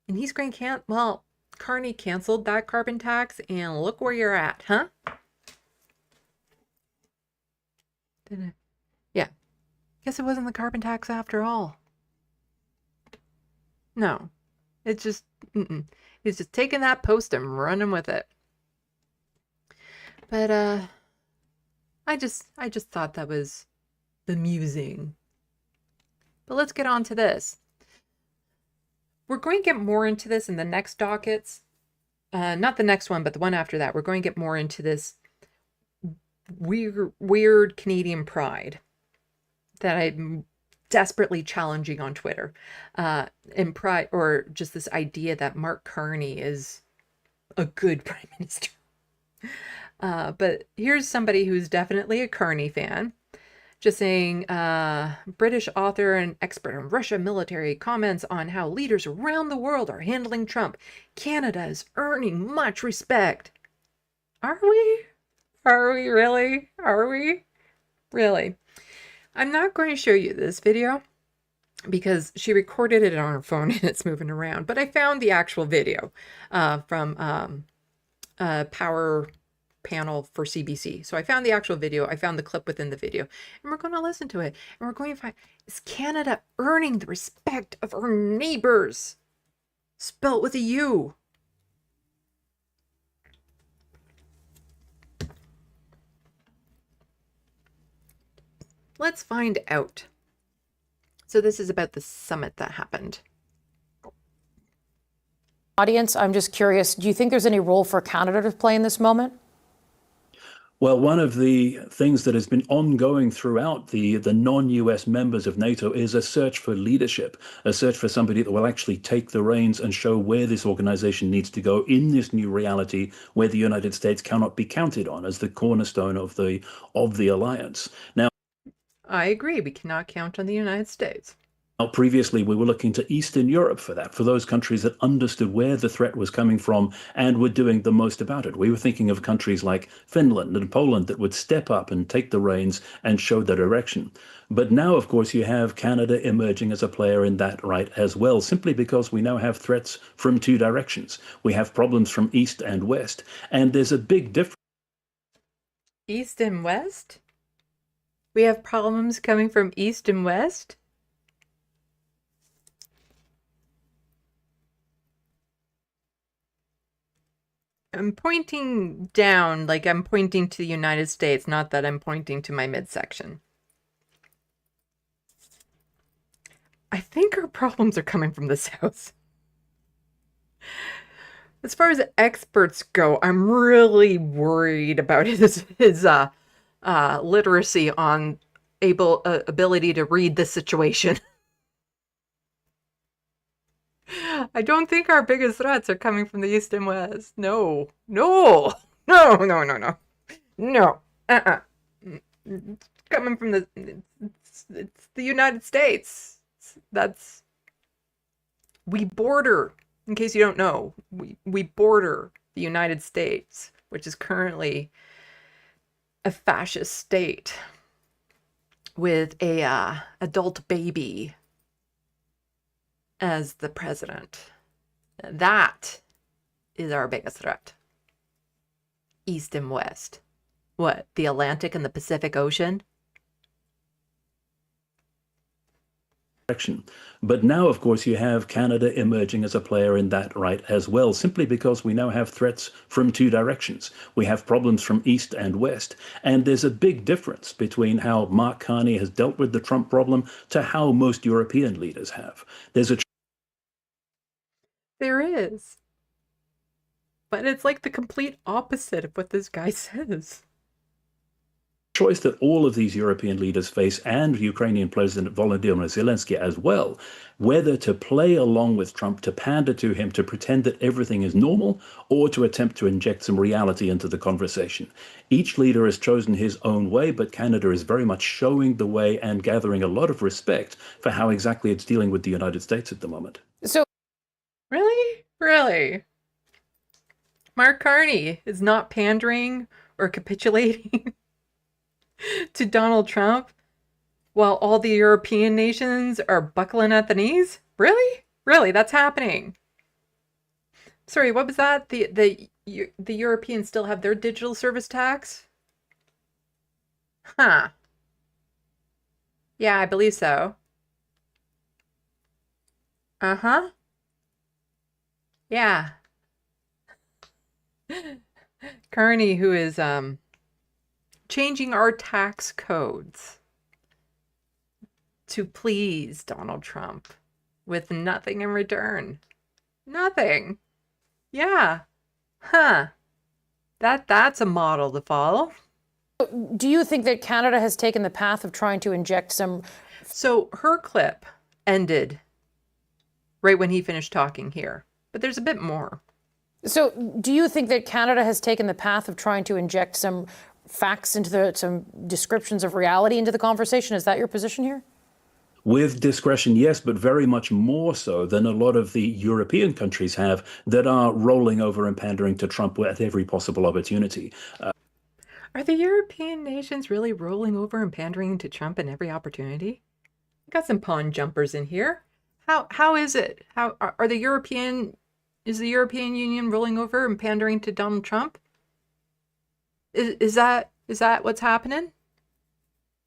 And he's going to well, Carney canceled that carbon tax and look where you're at, huh? Yeah. Guess it wasn't the carbon tax after all. No. It's just, he's just taking that post and running with it. But, I just thought that was amusing. But let's get on to this. We're going to get more into this in the next dockets. Not the next one, but the one after that. We're going to get more into this weird Canadian pride that I'm desperately challenging on Twitter. And pride, or just this idea that Mark Carney is a good prime minister. But here's somebody who's definitely a Carney fan. Just saying, British author and expert on Russia military comments on how leaders around the world are handling Trump. Canada is earning much respect. Are we? Are we really? Are we? Really? I'm not going to show you this video because she recorded it on her phone and it's moving around. But I found the actual video from Power Panel for CBC. So I found the actual video. I found the clip within the video. And we're going to listen to it. And we're going to find, is Canada earning the respect of our neighbors? Spelt with a U. Let's find out. So this is about the summit that happened. Audience, I'm just curious, do you think there's any role for Canada to play in this moment? Well, one of the things that has been ongoing throughout the non-US members of NATO is a search for leadership, a search for somebody that will actually take the reins and show where this organization needs to go in this new reality where the United States cannot be counted on as the cornerstone of the alliance. Now, I agree. We cannot count on the United States. previously, we were looking to Eastern Europe for that, for those countries that understood where the threat was coming from and were doing the most about it. We were thinking of countries like Finland and Poland that would step up and take the reins and show the direction. But now, of course, you have Canada emerging as a player in that right as well, simply because we now have threats from two directions. We have problems from East and West, and there's a big difference. East and West? We have problems coming from East and West? I'm pointing down, like I'm pointing to the United States, not that I'm pointing to my midsection. I think our problems are coming from the South. As far as experts go, I'm really worried about his literacy on ability to read the situation. I don't think our biggest threats are coming from the East and West. No. No. No, no, no, no. No. It's coming from it's the United States. We border, in case you don't know, we border the United States, which is currently a fascist state with a adult baby as the president. That is our biggest threat. East and West. What, the Atlantic and the Pacific Ocean? But now, of course, you have Canada emerging as a player in that right as well, simply because we now have threats from two directions. We have problems from East and West, and there's a big difference between how Mark Carney has dealt with the Trump problem to how most European leaders have. There is. But it's like the complete opposite of what this guy says. Choice that all of these European leaders face, and Ukrainian President Volodymyr Zelensky as well, whether to play along with Trump, to pander to him, to pretend that everything is normal, or to attempt to inject some reality into the conversation. Each leader has chosen his own way, but Canada is very much showing the way and gathering a lot of respect for how exactly it's dealing with the United States at the moment. So, really? Really? Mark Carney is not pandering or capitulating to Donald Trump while all the European nations are buckling at the knees? Really? Really, that's happening. Sorry, what was that? The Europeans still have their digital service tax? Huh. Yeah, I believe so. Uh-huh. Yeah. Carney, who is changing our tax codes to please Donald Trump with nothing in return. Nothing. Yeah. Huh. That's a model to follow. do you think that Canada has taken the path of trying to inject some... So her clip ended right when he finished talking here, but there's a bit more. So do you think that Canada has taken the path of trying to inject some facts into some descriptions of reality into the conversation? Is that your position here? With discretion, yes, but very much more so than a lot of the European countries have that are rolling over and pandering to Trump at every possible opportunity. Are the European nations really rolling over and pandering to Trump in every opportunity? Got some pawn jumpers in here. How is it? How are the European... Is the European Union rolling over and pandering to Donald Trump? Is that what's happening?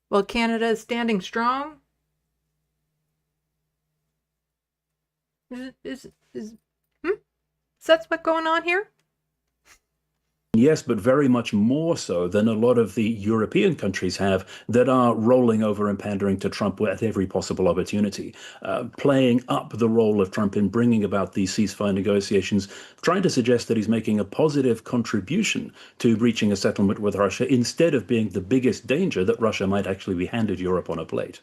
Well, Canada is standing strong. Is that what's going on here? Yes, but very much more so than a lot of the European countries have that are rolling over and pandering to Trump at every possible opportunity, playing up the role of Trump in bringing about these ceasefire negotiations, trying to suggest that he's making a positive contribution to reaching a settlement with Russia instead of being the biggest danger that Russia might actually be handed Europe on a plate.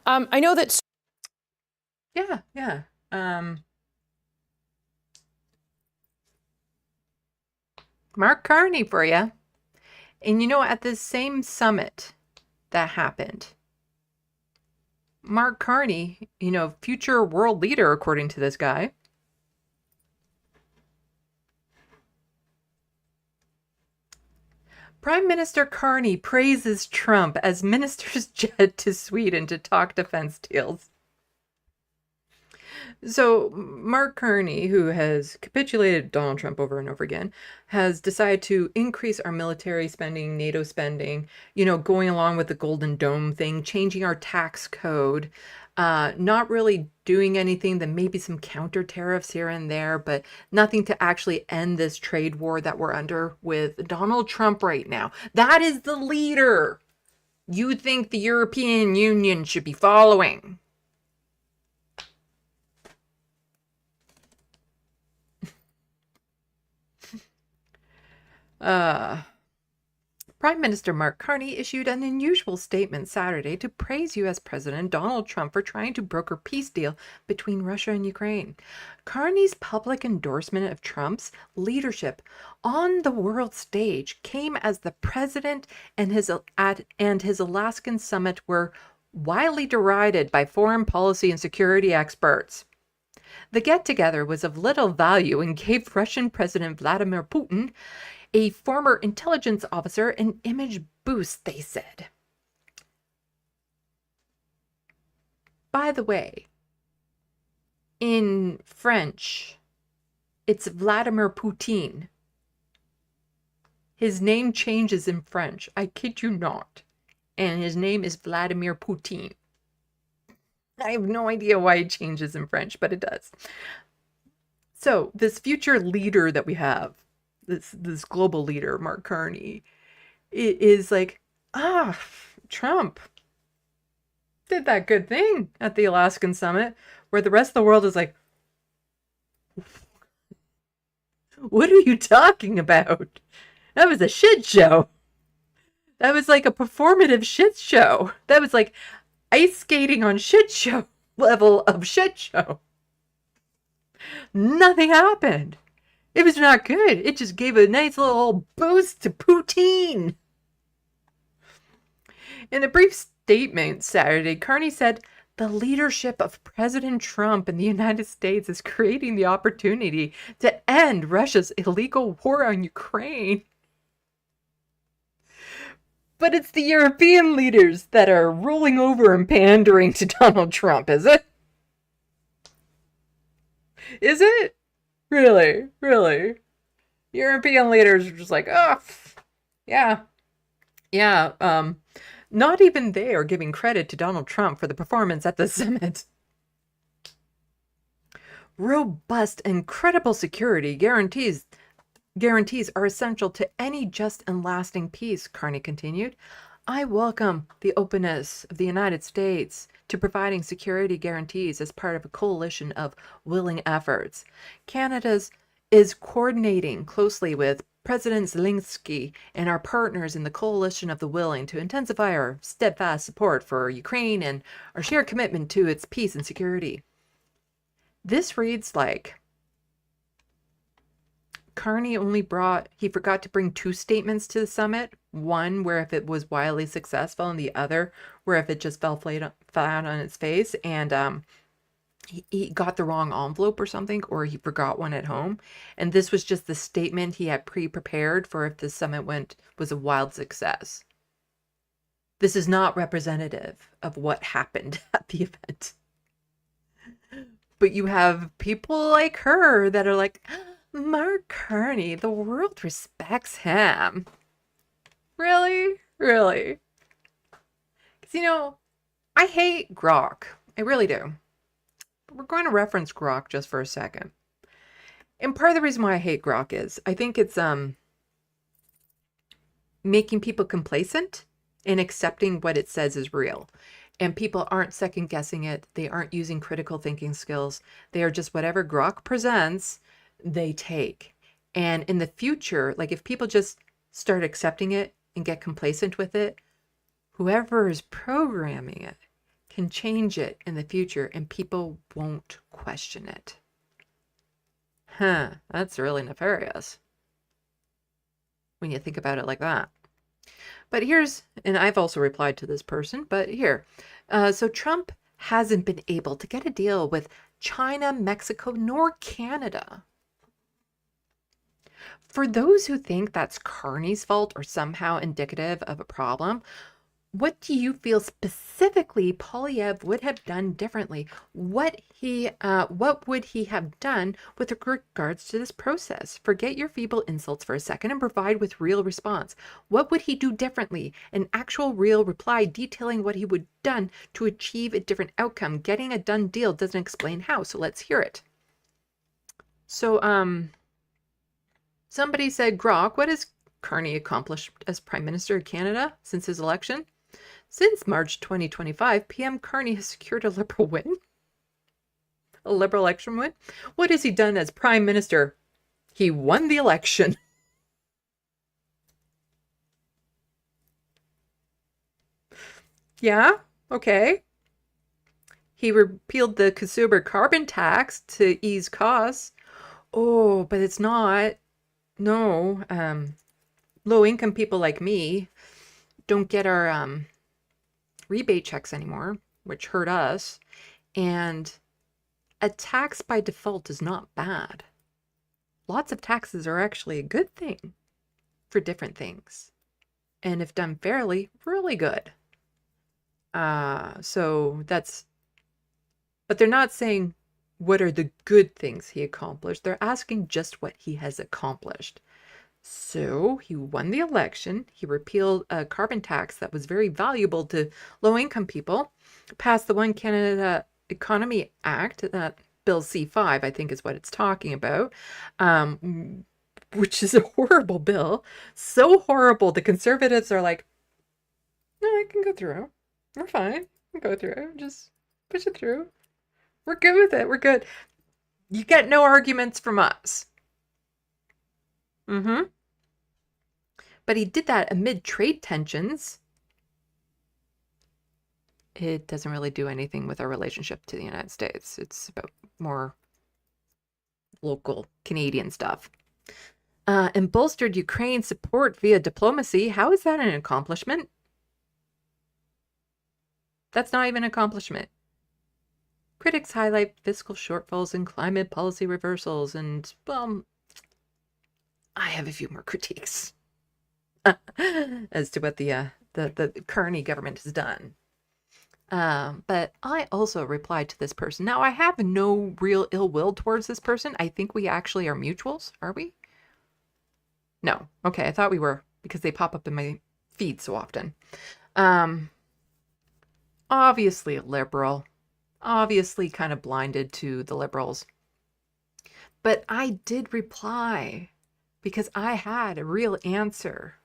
I know that... Yeah. Mark Carney for you. And you know, at this same summit that happened, Mark Carney, you know, future world leader, according to this guy, Prime Minister Carney praises Trump as ministers jet to Sweden to talk defense deals. So Mark Carney, who has capitulated Donald Trump over and over again, has decided to increase our military spending, NATO spending, you know, going along with the Golden Dome thing, changing our tax code, not really doing anything, then maybe some counter tariffs here and there, but nothing to actually end this trade war that we're under with Donald Trump right now. That is the leader you think the European Union should be following. Prime Minister Mark Carney issued an unusual statement Saturday to praise U.S. President Donald Trump for trying to broker peace deal between Russia and Ukraine. Carney's public endorsement of Trump's leadership on the world stage came as the president and his Alaskan summit were widely derided by foreign policy and security experts. The get-together was of little value and gave Russian President Vladimir Putin, a former intelligence officer, an image boost, they said. By the way, in French, it's Vladimir Putin. His name changes in French. I kid you not. And his name is Vladimir Putin. I have no idea why it changes in French, but it does. So this future leader that we have, this global leader, Mark Carney, it is like, Trump did that good thing at the Alaskan summit, where the rest of the world is like, what are you talking about? That was a shit show. That was like a performative shit show. That was like ice skating on shit show level of shit show. Nothing happened. It was not good. It just gave a nice little boost to poutine. In a brief statement Saturday, Carney said, the leadership of President Trump in the United States is creating the opportunity to end Russia's illegal war on Ukraine. But it's the European leaders that are rolling over and pandering to Donald Trump, is it? Is it? Really? Really? European leaders are just like, yeah. Not even they are giving credit to Donald Trump for the performance at the summit. Robust and credible security guarantees are essential to any just and lasting peace, Carney continued. I welcome the openness of the United States to providing security guarantees as part of a coalition of willing efforts. Canada is coordinating closely with President Zelensky and our partners in the coalition of the willing to intensify our steadfast support for Ukraine and our shared commitment to its peace and security. This reads like Carney he forgot to bring two statements to the summit. One where if it was wildly successful, and the other where if it just fell flat on its face, and he got the wrong envelope or something, or he forgot one at home. And this was just the statement he had pre-prepared for if the summit was a wild success. This is not representative of what happened at the event. But you have people like her that are like, Mark Carney, the world respects him. Really? Really? Because, I hate grok. I really do. But we're going to reference grok just for a second. And part of the reason why I hate grok is I think it's making people complacent and accepting what it says is real. And people aren't second guessing it. They aren't using critical thinking skills. They are just whatever grok presents, they take. And in the future, like if people just start accepting it and get complacent with it, whoever is programming it can change it in the future and people won't question it. That's really nefarious when you think about it like that. But and I've also replied to this person, but here. So Trump hasn't been able to get a deal with China, Mexico, nor Canada. For those who think that's Carney's fault or somehow indicative of a problem, what do you feel specifically Poilievre would have done differently? What would he have done with regards to this process? Forget your feeble insults for a second and provide with real response. What would he do differently? An actual real reply detailing what he would have done to achieve a different outcome. Getting a done deal doesn't explain how, so let's hear it. So, somebody said, Grok, what has Carney accomplished as Prime Minister of Canada since his election? Since March 2025, PM Carney has secured a Liberal win. A Liberal election win? What has he done as Prime Minister? He won the election. Yeah, okay. He repealed the consumer carbon tax to ease costs. Oh, but it's not. No, low income people like me don't get our rebate checks anymore, which hurt us. And a tax by default is not bad. Lots of taxes are actually a good thing for different things. And if done fairly, really good. So that's, but they're not saying what are the good things he accomplished. They're asking just what he has accomplished. So he won the election. He repealed a carbon tax that was very valuable to low-income people, passed the One Canada Economy Act, that Bill C5, I think is what it's talking about, which is a horrible bill. So horrible, the Conservatives are like, no, I can go through. We're fine. We can go through. Just push it through. We're good with it. We're good. You get no arguments from us. Mm-hmm. But he did that amid trade tensions. It doesn't really do anything with our relationship to the United States. It's about more local Canadian stuff. And bolstered Ukraine support via diplomacy. How is that an accomplishment? That's not even an accomplishment. Critics highlight fiscal shortfalls and climate policy reversals. And, well, I have a few more critiques as to what the Carney government has done. But I also replied to this person. Now, I have no real ill will towards this person. I think we actually are mutuals. Are we? No. Okay, I thought we were because they pop up in my feed so often. Obviously a liberal. Obviously kind of blinded to the liberals. But I did reply because I had a real answer.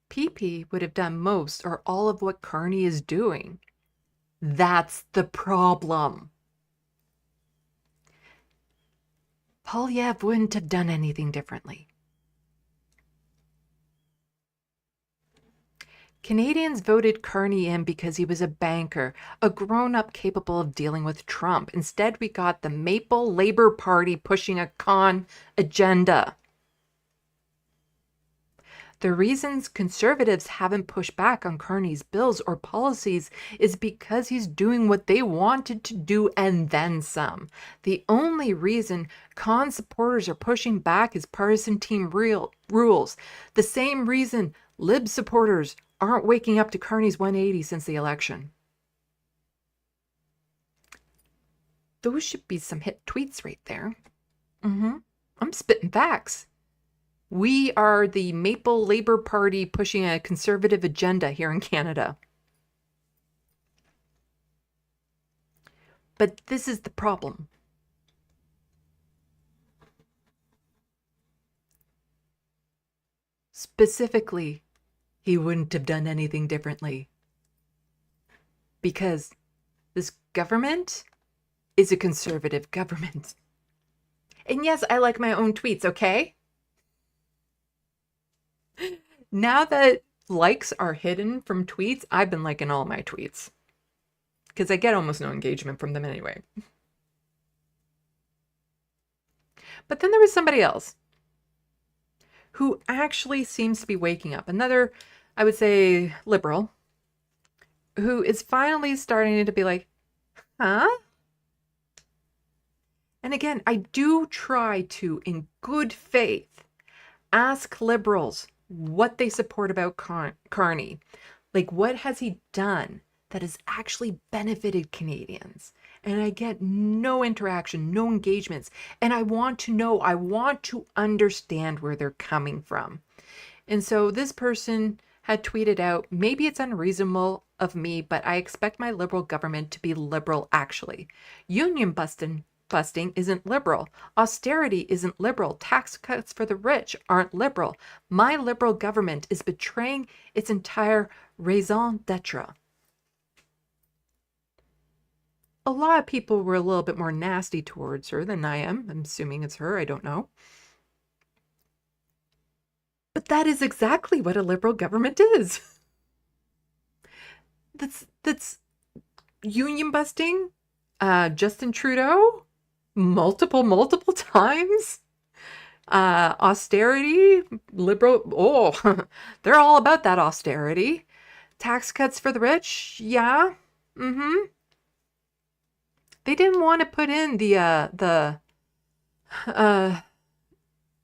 PP would have done most or all of what Carney is doing. That's the problem. Polyev wouldn't have done anything differently. Canadians voted Carney in because he was a banker, a grown-up capable of dealing with Trump. Instead, we got the Maple Labour Party pushing a con agenda. The reasons Conservatives haven't pushed back on Carney's bills or policies is because he's doing what they wanted to do and then some. The only reason con supporters are pushing back is partisan team rules. The same reason Lib supporters aren't waking up to Carney's 180 since the election. Those should be some hit tweets right there. I'm spitting facts. We are the Maple Labour Party pushing a conservative agenda here in Canada. But this is the problem. Specifically, he wouldn't have done anything differently. Because this government is a conservative government. And yes, I like my own tweets, okay? Now that likes are hidden from tweets, I've been liking all my tweets. Because I get almost no engagement from them anyway. But then there was somebody else who actually seems to be waking up. Another, I would say, liberal, who is finally starting to be like, huh? And again, I do try to, in good faith, ask liberals what they support about Carney. Like, what has he done that has actually benefited Canadians? And I get no interaction, no engagements. And I want to know, I want to understand where they're coming from. And so this person had tweeted out, maybe it's unreasonable of me, but I expect my liberal government to be liberal actually. Union busting isn't liberal. Austerity isn't liberal. Tax cuts for the rich aren't liberal. My liberal government is betraying its entire raison d'etre. A lot of people were a little bit more nasty towards her than I am. I'm assuming it's her. I don't know. But that is exactly what a liberal government is. That's union busting, Justin Trudeau, multiple times, austerity, liberal. Oh, they're all about that austerity. Tax cuts for the rich, yeah. Mm-hmm. They didn't want to put in the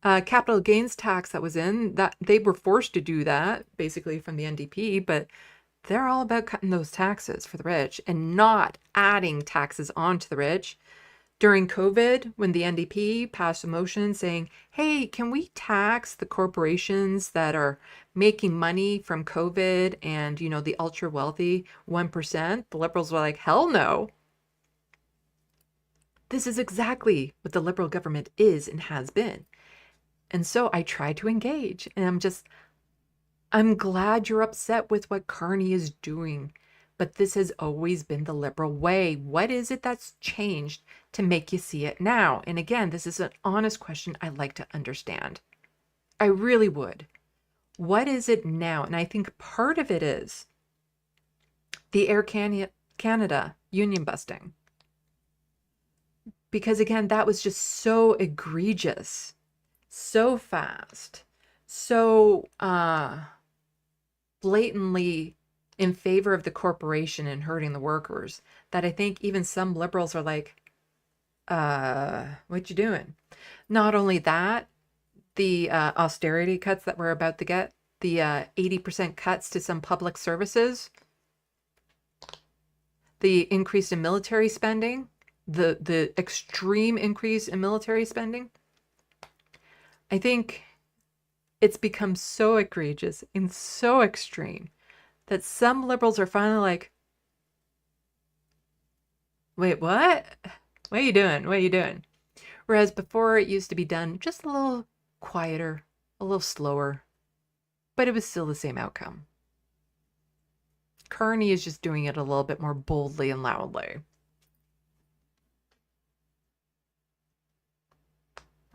capital gains tax that was in that. They were forced to do that basically from the NDP, but they're all about cutting those taxes for the rich and not adding taxes onto the rich. During COVID, when the NDP passed a motion saying, hey, can we tax the corporations that are making money from COVID and, you know, the ultra wealthy 1%, the liberals were like, hell no. This is exactly what the liberal government is and has been. And so I try to engage, and I'm glad you're upset with what Carney is doing, but this has always been the liberal way. What is it that's changed to make you see it now? And again, this is an honest question I'd like to understand. I really would. What is it now? And I think part of it is the Air Canada union busting. Because again, that was just so egregious, so fast, so blatantly in favor of the corporation and hurting the workers that I think even some liberals are like, what you doing? Not only that, the austerity cuts that we're about to get, the 80% cuts to some public services, the increase in military spending, the extreme increase in military spending. I think it's become so egregious and so extreme that some liberals are finally like, wait, what? What are you doing? What are you doing? Whereas before it used to be done just a little quieter, a little slower, but it was still the same outcome. Carney is just doing it a little bit more boldly and loudly.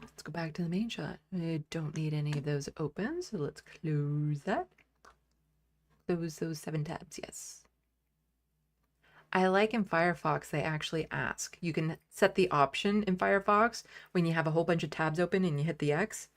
Let's go back to the main shot. I don't need any of those open, so let's close that. Close those 7 tabs, yes. I like in Firefox, they actually ask. You can set the option in Firefox when you have a whole bunch of tabs open and you hit the X.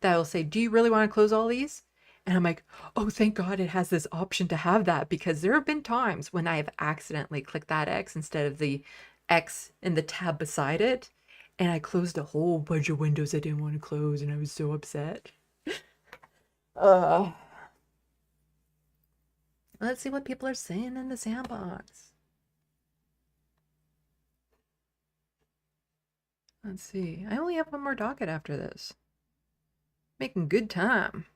That will say, do you really want to close all these? And I'm like, oh, thank God it has this option to have that, because there have been times when I have accidentally clicked that X instead of the X in the tab beside it. And I closed a whole bunch of windows I didn't want to close, and I was so upset. Let's see what people are saying in the SandBox. Let's see. I only have one more docket after this. Making good time.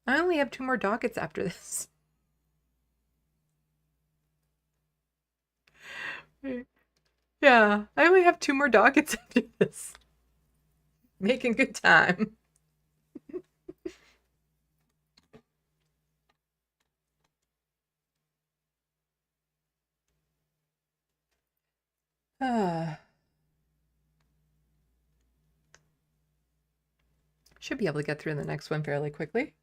I only have 2 more dockets after this. Yeah, I only have 2 more dockets after this. Making good time. Should be able to get through the next one fairly quickly.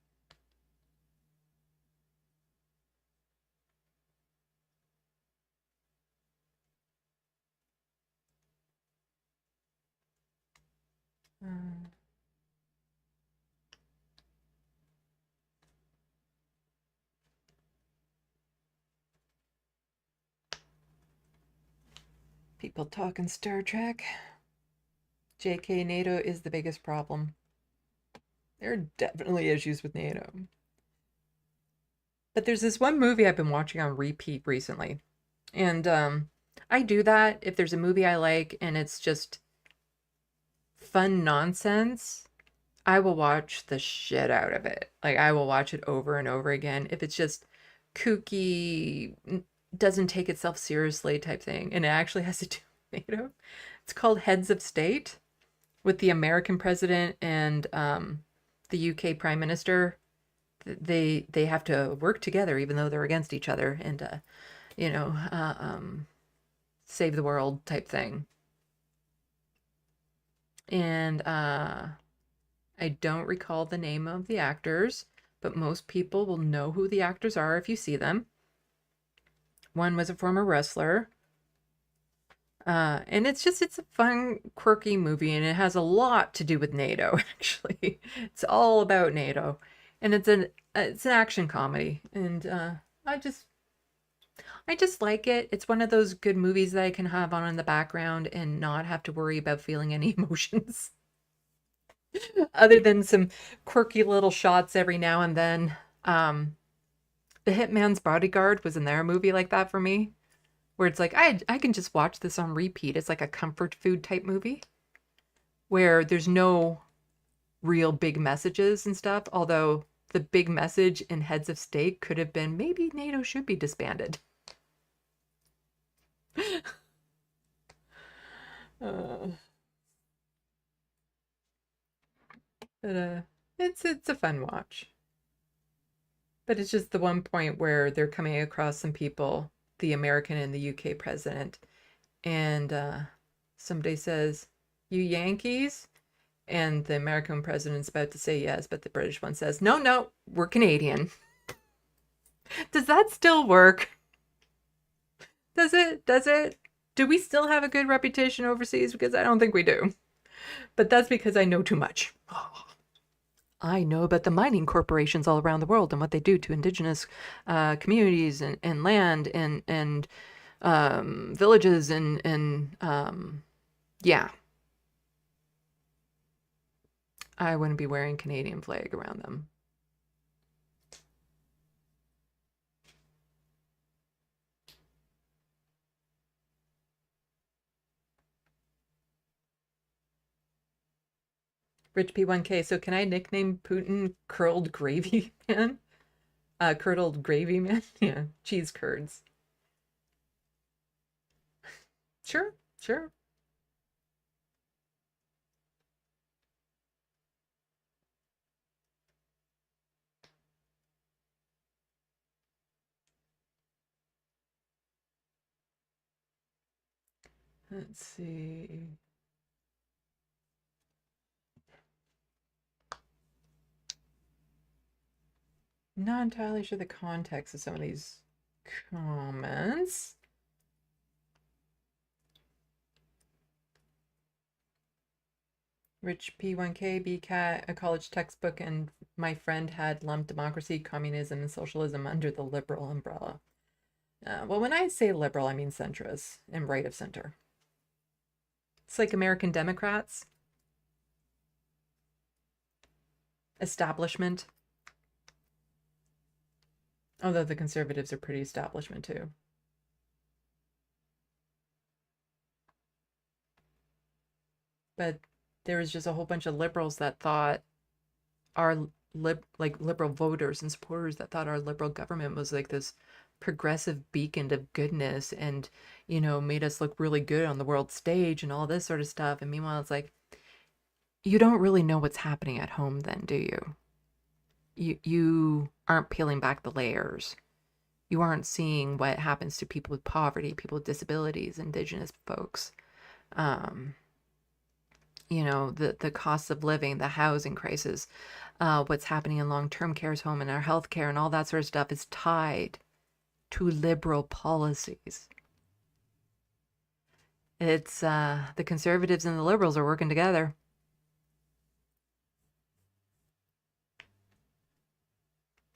People talking Star Trek. JK, NATO is the biggest problem. There are definitely issues with NATO. But there's this one movie I've been watching on repeat recently. And I do that if there's a movie I like and it's just fun nonsense. I will watch the shit out of it. Like, I will watch it over and over again. If it's just kooky, doesn't take itself seriously type thing, and it actually has to do with NATO. It's called Heads of State, with the American president and the UK prime minister. They have to work together even though they're against each other, and save the world type thing. And I don't recall the name of the actors, but most people will know who the actors are if you see them. One was a former wrestler. And it's a fun, quirky movie, and it has a lot to do with NATO, actually. It's all about NATO. And it's an action comedy. And I just like it. It's one of those good movies that I can have on in the background and not have to worry about feeling any emotions. Other than some quirky little shots every now and then. The Hitman's Bodyguard was in there, a movie like that for me, where it's like I can just watch this on repeat. It's like a comfort food type movie where there's no real big messages and stuff, although the big message in Heads of State could have been maybe NATO should be disbanded. But it's a fun watch. But it's just the one point where they're coming across some people, the American and the UK president, and somebody says, "You Yankees?" And the American president's about to say yes, but the British one says, "No, we're Canadian." Does that still work? Does it? Do we still have a good reputation overseas? Because I don't think we do. But that's because I know too much. I know about the mining corporations all around the world and what they do to indigenous communities and land and villages and yeah. I wouldn't be wearing Canadian flag around them. Rich P1K, so can I nickname Putin Curled Gravy Man? Curdled Gravy Man? Yeah, cheese curds. Sure. Let's see. Not entirely sure the context of some of these comments. Rich P1K, BCAT, a college textbook, and my friend had lumped democracy, communism, and socialism under the liberal umbrella. Well, when I say liberal, I mean centrist and right of center. It's like American Democrats. Establishment. Although the conservatives are pretty establishment too. But there was just a whole bunch of liberals that thought our liberal voters and supporters that thought our liberal government was like this progressive beacon of goodness and, made us look really good on the world stage and all this sort of stuff. And meanwhile, it's like, you don't really know what's happening at home then, do you? You aren't peeling back the layers. You aren't seeing what happens to people with poverty, people with disabilities, indigenous folks. The cost of living, the housing crisis, what's happening in long-term care's home and our healthcare and all that sort of stuff is tied to liberal policies. It's the conservatives and the liberals are working together.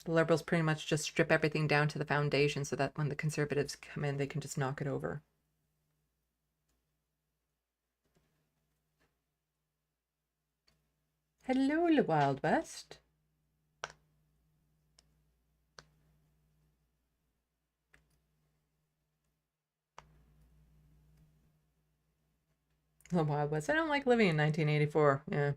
The liberals pretty much just strip everything down to the foundation so that when the conservatives come in, they can just knock it over. Hello, the Wild West. The Wild West. I don't like living in 1984. Yeah.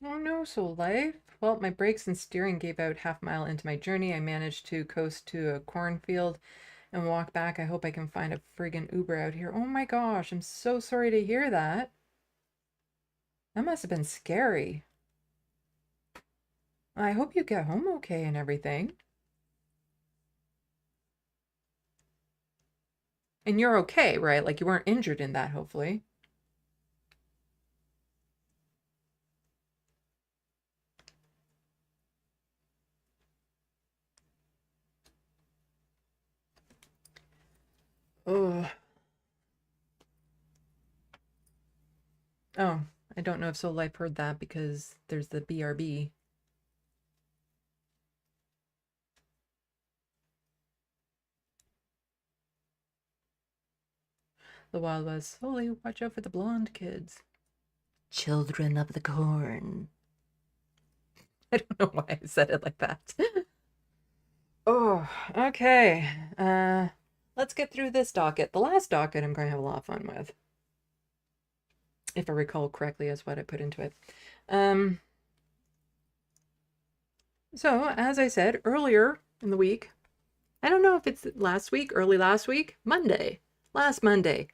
Oh no, Soul Life. Well, my brakes and steering gave out half-mile into my journey. I managed to coast to a cornfield and walk back. I hope I can find a friggin' Uber out here. Oh my gosh, I'm so sorry to hear that. That must have been scary. I hope you get home okay and everything. And you're okay, right? Like you weren't injured in that, hopefully. Oh. Oh, I don't know if Soul Life heard that because there's the BRB. The Wild West. Holy, watch out for the blonde kids. Children of the Corn. I don't know why I said it like that. Oh, okay. Let's get through this docket. The last docket I'm going to have a lot of fun with. If I recall correctly as what I put into it. So, as I said earlier in the week, I don't know if it's last week, early last week, last Monday,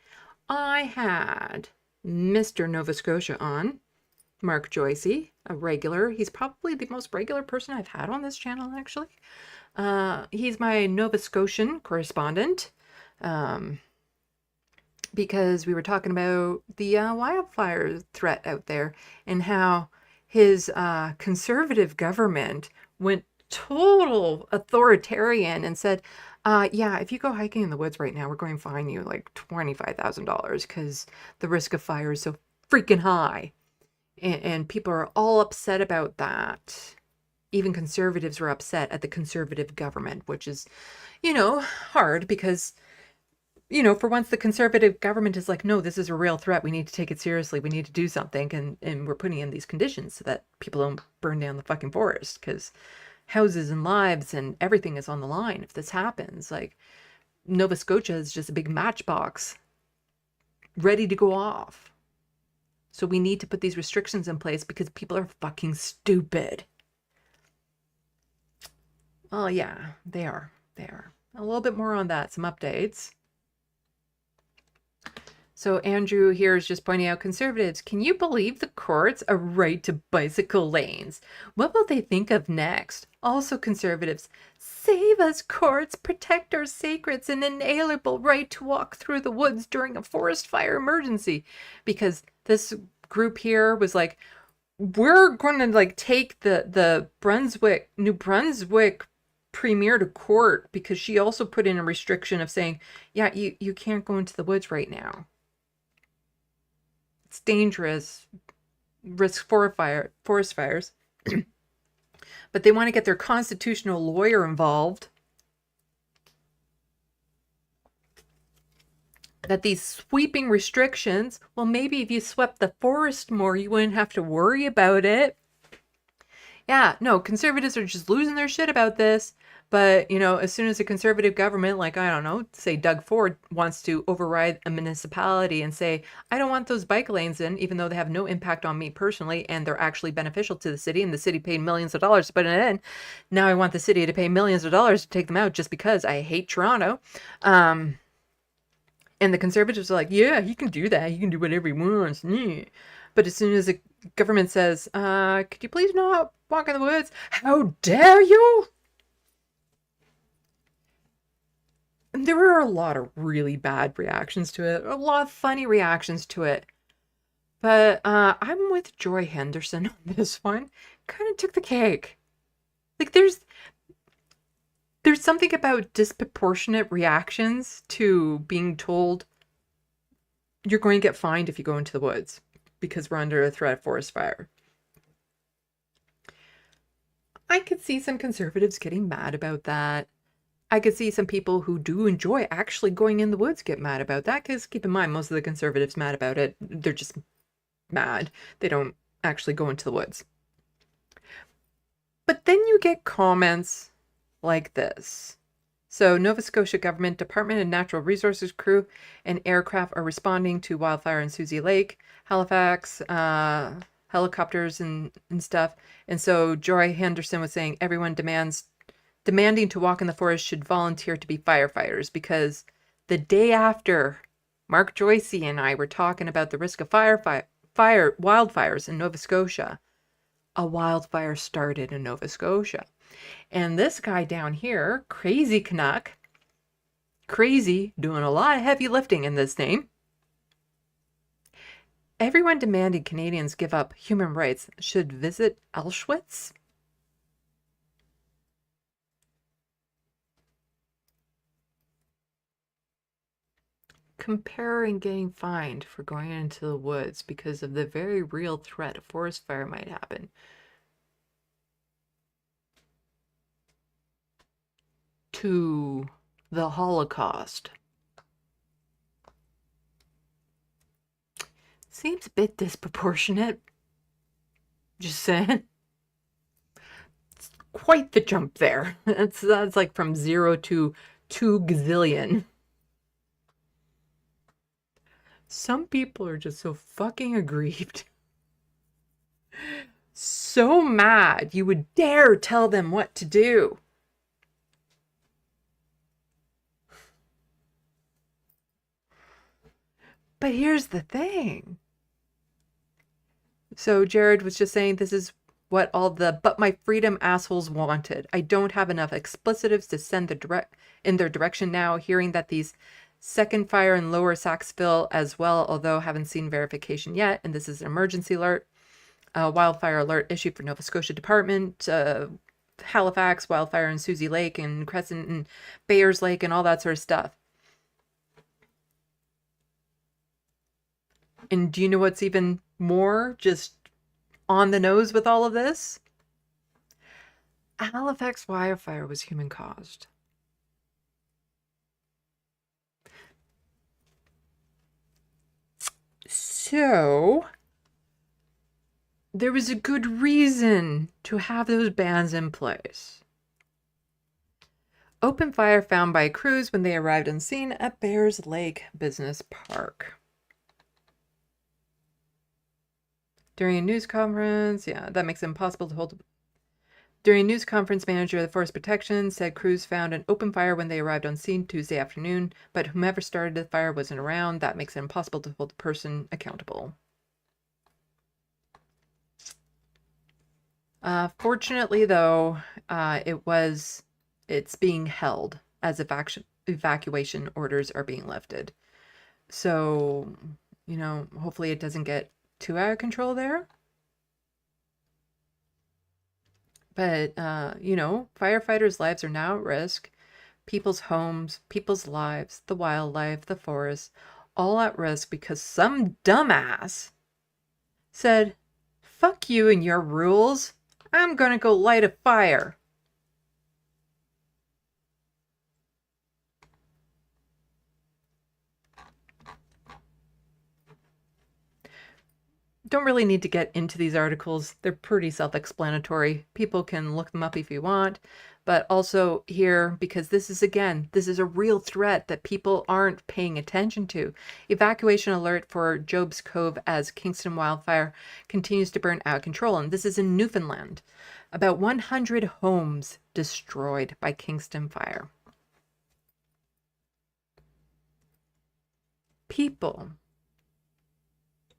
I had Mr. Nova Scotia on, Mark Joycey, a regular. He's probably the most regular person I've had on this channel, actually. He's my Nova Scotian correspondent, because we were talking about the wildfire threat out there and how his conservative government went total authoritarian and said, yeah, if you go hiking in the woods right now, we're going to fine you like $25,000 because the risk of fire is so freaking high. And people are all upset about that. Even conservatives were upset at the conservative government, which is, you know, hard because, you know, for once the conservative government is like, no, this is a real threat. We need to take it seriously. We need to do something. And we're putting in these conditions so that people don't burn down the fucking forest because houses and lives and everything is on the line if this happens. Like, Nova Scotia is just a big matchbox ready to go off. So we need to put these restrictions in place because people are fucking stupid. Oh, yeah, they are. They are. A little bit more on that, some updates. So Andrew here is just pointing out, conservatives, can you believe the courts a right to bicycle lanes? What will they think of next? Also conservatives, save us courts, protect our sacred and inalienable right to walk through the woods during a forest fire emergency. Because this group here was like, we're going to like take the New Brunswick premier to court because she also put in a restriction of saying, yeah, you can't go into the woods right now. It's dangerous, risk forest fires. But they want to get their constitutional lawyer involved. That these sweeping restrictions, well, maybe if you swept the forest more, you wouldn't have to worry about it. Yeah, no, conservatives are just losing their shit about this. But, you know, as soon as a conservative government, like, I don't know, say Doug Ford wants to override a municipality and say, I don't want those bike lanes in, even though they have no impact on me personally, and they're actually beneficial to the city, and the city paid millions of dollars to put it in. Now I want the city to pay millions of dollars to take them out just because I hate Toronto. And the conservatives are like, yeah, he can do that. He can do whatever he wants. But as soon as the government says, could you please not walk in the woods? How dare you? And there were a lot of really bad reactions to it, a lot of funny reactions to it. But I'm with Joy Henderson on this one. Kind of took the cake. Like there's something about disproportionate reactions to being told you're going to get fined if you go into the woods because we're under a threat of forest fire. I could see some conservatives getting mad about that. I could see some people who do enjoy actually going in the woods get mad about that, because keep in mind, most of the conservatives mad about it. They're just mad. They don't actually go into the woods. But then you get comments like this. So Nova Scotia Government, Department of Natural Resources crew and aircraft are responding to wildfire in Susie Lake, Halifax, helicopters and stuff. And so Joy Henderson was saying everyone demanding to walk in the forest should volunteer to be firefighters, because the day after Mark Joycey and I were talking about the risk of wildfires in Nova Scotia, a wildfire started in Nova Scotia. And this guy down here, Crazy Canuck, crazy, doing a lot of heavy lifting in this name. Everyone demanding Canadians give up human rights should visit Auschwitz. Comparing getting fined for going into the woods because of the very real threat a forest fire might happen. To the Holocaust. Seems a bit disproportionate. Just saying. It's quite the jump there. That's like from 0 to 2 gazillion. Some people are just so fucking aggrieved. So mad you would dare tell them what to do. But here's the thing. So Jared was just saying this is what all the "but my freedom" assholes wanted. I don't have enough explicitives to send in their direction now, hearing that these second fire in Lower Saxville as well, although haven't seen verification yet. And this is an emergency alert, wildfire alert issued for Nova Scotia Department, Halifax, wildfire in Susie Lake and Crescent and Bayers Lake and all that sort of stuff. And do you know what's even more just on the nose with all of this? Halifax wildfire was human caused. So there was a good reason to have those bans in place. Open fire found by crews when they arrived on scene at Bayers Lake Business Park. During a news conference, that makes it impossible to hold. During a news conference, manager of the Forest Protection said crews found an open fire when they arrived on scene Tuesday afternoon, but whomever started the fire wasn't around. That makes it impossible to hold the person accountable. Fortunately, though, it's being held as evacuation orders are being lifted. So, hopefully it doesn't get too out of control there. But, firefighters' lives are now at risk. People's homes, people's lives, the wildlife, the forest, all at risk because some dumbass said, "Fuck you and your rules. I'm gonna go light a fire." Don't really need to get into these articles. They're pretty self-explanatory. People can look them up if you want. But also here, because this is a real threat that people aren't paying attention to. Evacuation alert for Job's Cove as Kingston wildfire continues to burn out of control. And this is in Newfoundland. About 100 homes destroyed by Kingston fire. People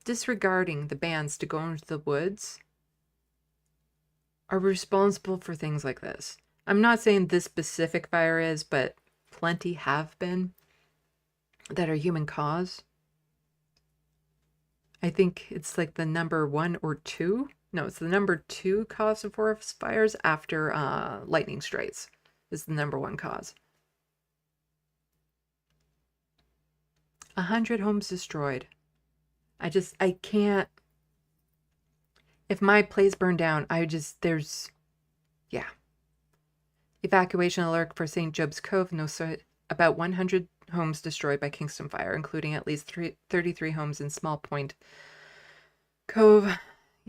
disregarding the bans to go into the woods are responsible for things like this. I'm not saying this specific fire is, but plenty have been that are human cause. I think it's like the number 1 or 2. No, it's the number 2 cause of forest fires after lightning strikes is the number 1 cause. 100 homes destroyed. I can't. If my place burned down, Evacuation alert for St. Job's Cove. About 100 homes destroyed by Kingston fire, including at least 33 homes in Small Point Cove.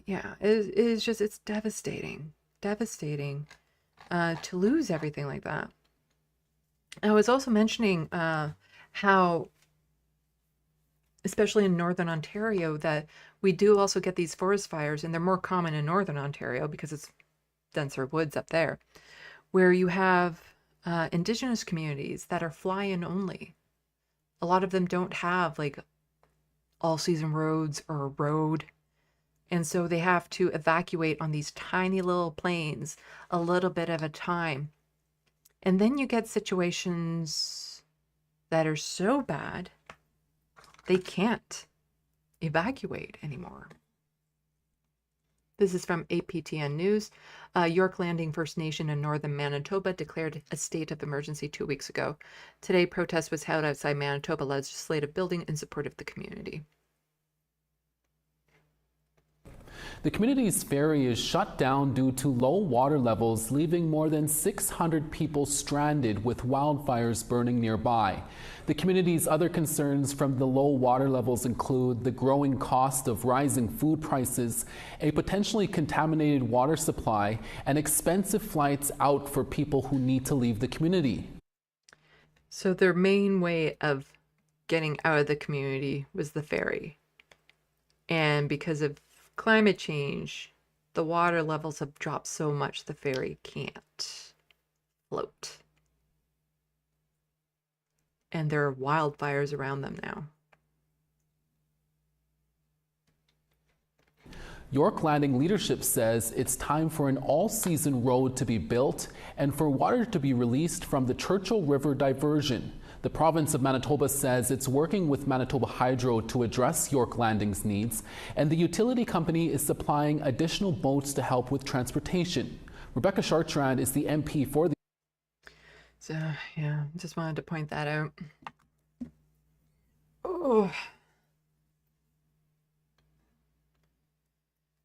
Yeah, it's devastating. Devastating to lose everything like that. I was also mentioning how, especially in Northern Ontario, that we do also get these forest fires, and they're more common in Northern Ontario because it's denser woods up there, where you have Indigenous communities that are fly-in only. A lot of them don't have like all-season roads or a road, and so they have to evacuate on these tiny little planes a little bit at a time. And then you get situations that are so bad they can't evacuate anymore. This is from APTN News. York Landing First Nation in northern Manitoba declared a state of emergency 2 weeks ago. Today, protest was held outside Manitoba Legislative Building in support of the community. The community's ferry is shut down due to low water levels, leaving more than 600 people stranded with wildfires burning nearby. The community's other concerns from the low water levels include the growing cost of rising food prices, a potentially contaminated water supply, and expensive flights out for people who need to leave the community. So their main way of getting out of the community was the ferry. And because of climate change, the water levels have dropped so much the ferry can't float. And there are wildfires around them now. York Landing leadership says it's time for an all-season road to be built and for water to be released from the Churchill River diversion. The province of Manitoba says it's working with Manitoba Hydro to address York Landing's needs, and the utility company is supplying additional boats to help with transportation. Rebecca Chartrand is the MP for the... So, yeah, just wanted to point that out. Oh.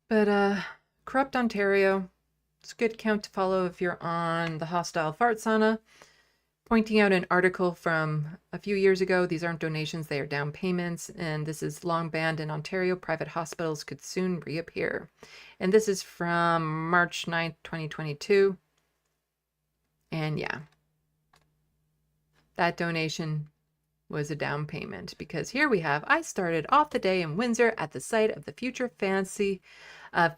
But, corrupt Ontario. It's a good count to follow if you're on the hostile fart sauna. Pointing out an article from a few years ago. These aren't donations, they are down payments. And this is long banned in Ontario. Private hospitals could soon reappear. And this is from March 9th, 2022. And yeah, that donation was a down payment because here we have, I started off the day in Windsor at the site of the Future Fancy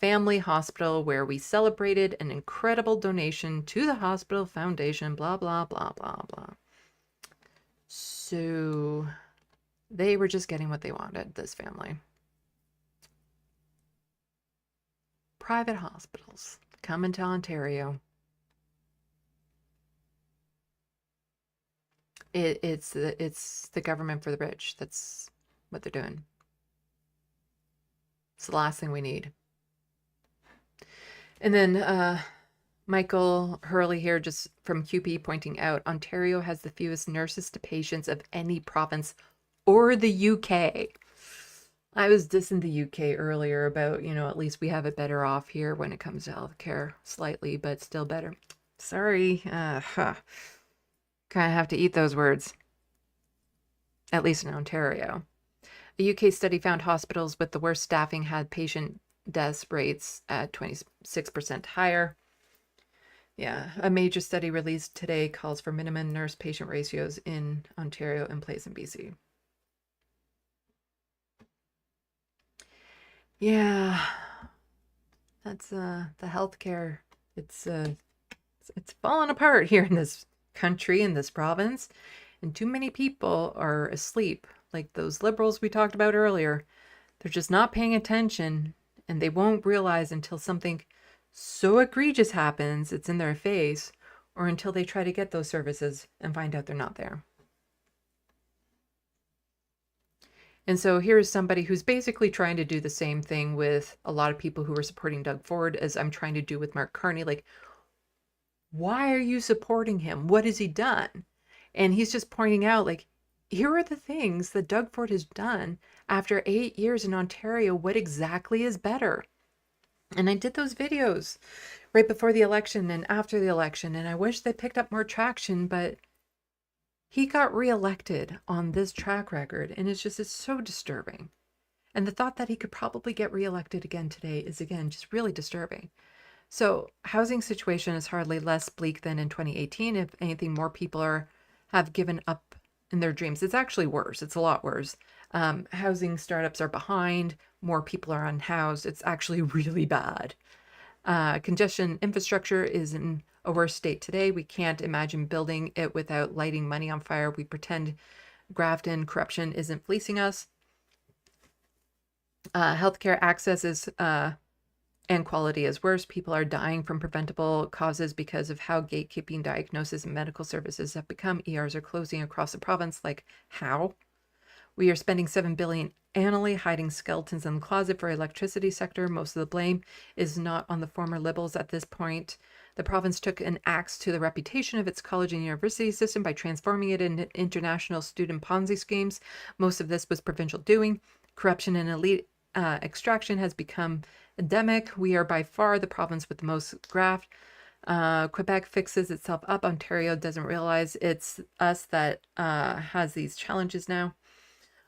Family Hospital where we celebrated an incredible donation to the hospital foundation, blah, blah, blah, blah, blah. So they were just getting what they wanted, this family. Private hospitals coming to Ontario. It's the government for the rich. That's what they're doing. It's the last thing we need. And then Michael Hurley here, just from QP, pointing out Ontario has the fewest nurses to patients of any province or the UK. I was dissing the UK earlier about, at least we have it better off here when it comes to healthcare, slightly, but still better. Sorry. Kind of have to eat those words, at least in Ontario. A UK study found hospitals with the worst staffing had patient death rates at 26% higher. Yeah, a major study released today calls for minimum nurse-patient ratios in Ontario in place in BC. Yeah, that's the healthcare. It's falling apart here in this country, in this province, and too many people are asleep, like those liberals we talked about earlier. They're just not paying attention, and they won't realize until something so egregious happens, it's in their face, or until they try to get those services and find out they're not there. And so here's somebody who's basically trying to do the same thing with a lot of people who are supporting Doug Ford as I'm trying to do with Mark Carney. Like, why are you supporting him? What has he done? And he's just pointing out, like, here are the things that Doug Ford has done after 8 years in Ontario. What exactly is better? And I did those videos right before the election and after the election, and I wish they picked up more traction, but he got reelected on this track record, and it's so disturbing. And the thought that he could probably get reelected again today is, again, just really disturbing. So housing situation is hardly less bleak than in 2018. If anything, more people have given up in their dreams. It's actually worse. It's a lot worse. Housing startups are behind. More people are unhoused. It's actually really bad. Congestion infrastructure is in a worse state today. We can't imagine building it without lighting money on fire. We pretend graft and corruption isn't fleecing us. Healthcare access is and quality is worse. People are dying from preventable causes because of how gatekeeping diagnosis and medical services have become. ERs are closing across the province. Like, how? We are spending $7 billion annually hiding skeletons in the closet for electricity sector. Most of the blame is not on the former Liberals at this point. The province took an axe to the reputation of its college and university system by transforming it into international student Ponzi schemes. Most of this was provincial doing. Corruption and elite extraction has become endemic. We are by far the province with the most graft. Quebec fixes itself up. Ontario doesn't realize it's us that has these challenges now.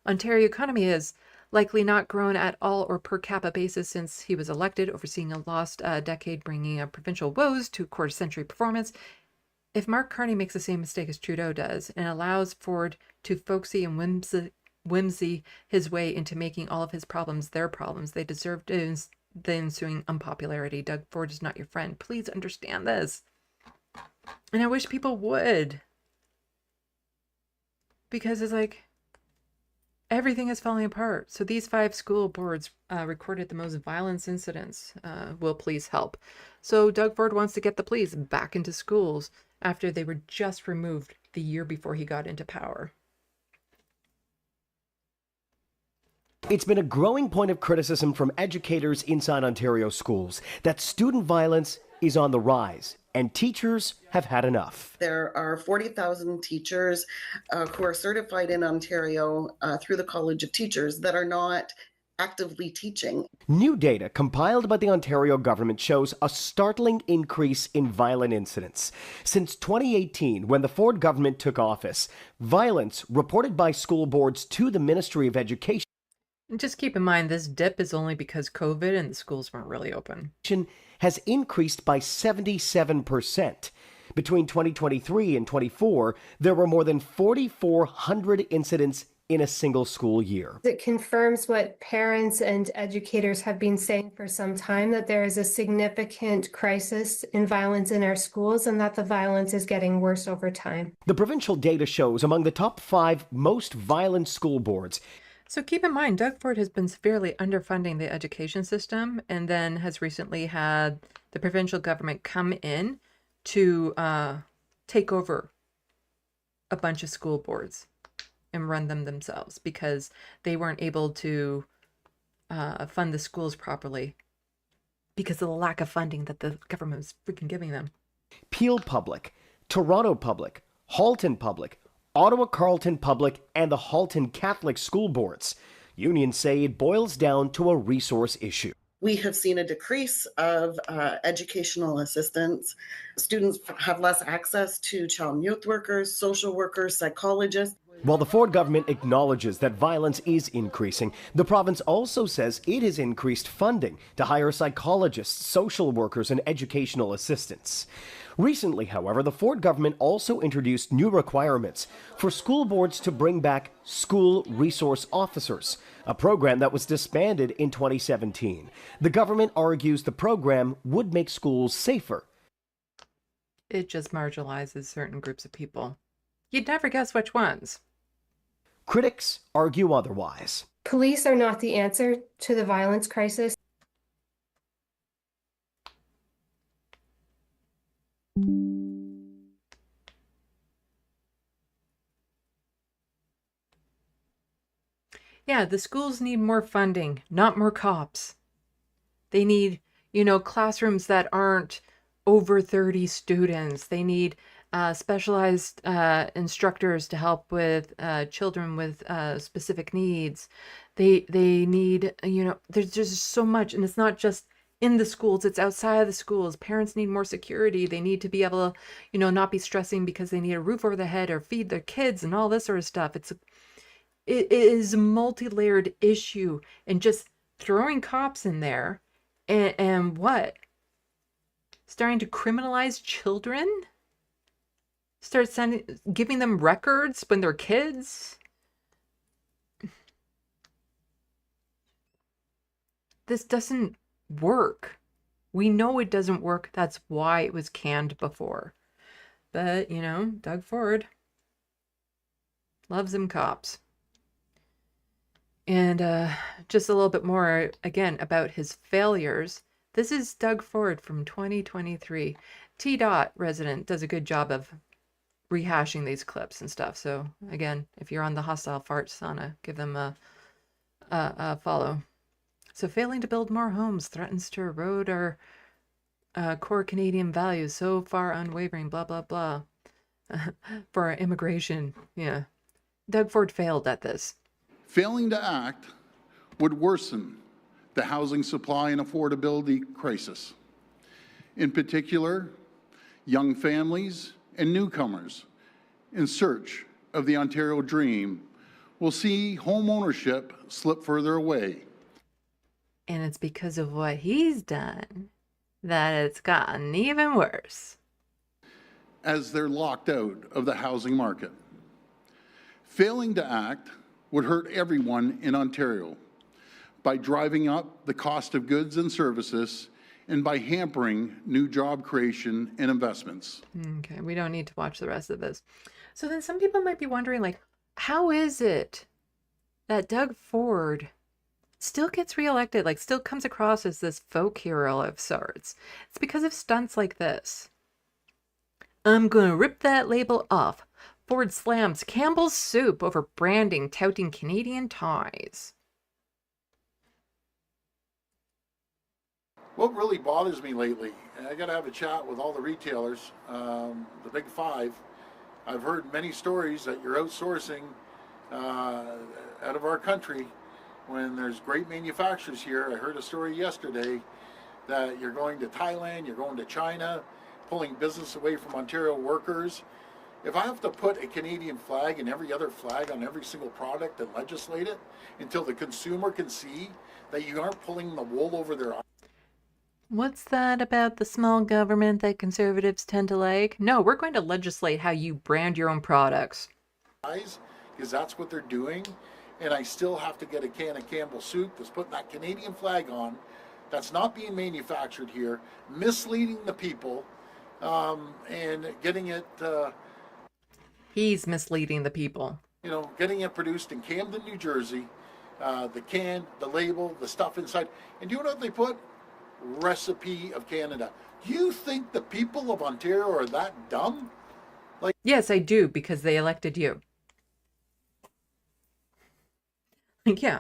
Ontario economy has likely not grown at all or per capita basis since he was elected, overseeing a lost decade, bringing a provincial woes to quarter-century performance. If Mark Carney makes the same mistake as Trudeau does and allows Ford to folksy and whimsy his way into making all of his problems their problems, they deserve the ensuing unpopularity. Doug Ford is not your friend. Please understand this. And I wish people would. Because it's like, everything is falling apart. So these 5 school boards recorded the most violence incidents. Will please help? So Doug Ford wants to get the police back into schools after they were just removed the year before he got into power. It's been a growing point of criticism from educators inside Ontario schools that student violence is on the rise, and teachers have had enough. There are 40,000 teachers who are certified in Ontario through the College of Teachers that are not actively teaching. New data compiled by the Ontario government shows a startling increase in violent incidents. Since 2018, when the Ford government took office, violence reported by school boards to the Ministry of Education Just keep in mind, this dip is only because COVID and the schools weren't really open. has increased by 77%. Between 2023 and 24, there were more than 4,400 incidents in a single school year. It confirms what parents and educators have been saying for some time, that there is a significant crisis in violence in our schools and that the violence is getting worse over time. The provincial data shows among the top 5 most violent school boards, So keep in mind, Doug Ford has been severely underfunding the education system and then has recently had the provincial government come in to take over a bunch of school boards and run them themselves because they weren't able to fund the schools properly because of the lack of funding that the government was freaking giving them. Peel Public, Toronto Public, Halton Public, Ottawa Carleton Public, and the Halton Catholic School Boards. Unions say it boils down to a resource issue. We have seen a decrease of educational assistance. Students have less access to child and youth workers, social workers, psychologists. While the Ford government acknowledges that violence is increasing, the province also says it has increased funding to hire psychologists, social workers, and educational assistants. Recently, however, the Ford government also introduced new requirements for school boards to bring back school resource officers, a program that was disbanded in 2017. The government argues the program would make schools safer. It just marginalizes certain groups of people. You'd never guess which ones. Critics argue otherwise. Police are not the answer to the violence crisis. Yeah, the schools need more funding, not more cops. They need, classrooms that aren't over 30 students. They need specialized instructors to help with children with specific needs. They need, there's just so much, and it's not just in the schools, it's outside of the schools. Parents need more security. They need to be able to, not be stressing because they need a roof over their head or feed their kids and all this sort of stuff. It is a multi-layered issue, and just throwing cops in there and what? Starting to criminalize children? Start giving them records when they're kids? This doesn't work. We know it doesn't work. That's why it was canned before. But, Doug Ford loves them cops. And just a little bit more, again, about his failures. This is Doug Ford from 2023. T. Dot resident does a good job of rehashing these clips and stuff. So again, if you're on the Hostile Fart sauna, give them a follow. So failing to build more homes threatens to erode our core Canadian values, so far unwavering, blah, blah, blah. For our immigration. Yeah. Doug Ford failed at this. Failing to act would worsen the housing supply and affordability crisis. In particular, young families and newcomers in search of the Ontario dream will see home ownership slip further away. And it's because of what he's done that it's gotten even worse. As they're locked out of the housing market. Failing to act would hurt everyone in Ontario by driving up the cost of goods and services and by hampering new job creation and investments. Okay, we don't need to watch the rest of this. So then some people might be wondering, like, how is it that Doug Ford still gets reelected, like still comes across as this folk hero of sorts? It's because of stunts like this. I'm gonna rip that label off. Ford slams Campbell's Soup over branding touting Canadian ties. What really bothers me lately, and I got to have a chat with all the retailers, the big five. I've heard many stories that you're outsourcing out of our country when there's great manufacturers here. I heard a story yesterday that you're going to Thailand, you're going to China, pulling business away from Ontario workers. If I have to put a Canadian flag and every other flag on every single product and legislate it until the consumer can see that you aren't pulling the wool over their eyes. What's that about the small government that conservatives tend to like? No, we're going to legislate how you brand your own products. Because that's what they're doing. And I still have to get a can of Campbell's Soup that's putting that Canadian flag on, that's not being manufactured here, misleading the people, and getting it... He's misleading the people. You know, getting it produced in Camden, New Jersey, the can, the label, the stuff inside. And do you know what they put? Recipe of Canada. Do you think the people of Ontario are that dumb? Like, yes, I do, because they elected you. Like, yeah.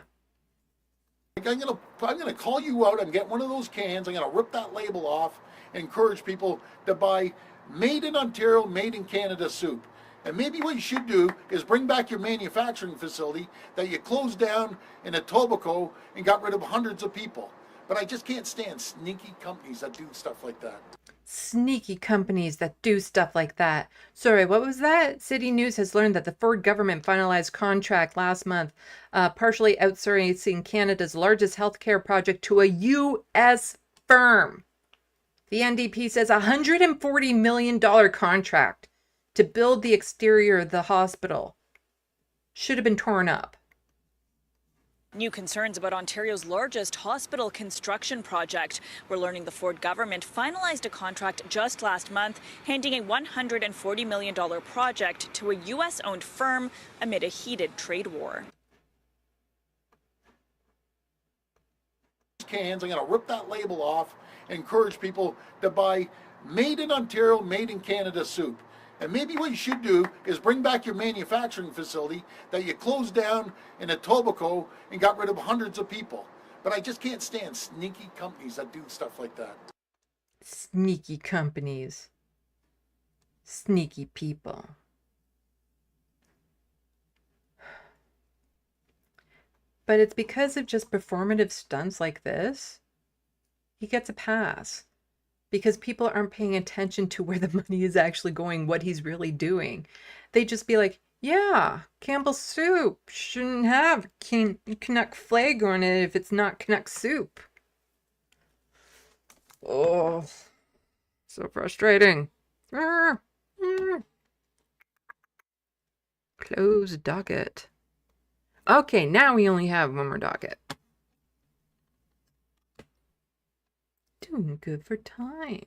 Like I'm gonna call you out and get one of those cans. I'm gonna rip that label off and encourage people to buy made in Ontario, made in Canada soup. And maybe what you should do is bring back your manufacturing facility that you closed down in Etobicoke and got rid of hundreds of people. But I just can't stand sneaky companies that do stuff like that. Sneaky companies that do stuff like that. Sorry, what was that? City News has learned that the Ford government finalized contract last month, partially outsourcing Canada's largest healthcare project to a U.S. firm. The NDP says a $140 million contract to build the exterior of the hospital should have been torn up. New concerns about Ontario's largest hospital construction project. We're learning the Ford government finalized a contract just last month, handing a $140 million project to a U.S.-owned firm amid a heated trade war. Cans, I'm going to rip that label off and encourage people to buy made in Ontario, made in Canada soup. And maybe what you should do is bring back your manufacturing facility that you closed down in Etobicoke and got rid of hundreds of people. But I just can't stand sneaky companies that do stuff like that. Sneaky companies. Sneaky people. But it's because of just performative stunts like this, he gets a pass. Because people aren't paying attention to where the money is actually going, what he's really doing. They just be like, yeah, Campbell's Soup shouldn't have Canuck flag on it if it's not Canuck soup. Oh, so frustrating. Close docket. Okay, now we only have one more docket. Doing good for time.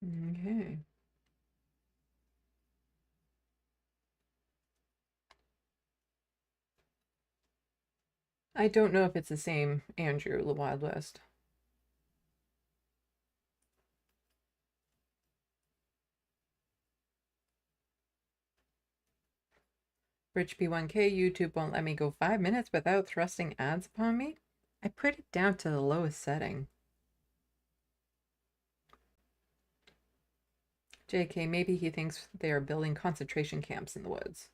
Okay. I don't know if it's the same Andrew, the Wild West. Rich P1K, YouTube won't let me go 5 minutes without thrusting ads upon me. I put it down to the lowest setting. JK, maybe he thinks they are building concentration camps in the woods.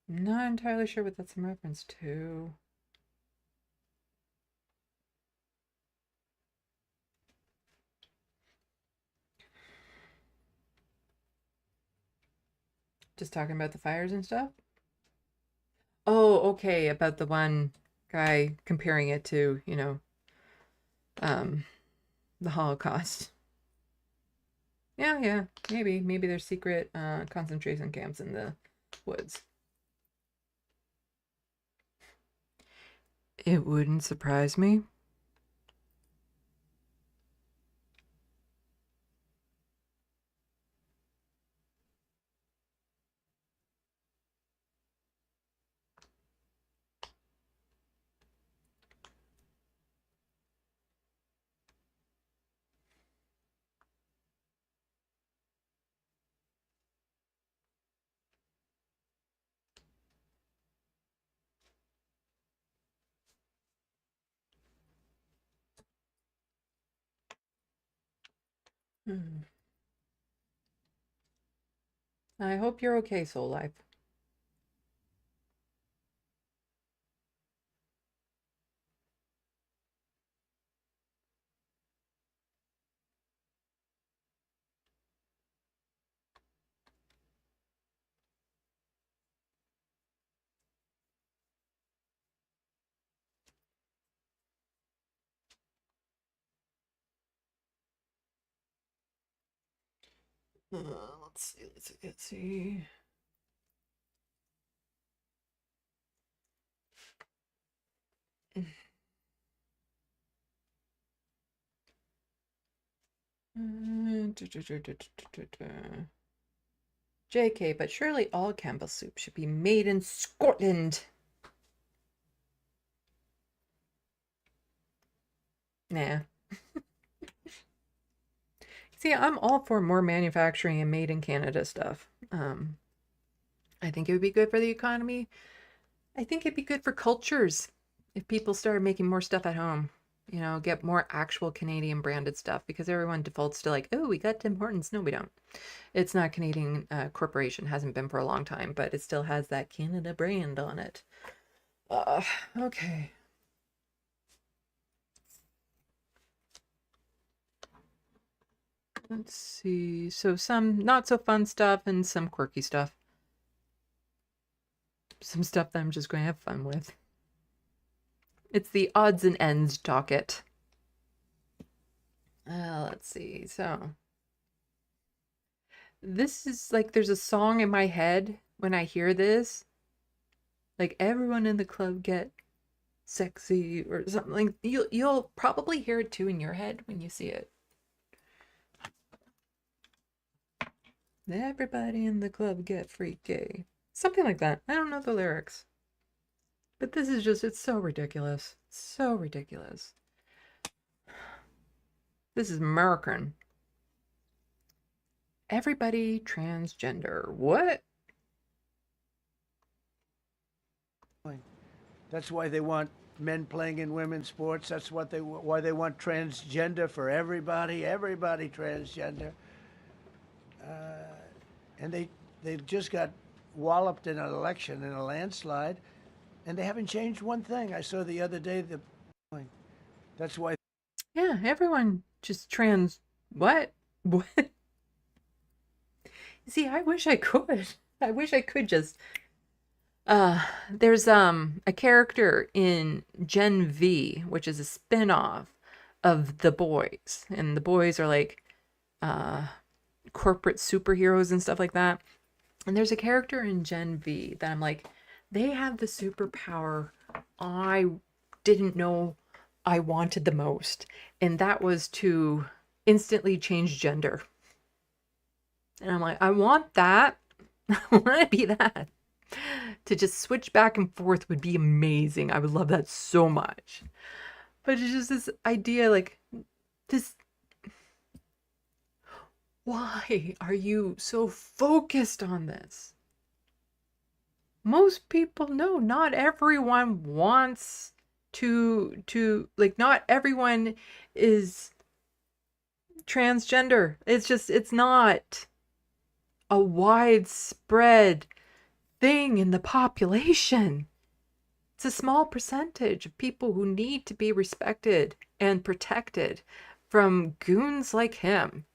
Not entirely sure what that's in reference to. Just talking about the fires and stuff? Oh, okay, about the one guy comparing it to, you know, the Holocaust. Yeah, maybe there's secret concentration camps in the woods. It wouldn't surprise me. I hope you're okay, Soul Life. Let's see. JK, but surely all Campbell soup should be made in Scotland. Nah. See, I'm all for more manufacturing and made in Canada stuff. I think it would be good for the economy. I think it'd be good for cultures if people started making more stuff at home. You know, get more actual Canadian branded stuff, because everyone defaults to like, oh, we got Tim Hortons. No, we don't. It's not Canadian corporation, hasn't been for a long time, but it still has that Canada brand on it. Okay. Let's see. So some not so fun stuff and some quirky stuff. Some stuff that I'm just going to have fun with. It's the odds and ends docket. Let's see. So this is like, there's a song in my head when I hear this. Like, everyone in the club get sexy or something. Like, you'll probably hear it too in your head when you see it. Everybody in the club get freaky. Something like that. I don't know the lyrics. But this is just, it's so ridiculous. So ridiculous. This is American. Everybody transgender. What? That's why they want men playing in women's sports. That's why they want transgender for everybody. Everybody transgender. And they just got walloped in an election, in a landslide, and they haven't changed one thing. I saw the other day that's why. Yeah, everyone just trans. What? What? See, I wish I could. I wish I could just. There's a character in Gen V, which is a spin-off of The Boys, and The Boys are like corporate superheroes and stuff like that. And there's a character in Gen V that I'm like, they have the superpower I didn't know I wanted the most, and that was to instantly change gender. And I'm like, I want that. I want to be that. To just switch back and forth would be amazing. I would love that so much. But it's just this idea, like, this. Why are you so focused on this? Most people know not everyone wants to like, not everyone is transgender. It's not a widespread thing in the population. It's a small percentage of people who need to be respected and protected from goons like him.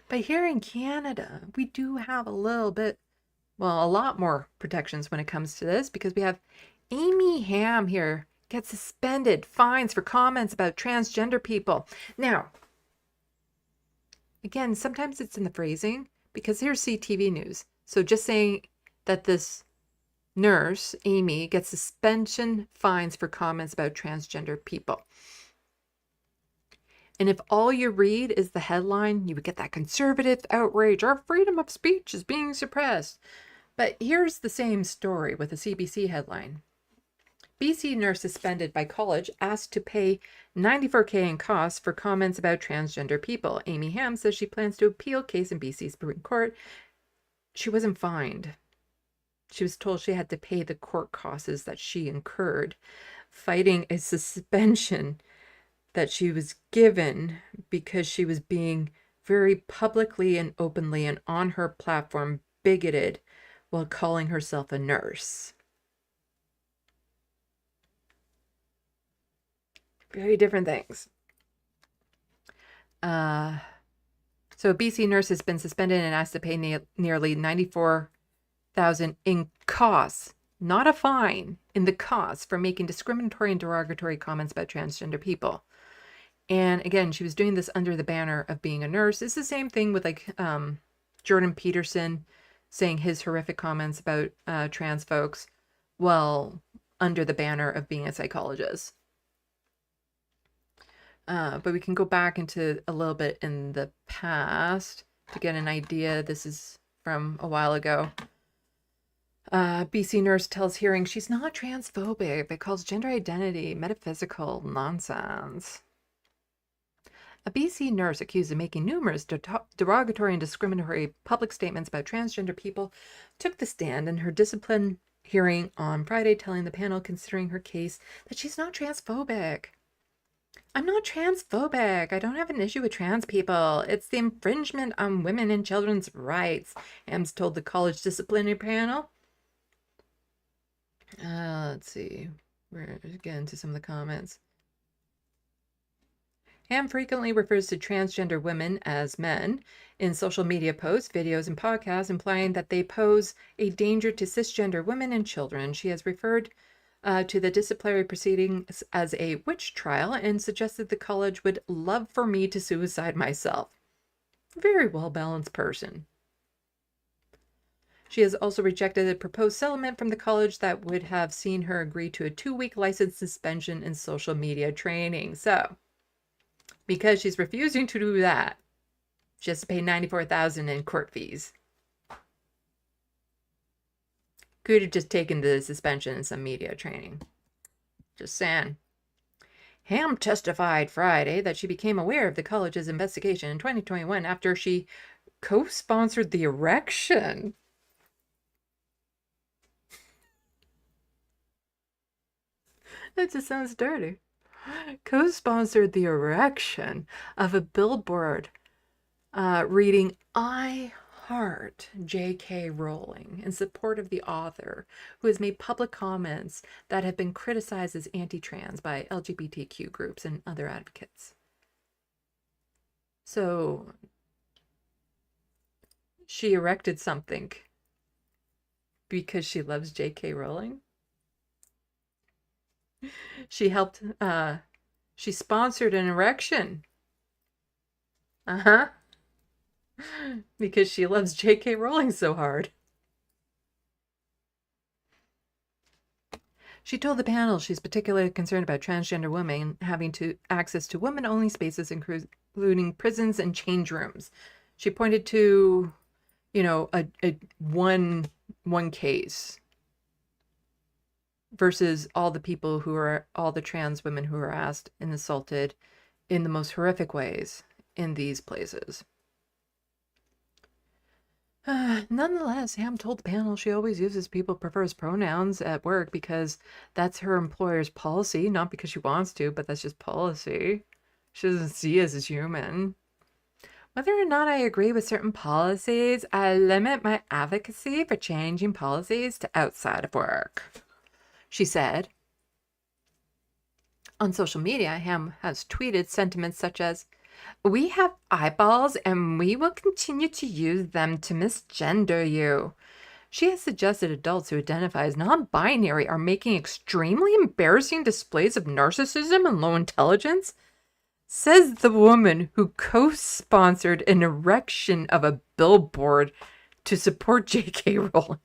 But here in Canada, we do have a little bit, well, a lot more protections when it comes to this, because we have Amy Ham here gets suspended, fines for comments about transgender people. Now, again, sometimes it's in the phrasing, because here's CTV News. So just saying that this nurse, Amy, gets suspension fines for comments about transgender people. And if all you read is the headline, you would get that conservative outrage. Our freedom of speech is being suppressed. But here's the same story with a CBC headline. BC nurse suspended by college asked to pay $94K in costs for comments about transgender people. Amy Ham says she plans to appeal case in BC Supreme Court. She wasn't fined. She was told she had to pay the court costs that she incurred fighting a suspension that she was given because she was being very publicly and openly and on her platform bigoted while calling herself a nurse. Very different things. So a BC nurse has been suspended and asked to pay nearly $94,000 in costs, not a fine, in the costs for making discriminatory and derogatory comments about transgender people. And again, she was doing this under the banner of being a nurse. It's the same thing with like Jordan Peterson saying his horrific comments about trans folks, well, under the banner of being a psychologist. But we can go back into a little bit in the past to get an idea. This is from a while ago. BC nurse tells hearing she's not transphobic, but calls gender identity metaphysical nonsense. A BC nurse accused of making numerous derogatory and discriminatory public statements about transgender people took the stand in her discipline hearing on Friday, telling the panel considering her case that she's not transphobic. I'm not transphobic. I don't have an issue with trans people. It's the infringement on women and children's rights, Ames told the college disciplinary panel. Let's see. We're getting to some of the comments. Ham frequently refers to transgender women as men in social media posts, videos, and podcasts, implying that they pose a danger to cisgender women and children. She has referred to the disciplinary proceedings as a witch trial and suggested the college would love for me to suicide myself. Very well-balanced person. She has also rejected a proposed settlement from the college that would have seen her agree to a 2-week license suspension and social media training. So, because she's refusing to do that, she has to pay $94,000 in court fees. Could have just taken the suspension and some media training. Just saying. Ham testified Friday that she became aware of the college's investigation in 2021 after she co-sponsored the erection. That just sounds dirty. Co-sponsored the erection of a billboard reading "I Heart J.K. Rowling" in support of the author, who has made public comments that have been criticized as anti-trans by LGBTQ groups and other advocates. So she erected something because she loves J.K. Rowling. She helped, she sponsored an erection. Because she loves J.K. Rowling so hard. She told the panel she's particularly concerned about transgender women having access to women-only spaces, including prisons and change rooms. She pointed to, a one case versus all the trans women who are harassed and assaulted in the most horrific ways in these places. Nonetheless, Ham told the panel she always uses people prefers pronouns at work because that's her employer's policy, not because she wants to, but that's just policy. She doesn't see us as human. Whether or not I agree with certain policies, I limit my advocacy for changing policies to outside of work, she said. On social media, Ham has tweeted sentiments such as, "We have eyeballs and we will continue to use them to misgender you." She has suggested adults who identify as non-binary are making extremely embarrassing displays of narcissism and low intelligence, says the woman who co-sponsored an erection of a billboard to support J.K. Rowling.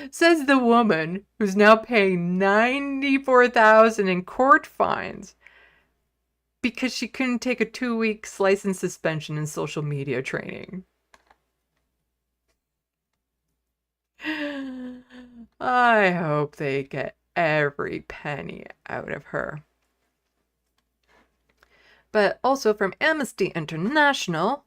Says the woman who's now paying $94,000 in court fines because she couldn't take a 2-week license suspension in social media training. I hope they get every penny out of her. But also from Amnesty International.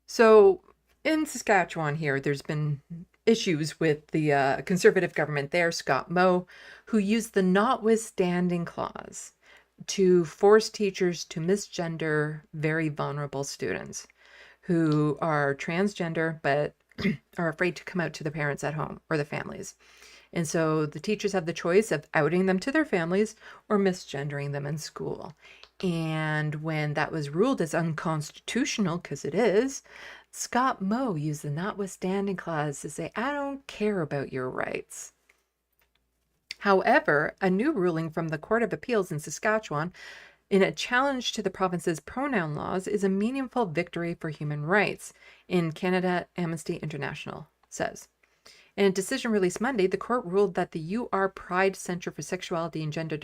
So in Saskatchewan here, there's been issues with the conservative government there, Scott Moe, who used the notwithstanding clause to force teachers to misgender very vulnerable students who are transgender but are afraid to come out to their parents at home or the families. And so the teachers have the choice of outing them to their families or misgendering them in school. And when that was ruled as unconstitutional, because it is, Scott Moe used the notwithstanding clause to say, I don't care about your rights. However, a new ruling from the Court of Appeals in Saskatchewan in a challenge to the province's pronoun laws is a meaningful victory for human rights, in Canada Amnesty International says. In a decision released Monday, the court ruled that the UR Pride Center for Sexuality and Gender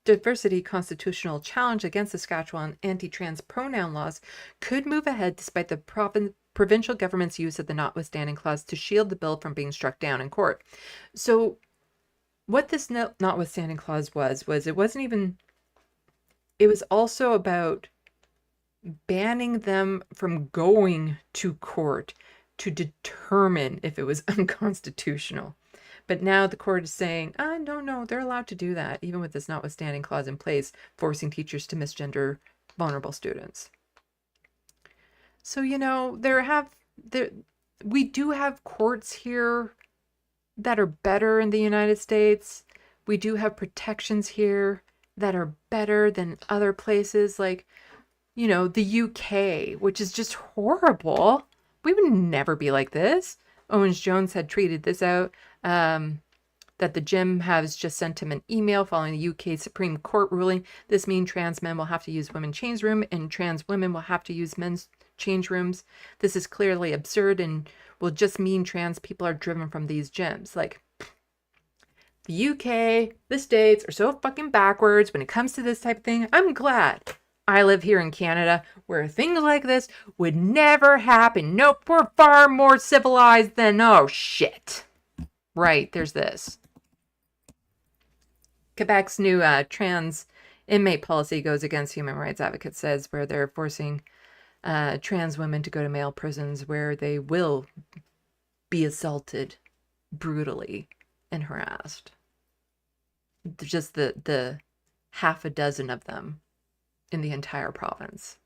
Diversity constitutional challenge against Saskatchewan anti-trans pronoun laws could move ahead despite the provincial government's use of the notwithstanding clause to shield the bill from being struck down in court. So what this notwithstanding clause was it wasn't even, it was also about banning them from going to court to determine if it was unconstitutional. But now the court is saying, no, they're allowed to do that, even with this notwithstanding clause in place, forcing teachers to misgender vulnerable students. So, we do have courts here that are better in the United States. We do have protections here that are better than other places like, the UK, which is just horrible. We would never be like this. Owens Jones had tweeted this out, that the gym has just sent him an email following the UK Supreme Court ruling. This means trans men will have to use women's change room and trans women will have to use men's change rooms. This is clearly absurd and will just mean trans people are driven from these gyms. Like, the UK, the States are so fucking backwards when it comes to this type of thing. I'm glad I live here in Canada where things like this would never happen. Nope, we're far more civilized than, oh shit. Right, there's this. Quebec's new trans inmate policy goes against human rights advocates, says, where they're forcing trans women to go to male prisons where they will be assaulted brutally and harassed. Just the half a dozen of them in the entire province.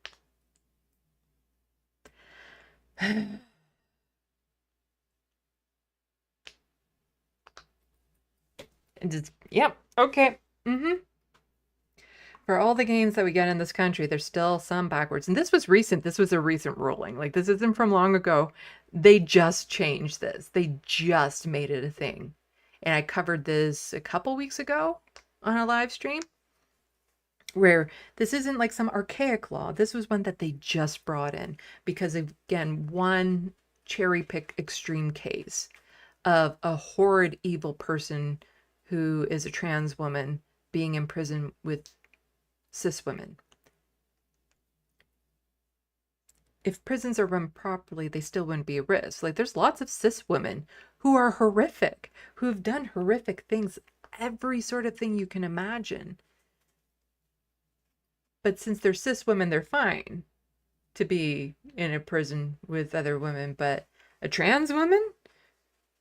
Yep. Okay. For all the gains that we get in this country, there's still some backwards. And this was recent. This was a recent ruling. Like, this isn't from long ago. They just changed this. They just made it a thing. And I covered this a couple weeks ago on a live stream, where this isn't like some archaic law. This was one that they just brought in because, again, one cherry pick extreme case of a horrid, evil person who is a trans woman being in prison with cis women. If prisons are run properly, they still wouldn't be a risk. Like, there's lots of cis women who are horrific, who have done horrific things, every sort of thing you can imagine. But since they're cis women, they're fine to be in a prison with other women. But a trans woman,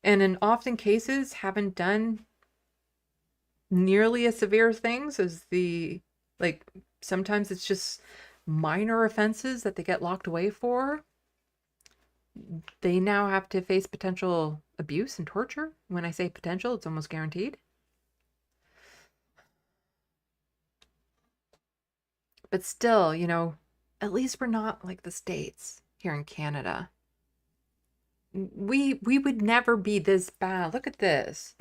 and in often cases haven't done nearly as severe things as like, sometimes it's just minor offenses that they get locked away for. They now have to face potential abuse and torture. When I say potential, it's almost guaranteed. But still, at least we're not like the States here in Canada. We would never be this bad. Look at this.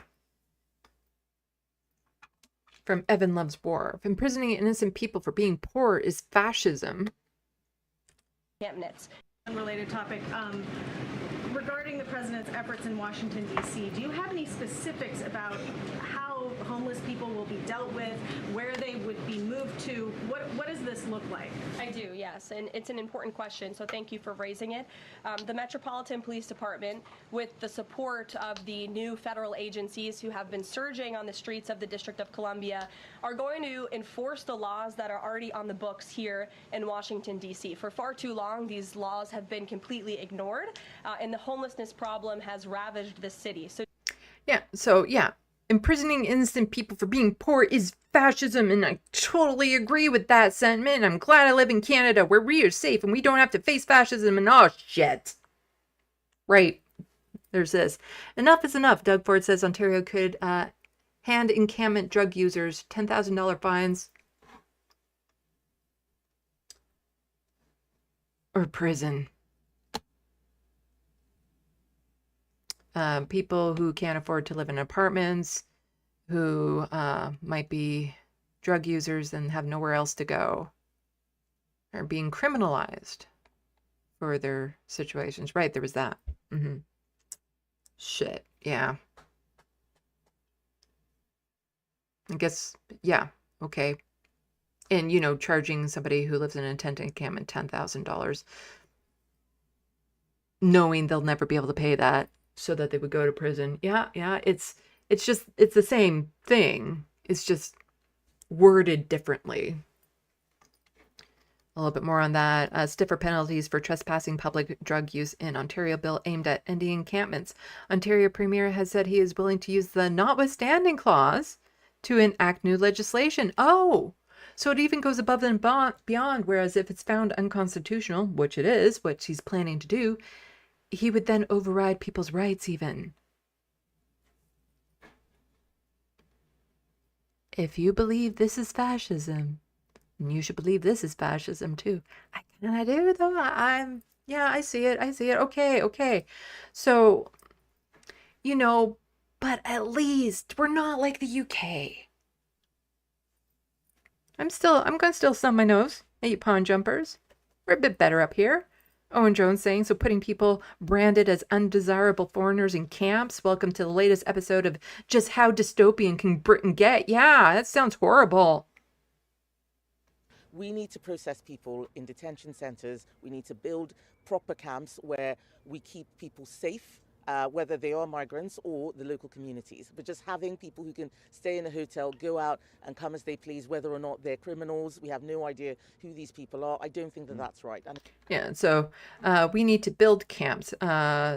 From Evan Loves War. If imprisoning innocent people for being poor is fascism. Unrelated topic. Regarding the president's efforts in Washington, D.C., do you have any specifics about how homeless people will be dealt with, where they would be moved to? What does this look like? I do, yes, and it's an important question, so thank you for raising it. The Metropolitan Police Department, with the support of the new federal agencies who have been surging on the streets of the District of Columbia, are going to enforce the laws that are already on the books here in Washington, D.C. For far too long, these laws have been completely ignored, and the homelessness problem has ravaged the city. So imprisoning innocent people for being poor is fascism, and I totally agree with that sentiment. I'm glad I live in Canada where we are safe and we don't have to face fascism and all shit. Right. There's this. Enough is enough. Doug Ford says Ontario could hand encampment drug users $10,000 fines or prison. People who can't afford to live in apartments, who might be drug users and have nowhere else to go, are being criminalized for their situations. Right, there was that. Shit, yeah. I guess, yeah, okay. And, charging somebody who lives in a tent encampment $10,000, knowing they'll never be able to pay that, so that they would go to prison. Yeah, it's the same thing. It's just worded differently. A little bit more on that. Stiffer penalties for trespassing public drug use in Ontario bill aimed at ending encampments. Ontario Premier has said he is willing to use the notwithstanding clause to enact new legislation. Oh, so it even goes above and beyond, whereas if it's found unconstitutional, which it is, which he's planning to do, he would then override people's rights even. If you believe this is fascism, then you should believe this is fascism too. I do though. I see it. Okay. So, but at least we're not like the UK. I'm going to still thumb my nose at you pawn jumpers. We're a bit better up here. Owen Jones saying, so putting people branded as undesirable foreigners in camps. Welcome to the latest episode of Just How Dystopian Can Britain Get? Yeah, that sounds horrible. We need to process people in detention centres. We need to build proper camps where we keep people safe, whether they are migrants or the local communities. But just having people who can stay in a hotel, go out and come as they please, whether or not they're criminals, we have no idea who these people are. I don't think that that's right. Yeah, so we need to build camps.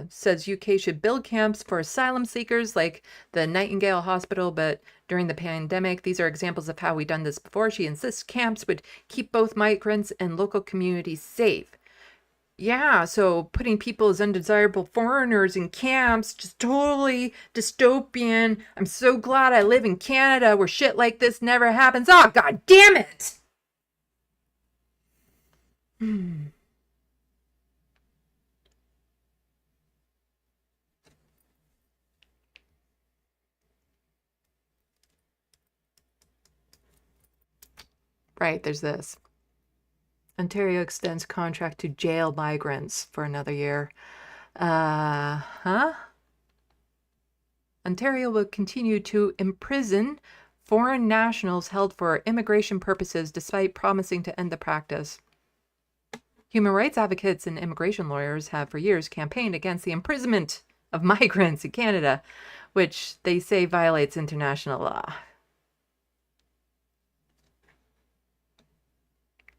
Says UK should build camps for asylum seekers like the Nightingale Hospital, but during the pandemic, these are examples of how we've done this before. She insists camps would keep both migrants and local communities safe. Yeah, so putting people as undesirable foreigners in camps, just totally dystopian. I'm so glad I live in Canada where shit like this never happens. Oh, God damn it! Right, there's this. Ontario extends contract to jail migrants for another year. Ontario will continue to imprison foreign nationals held for immigration purposes despite promising to end the practice. Human rights advocates and immigration lawyers have for years campaigned against the imprisonment of migrants in Canada, which they say violates international law.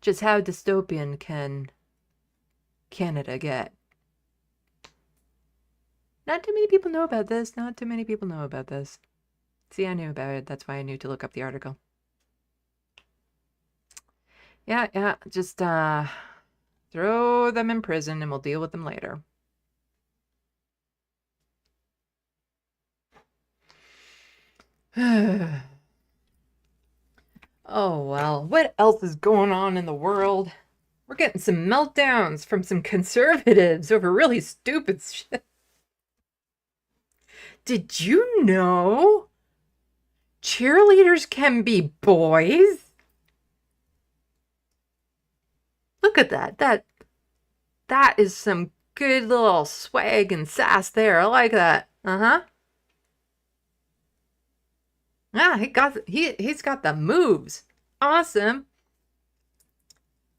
Just how dystopian can Canada get? Not too many people know about this. Not too many people know about this. See, I knew about it. That's why I knew to look up the article. Yeah. Just throw them in prison and we'll deal with them later. Oh, well, what else is going on in the world? We're getting some meltdowns from some conservatives over really stupid shit. Did you know cheerleaders can be boys? Look at that. That is some good little swag and sass there. I like that. Yeah, he's got the moves. Awesome.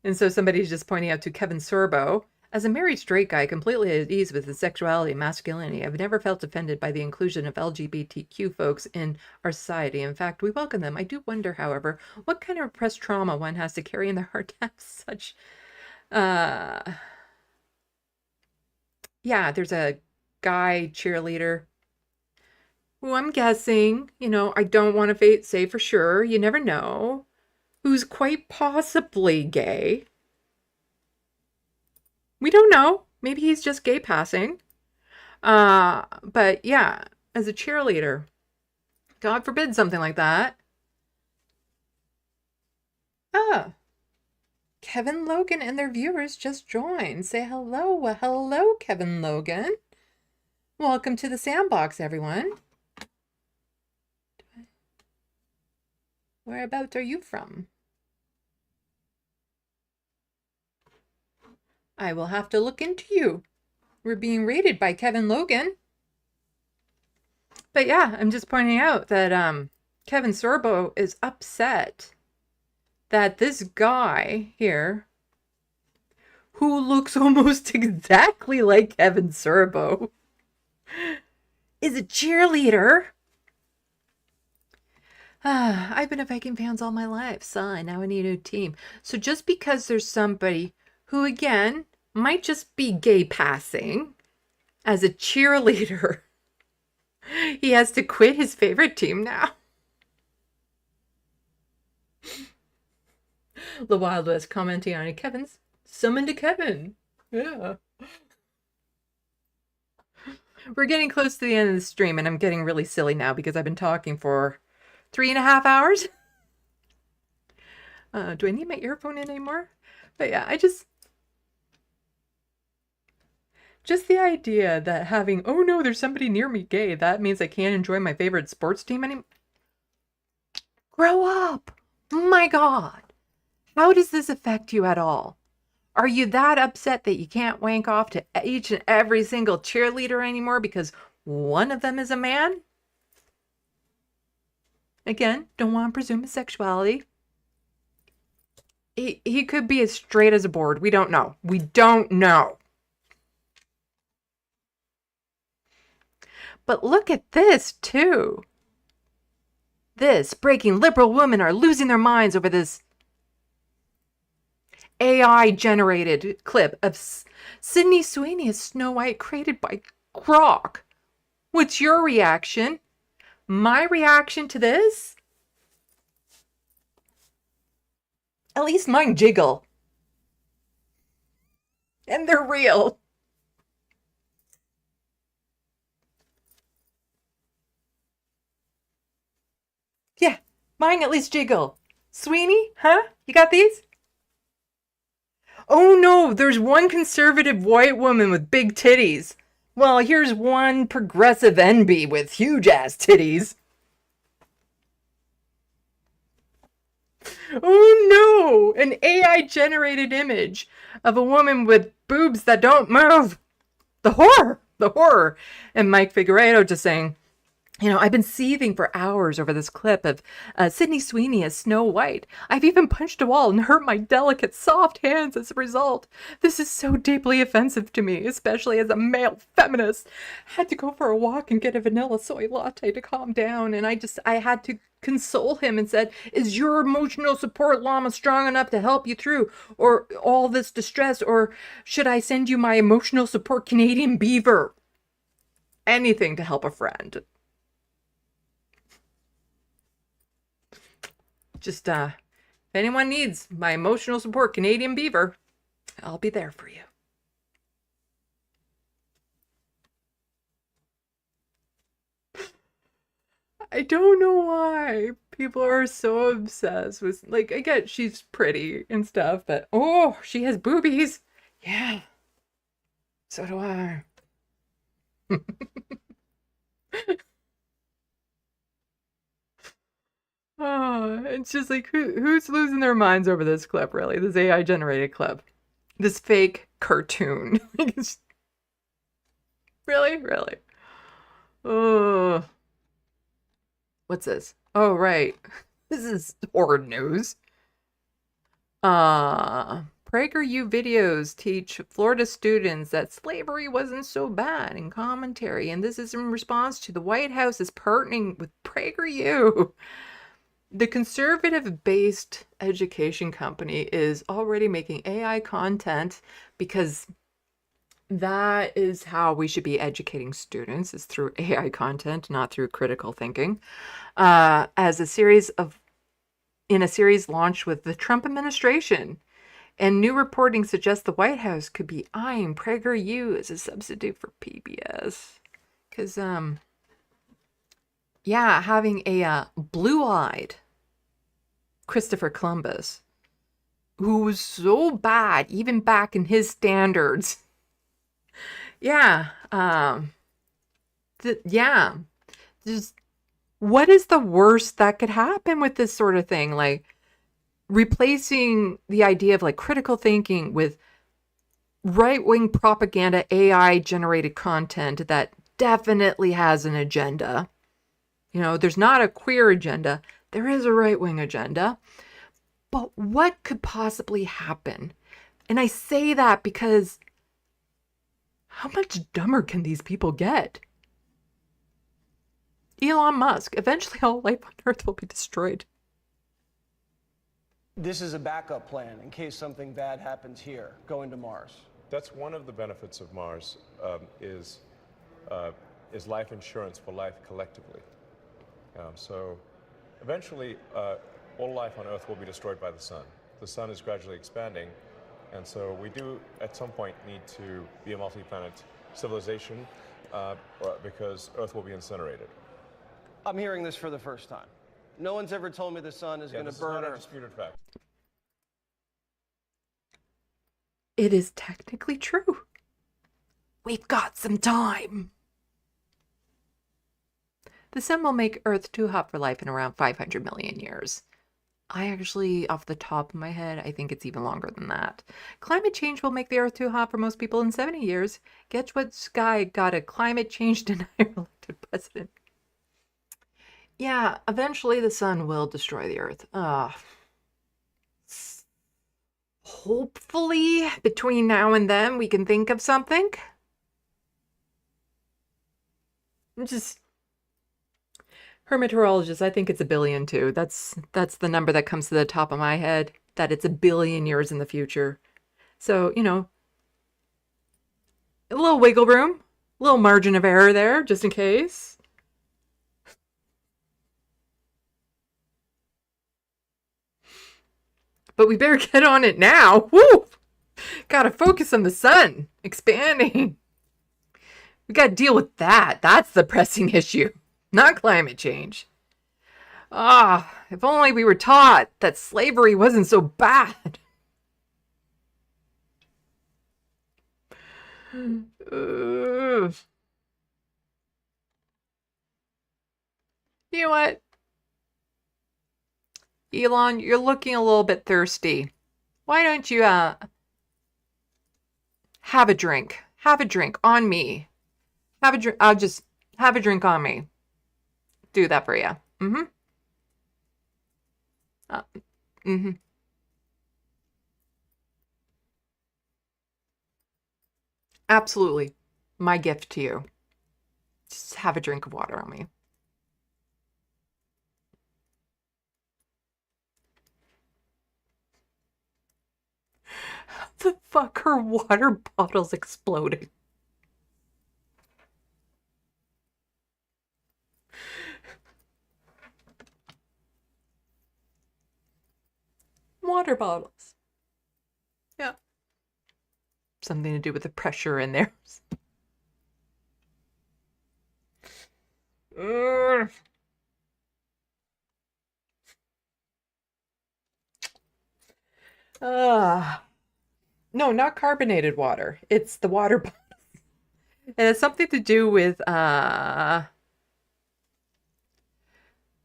And so somebody's just pointing out to Kevin Sorbo, as a married straight guy completely at ease with his sexuality and masculinity, I've never felt offended by the inclusion of LGBTQ folks in our society. In fact, we welcome them. I do wonder, however, what kind of repressed trauma one has to carry in their heart to have such... Yeah, there's a guy cheerleader who I'm guessing, I don't want to say for sure, you never know, who's quite possibly gay. We don't know. Maybe he's just gay passing. But yeah, as a cheerleader, God forbid something like that. Kevin Logan and their viewers just joined. Say hello. Well, hello, Kevin Logan. Welcome to the SandBox, everyone. Whereabouts are you from? I will have to look into you. We're being rated by Kevin Logan. But yeah, I'm just pointing out that Kevin Sorbo is upset that this guy here, who looks almost exactly like Kevin Sorbo, is a cheerleader. I've been a Viking fan all my life. Sigh, now I need a new team. So just because there's somebody who, again, might just be gay passing as a cheerleader, he has to quit his favorite team now. The Wild West commenting on it. Kevin's summoned to Kevin. Yeah. We're getting close to the end of the stream, and I'm getting really silly now because I've been talking for 3.5 hours. Do I need my earphone in anymore? But yeah, just the idea that having, oh no, there's somebody near me gay, that means I can't enjoy my favorite sports team anymore. Grow up. My God. How does this affect you at all? Are you that upset that you can't wank off to each and every single cheerleader anymore because one of them is a man? Again, don't want to presume his sexuality. He could be as straight as a board. We don't know. We don't know. But look at this, too. This breaking liberal women are losing their minds over this AI-generated clip of Sydney Sweeney as Snow White created by Grok. What's your reaction? My reaction to this? At least mine jiggle. And they're real. Yeah, mine at least jiggle. Sweeney, huh? You got these? Oh no, there's one conservative white woman with big titties. Well, here's one progressive NB with huge ass titties. Oh no, an AI generated image of a woman with boobs that don't move. The horror. And Mike Figueredo just saying, I've been seething for hours over this clip of Sydney Sweeney as Snow White. I've even punched a wall and hurt my delicate, soft hands as a result. This is so deeply offensive to me, especially as a male feminist. I had to go for a walk and get a vanilla soy latte to calm down, and I had to console him and said, is your emotional support llama strong enough to help you through or all this distress, or should I send you my emotional support Canadian beaver? Anything to help a friend. Just, if anyone needs my emotional support Canadian beaver, I'll be there for you. I don't know why people are so obsessed with, like, I get she's pretty and stuff, but, oh, she has boobies. Yeah. So do I. Oh, it's just like, who's losing their minds over this clip, really? This AI generated clip. This fake cartoon. Really? Oh. What's this? Oh, right. This is horror news. PragerU videos teach Florida students that slavery wasn't so bad in commentary, and this is in response to the White House is partnering with PragerU. The conservative-based education company is already making AI content because that is how we should be educating students, is through AI content, not through critical thinking. In a series launched with the Trump administration. And new reporting suggests the White House could be eyeing PragerU as a substitute for PBS. Because, having a blue-eyed Christopher Columbus, who was so bad, even back in his standards. Just what is the worst that could happen with this sort of thing? Like, replacing the idea of, like, critical thinking with right-wing propaganda, AI-generated content that definitely has an agenda. There's not a queer agenda. There is a right-wing agenda. But what could possibly happen? And I say that because how much dumber can these people get? Elon Musk, eventually all life on Earth will be destroyed. This is a backup plan in case something bad happens here, going to Mars. That's one of the benefits of Mars, is life insurance for life collectively. So eventually, all life on Earth will be destroyed by the sun. The sun is gradually expanding, and so we do, at some point, need to be a multi-planet civilization because Earth will be incinerated. I'm hearing this for the first time. No one's ever told me the sun is going to burn Earth. This is not a disputed fact. It is technically true. We've got some time. The sun will make Earth too hot for life in around 500 million years. I actually, off the top of my head, I think it's even longer than that. Climate change will make the Earth too hot for most people in 70 years. Guess what guy got a climate change denier elected president? Yeah, eventually the sun will destroy the Earth. Hopefully, between now and then, we can think of something. Hermeteorologist, I think it's 1 billion too. That's the number that comes to the top of my head, that it's 1 billion years in the future. So, a little wiggle room, a little margin of error there, just in case. But we better get on it now. Woo! Gotta focus on the sun expanding. We gotta deal with that. That's the pressing issue. Not climate change. If only we were taught that slavery wasn't so bad. You know what? Elon, you're looking a little bit thirsty. Why don't you have a drink? Have a drink on me. Have a drink. I'll just have a drink on me. do that for you. Absolutely. My gift to you. Just have a drink of water on me. The fuck, her water bottle's exploding. Water bottles. Yeah. Something to do with the pressure in there. No, not carbonated water. It's the water bottle. It has something to do with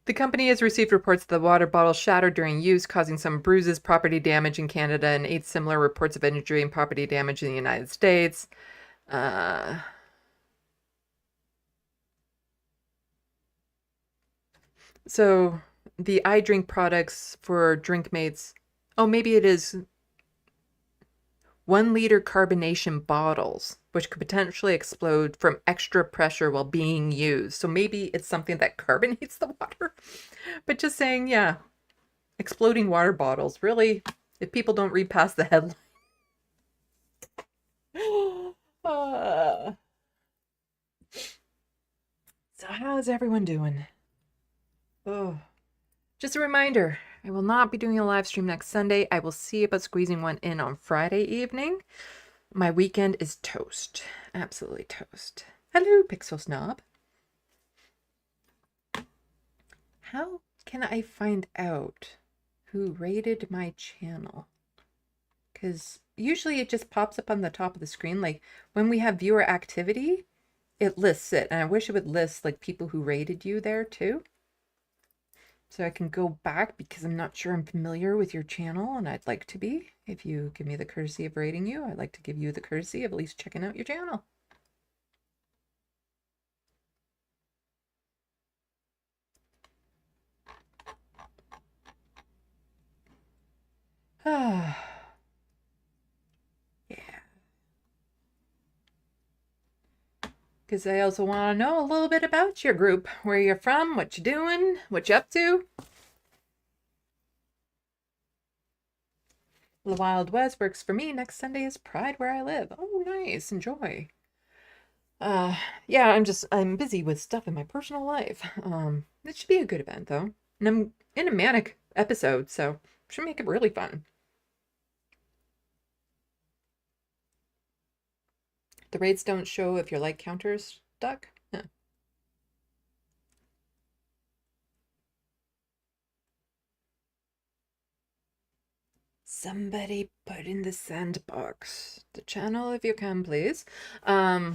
the company has received reports that the water bottle shattered during use, causing some bruises, property damage in Canada, and 8 similar reports of injury and property damage in the United States. So the iDrink products for DrinkMates. Oh, maybe it is 1 liter carbonation bottles, which could potentially explode from extra pressure while being used. So maybe it's something that carbonates the water. But just saying, yeah, exploding water bottles. Really, if people don't read past the headline. So how is everyone doing? Oh, just a reminder, I will not be doing a live stream next Sunday. I will see about squeezing one in on Friday evening. My weekend is toast. Absolutely toast. Hello, Pixel Snob. How can I find out who rated my channel? Because usually it just pops up on the top of the screen. Like when we have viewer activity, it lists it. And I wish it would list like people who rated you there too. So I can go back because I'm not sure I'm familiar with your channel and I'd like to be. If you give me the courtesy of rating you, I'd like to give you the courtesy of at least checking out your channel. Yeah. Because I also want to know a little bit about your group, where you're from, what you're doing, what you're up to. The Wild Weds works for me. Next Sunday is Pride where I live. Oh, nice. Enjoy. Yeah, I'm busy with stuff in my personal life. It should be a good event though. And I'm in a manic episode, so should make it really fun. The raids don't show if your like counter's stuck. Huh. Somebody put in the SandBox the channel if you can, please. Yeah,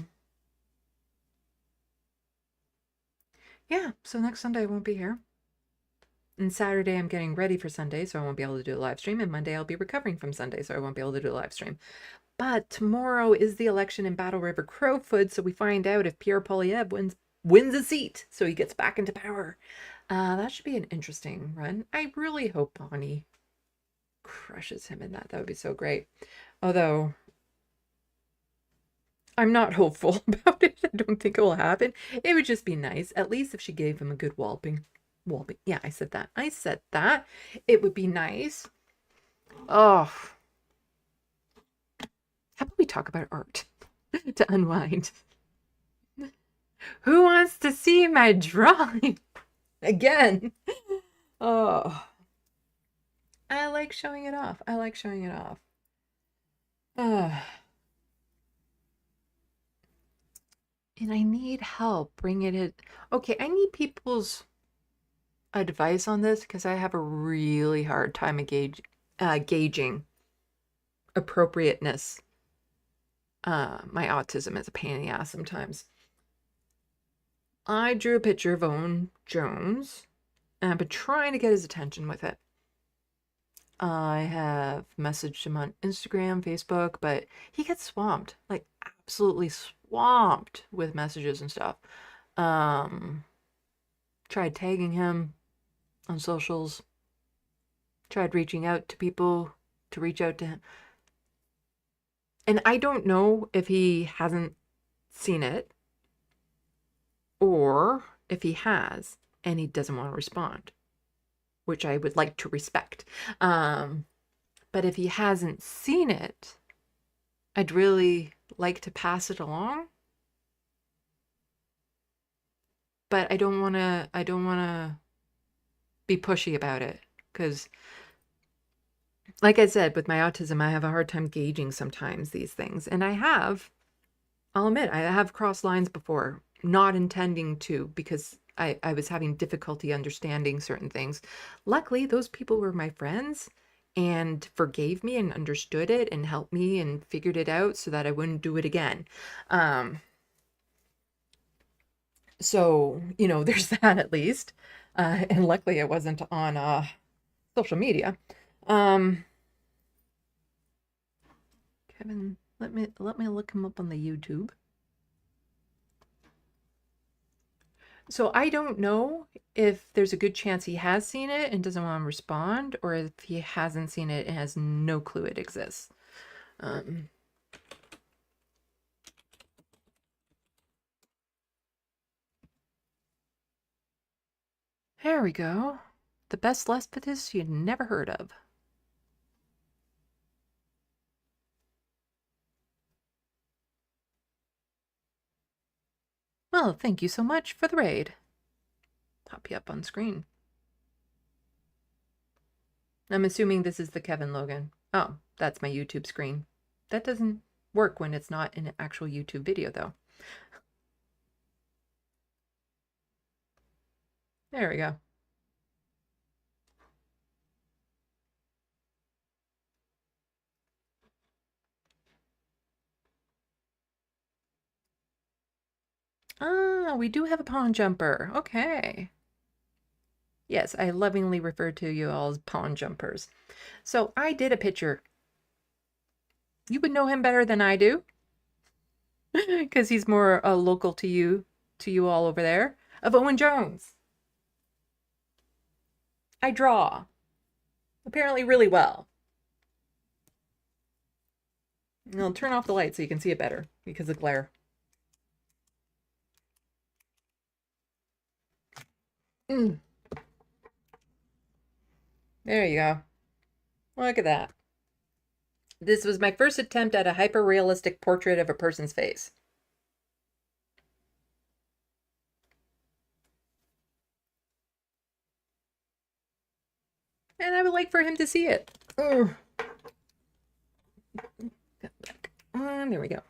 so next Sunday I won't be here. And Saturday I'm getting ready for Sunday, so I won't be able to do a live stream. And Monday I'll be recovering from Sunday, so I won't be able to do a live stream. But tomorrow is the election in Battle River Crowfoot, so we find out if Pierre Poilievre wins a seat, so he gets back into power. That should be an interesting run. I really hope Bonnie crushes him in that. That would be so great. Although I'm not hopeful about it. I don't think it will happen. It would just be nice, at least if she gave him a good walloping. Yeah, I said that. It would be nice. Oh. How about we talk about art to unwind? Who wants to see my drawing again? Oh. I like showing it off. And I need help bringing it. Okay, I need people's advice on this because I have a really hard time gauging appropriateness. My autism is a pain in the ass sometimes. I drew a picture of Owen Jones and I've been trying to get his attention with it. I have messaged him on Instagram, Facebook, but he gets swamped, like absolutely swamped with messages and stuff. tried tagging him on socials, tried reaching out to people to reach out to him. And I don't know if he hasn't seen it or if he has and he doesn't want to respond, which I would like to respect. But if he hasn't seen it, I'd really like to pass it along. But I don't want to be pushy about it, because like I said, with my autism, I have a hard time gauging sometimes these things. And I'll admit, I have crossed lines before, not intending to, because I was having difficulty understanding certain things. Luckily, those people were my friends and forgave me and understood it and helped me and figured it out so that I wouldn't do it again. So, there's that at least. And luckily it wasn't on social media. Kevin, let me look him up on the YouTube. So I don't know if there's a good chance he has seen it and doesn't want to respond, or if he hasn't seen it and has no clue it exists. There we go. The best Leftist you'd never heard of. Well, thank you so much for the raid. Pop you up on screen. I'm assuming this is the Kevin Logan. Oh, that's my YouTube screen. That doesn't work when it's not an actual YouTube video, though. There we go. Ah, we do have a pond jumper. Okay. Yes, I lovingly refer to you all as pond jumpers. So I did a picture. You would know him better than I do, because he's more local to you all over there, of Owen Jones. I draw, apparently really well. And I'll turn off the light so you can see it better because of glare. There you go. Look at that. This was my first attempt at a hyper-realistic portrait of a person's face. And I would like for him to see it. There we go.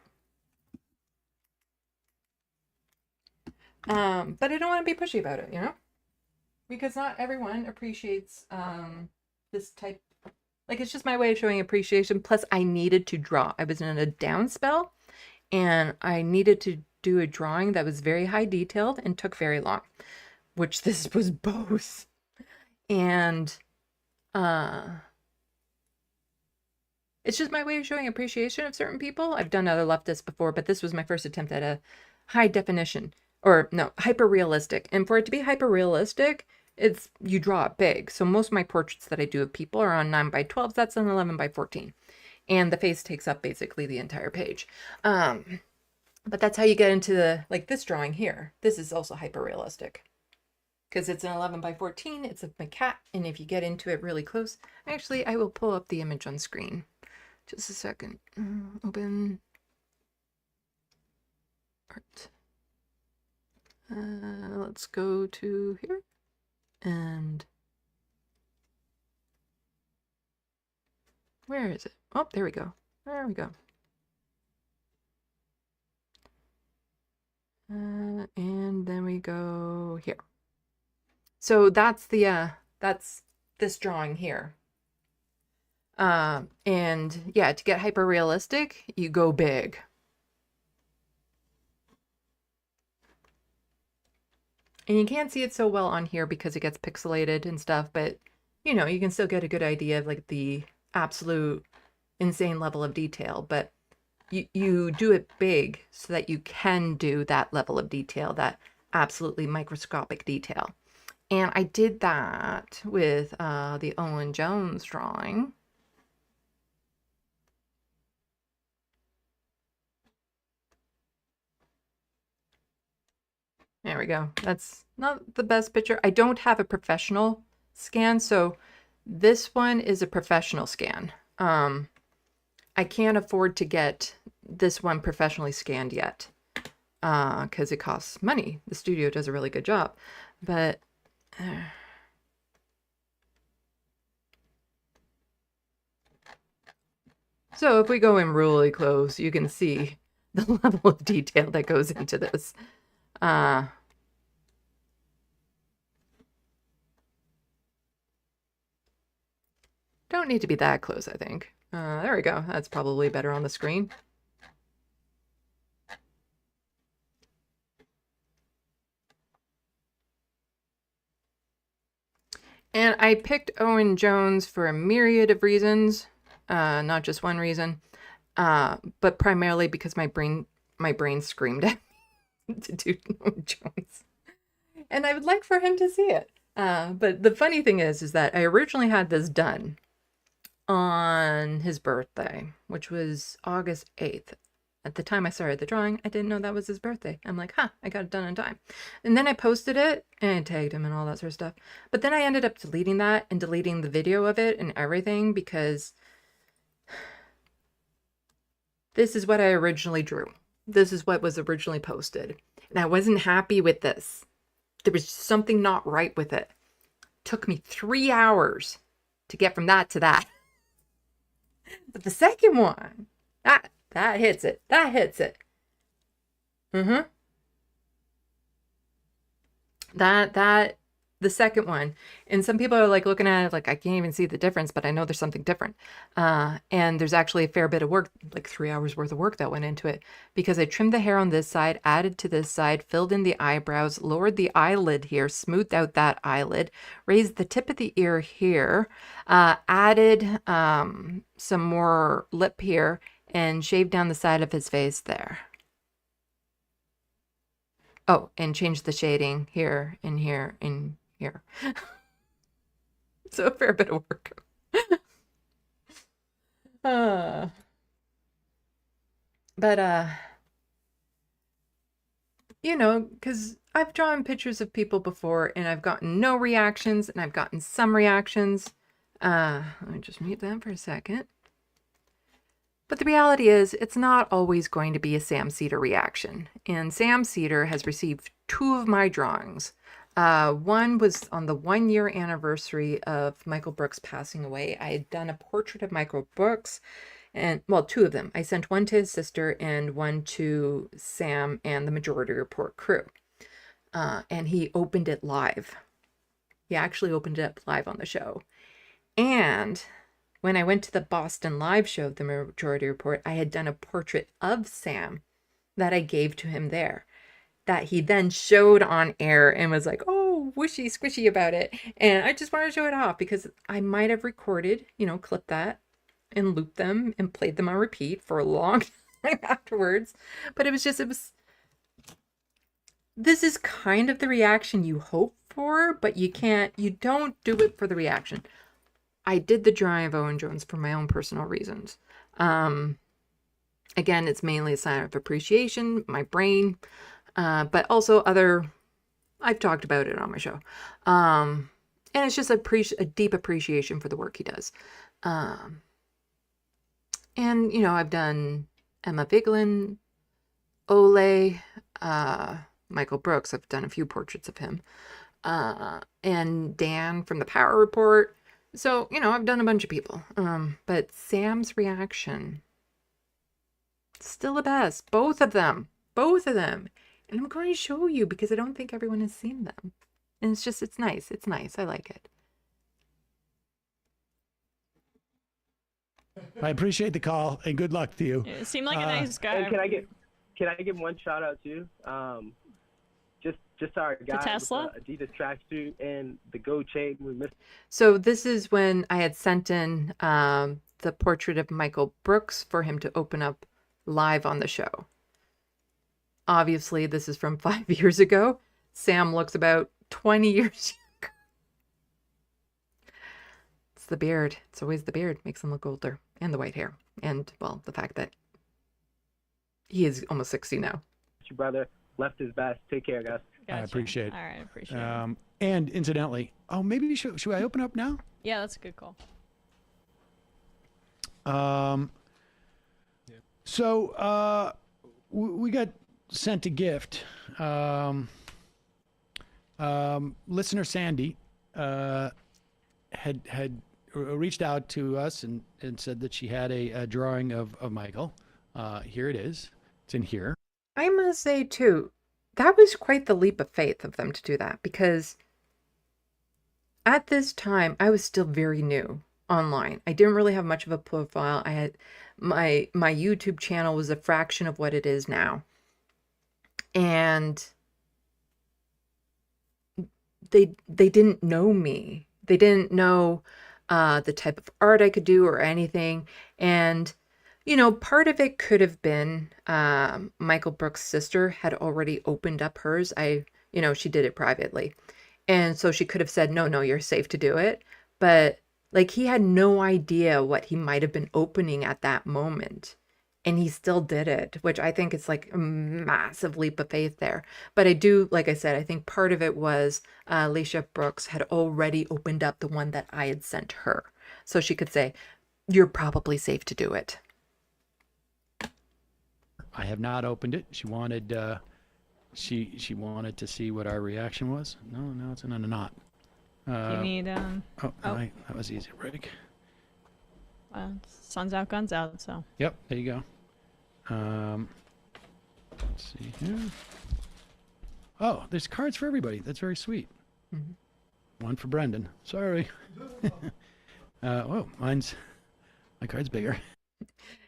But I don't want to be pushy about it, because not everyone appreciates this type. Like, it's just my way of showing appreciation. Plus, I needed to draw. I was in a down spell, and I needed to do a drawing that was very high detailed and took very long, which this was both. And it's just my way of showing appreciation of certain people. I've done other leftists before, but this was my first attempt at a high definition, or no, hyper realistic. And for it to be hyper realistic, you draw it big. So most of my portraits that I do of people are on 9x12. That's an 11x14, and the face takes up basically the entire page. But that's how you get into like this drawing here. This is also hyper realistic because it's an 11x14. It's of my cat, and if you get into it really close, actually, I will pull up the image on screen. Just a second. Open art. Let's go to here. And where is it? Oh, there we go. There we go. And then we go here. So that's that's this drawing here. And yeah, to get hyper realistic, you go big. And you can't see it so well on here because it gets pixelated and stuff, but you can still get a good idea of like the absolute insane level of detail. But you do it big so that you can do that level of detail, that absolutely microscopic detail. And I did that with the Owen Jones drawing. There we go. That's not the best picture. I don't have a professional scan, so this one is a professional scan. I can't afford to get this one professionally scanned yet because it costs money. The studio does a really good job, but so if we go in really close, you can see the level of detail that goes into this. Don't need to be that close, I think. There we go. That's probably better on the screen. And I picked Owen Jones for a myriad of reasons, not just one reason, but primarily because my brain screamed at me to do Owen Jones. And I would like for him to see it. But the funny thing is that I originally had this done on his birthday, which was August 8th. At the time I started the drawing, I didn't know that was his birthday. I'm like, I got it done in time. And then I posted it and I tagged him and all that sort of stuff. But then I ended up deleting that and deleting the video of it and everything because this is what I originally drew. This is what was originally posted. And I wasn't happy with this. There was something not right with it. It took me 3 hours to get from that to that. But the second one, that hits it. That hits it. The second one. And some people are like looking at it like, I can't even see the difference, but I know there's something different. And there's actually a fair bit of work, like 3 hours worth of work that went into it because I trimmed the hair on this side, added to this side, filled in the eyebrows, lowered the eyelid here, smoothed out that eyelid, raised the tip of the ear here, added some more lip here, and shaved down the side of his face there. Oh, and changed the shading here and here and here. So a fair bit of work. You know, because I've drawn pictures of people before and I've gotten no reactions and I've gotten some reactions. Let me just mute that for a second. But the reality is, it's not always going to be a Sam Cedar reaction. And Sam Cedar has received 2 of my drawings. One was on the 1-year anniversary of Michael Brooks passing away. I had done a portrait of Michael Brooks, and well, 2 of them. I sent one to his sister and one to Sam and the Majority Report crew. And he opened it live. He actually opened it up live on the show. And when I went to the Boston live show of the Majority Report, I had done a portrait of Sam that I gave to him there, that he then showed on air and was like, oh, wishy squishy about it. And I just wanted to show it off because I might have recorded, you know, clipped that and looped them and played them on repeat for a long time afterwards. But it was this is kind of the reaction you hope for, but you don't do it for the reaction. I did the drawing of Owen Jones for my own personal reasons. Again, it's mainly a sign of appreciation, my brain, but also I've talked about it on my show. And it's just a deep appreciation for the work he does. And, you know, I've done Emma Vigeland, Ole, Michael Brooks. I've done a few portraits of him. And Dan from the Power Report. So, you know, I've done a bunch of people, but Sam's reaction, still the best. Both of them. And I'm going to show you because I don't think everyone has seen them. And it's nice. It's nice. I like it. I appreciate the call and good luck to you. You seem like a nice guy. And can I give one shout out too? Just our guy Tesla? with the Adidas tracksuit and the gold chain. We missed. So this is when I had sent in the portrait of Michael Brooks for him to open up live on the show. Obviously, this is from 5 years ago. Sam looks about 20 years the beard. It's always the beard makes him look older, and the white hair, and well, the fact that he is almost 60 now. Your brother. Left is best. Take care, guys. I appreciate it. All right, appreciate it. And incidentally, should I open up now? Yeah, that's a good call. So we got sent a gift. Listener Sandy had reached out to us and said that she had a drawing of Michael. Here it is. It's in here. I must say, too, that was quite the leap of faith of them to do that, because at this time, I was still very new online. I didn't really have much of a profile. I had my YouTube channel was a fraction of what it is now. And they didn't know me. They didn't know the type of art I could do or anything. And you know, part of it could have been Michael Brooks' sister had already opened up hers. She did it privately. And so she could have said, no, you're safe to do it. But like, he had no idea what he might have been opening at that moment. And he still did it, which I think is like a massive leap of faith there. But I do, like I said, I think part of it was Alicia Brooks had already opened up the one that I had sent her. So she could say, you're probably safe to do it. I have not opened it. She wanted she wanted to see what our reaction was. No, it's not. You need that was easy, Rick. Sun's out, guns out. So. Yep, there you go. Let's see here. Oh, there's cards for everybody. That's very sweet. Mm-hmm. One for Brendan. Sorry. My card's bigger.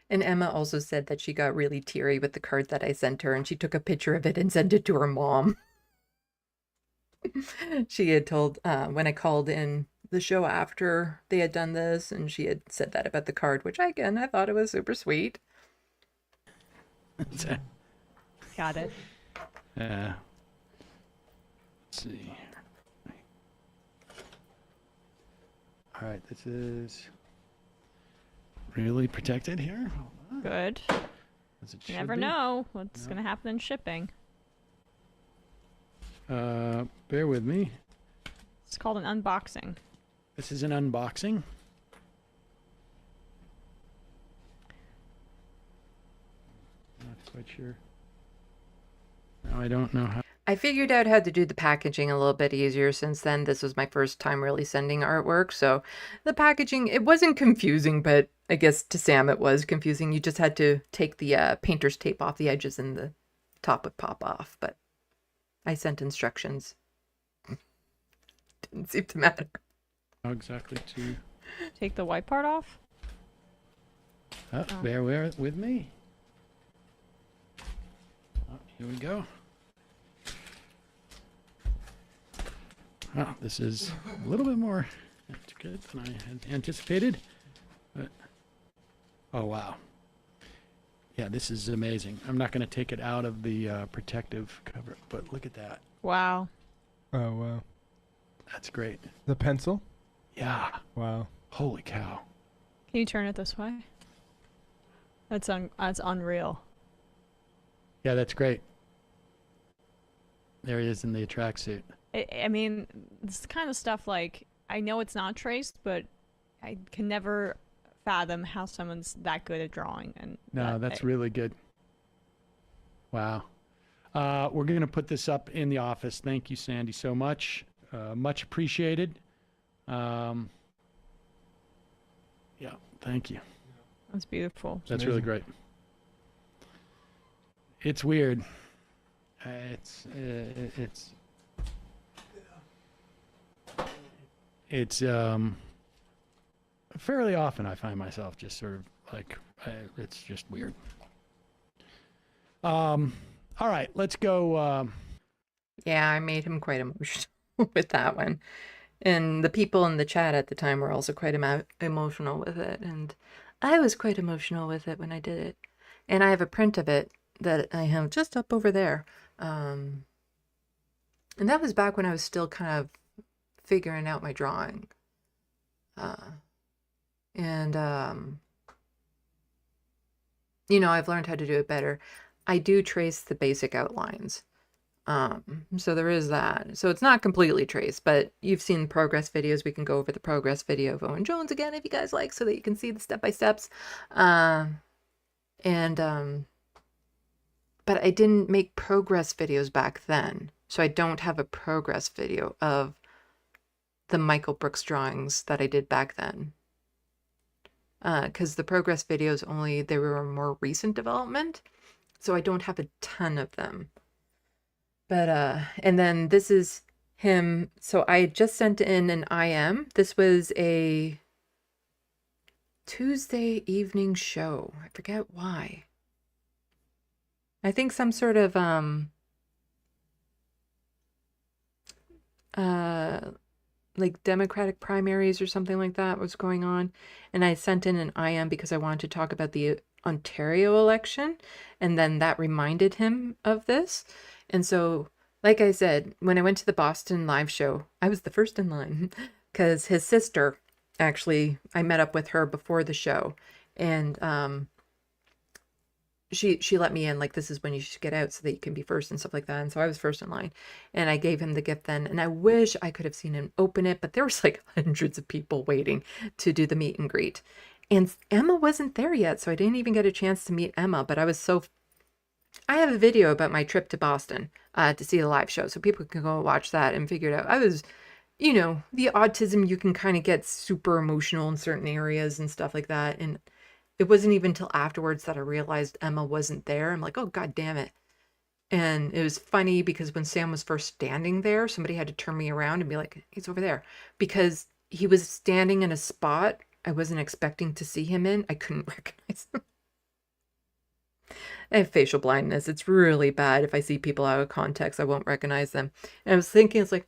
And Emma also said that she got really teary with the card that I sent her, and she took a picture of it and sent it to her mom. She had told, when I called in the show after they had done this, and she had said that about the card, which I thought it was super sweet. Got it. Let's see. All right, this is really protected here. Good. You never know what's going to happen in shipping. Bear with me. It's called an unboxing. This is an unboxing. Not quite sure. No, I don't know how. I figured out how to do the packaging a little bit easier since then. This was my first time really sending artwork. So the packaging, it wasn't confusing, but I guess to Sam it was confusing. You just had to take the painter's tape off the edges and the top would pop off. But I sent instructions. Didn't seem to matter. How exactly to take the white part off? Bear with me. Here we go. Oh, this is a little bit more intricate than I had anticipated. But, oh, wow. Yeah, this is amazing. I'm not going to take it out of the protective cover, but look at that. Wow. Oh, wow. That's great. The pencil? Yeah. Wow. Holy cow. Can you turn it this way? That's unreal. Yeah, that's great. There he is in the tracksuit. I mean, this kind of stuff, like, I know it's not traced, but I can never fathom how someone's that good at drawing. And no, that's really good. Wow. We're going to put this up in the office. Thank you, Sandy, so much. Much appreciated. Yeah, thank you. That's beautiful. That's really great. It's weird. It's fairly often I find myself just sort of like, it's just weird. All right, let's go. Yeah, I made him quite emotional with that one. And the people in the chat at the time were also quite emotional with it. And I was quite emotional with it when I did it. And I have a print of it that I have just up over there. And that was back when I was still kind of figuring out my drawing. And, you know, I've learned how to do it better. I do trace the basic outlines. So there is that. So it's not completely traced, but you've seen progress videos. We can go over the progress video of Owen Jones again if you guys like, so that you can see the step-by-steps. But I didn't make progress videos back then. So I don't have a progress video of the Michael Brooks drawings that I did back then. Because the progress videos they were a more recent development. So I don't have a ton of them. But, and then this is him. So I just sent in an IM. This was a Tuesday evening show. I forget why. I think some sort of, like Democratic primaries or something like that was going on. And I sent in an IM because I wanted to talk about the Ontario election. And then that reminded him of this. And so, like I said, when I went to the Boston live show, I was the first in line because his sister, actually, I met up with her before the show. And she let me in, like, this is when you should get out so that you can be first and stuff like that. And so I was first in line. And I gave him the gift then. And I wish I could have seen him open it, but there was like hundreds of people waiting to do the meet and greet. And Emma wasn't there yet, so I didn't even get a chance to meet Emma. But I have a video about my trip to Boston to see the live show, so people can go watch that and figure it out. I was, you know, the autism, you can kind of get super emotional in certain areas and stuff like that. And it wasn't even until afterwards that I realized Emma wasn't there. I'm like, oh, God damn it. And it was funny because when Sam was first standing there, somebody had to turn me around and be like, he's over there. Because he was standing in a spot I wasn't expecting to see him in. I couldn't recognize him. I have facial blindness. It's really bad. If I see people out of context, I won't recognize them. And I was thinking, it's like,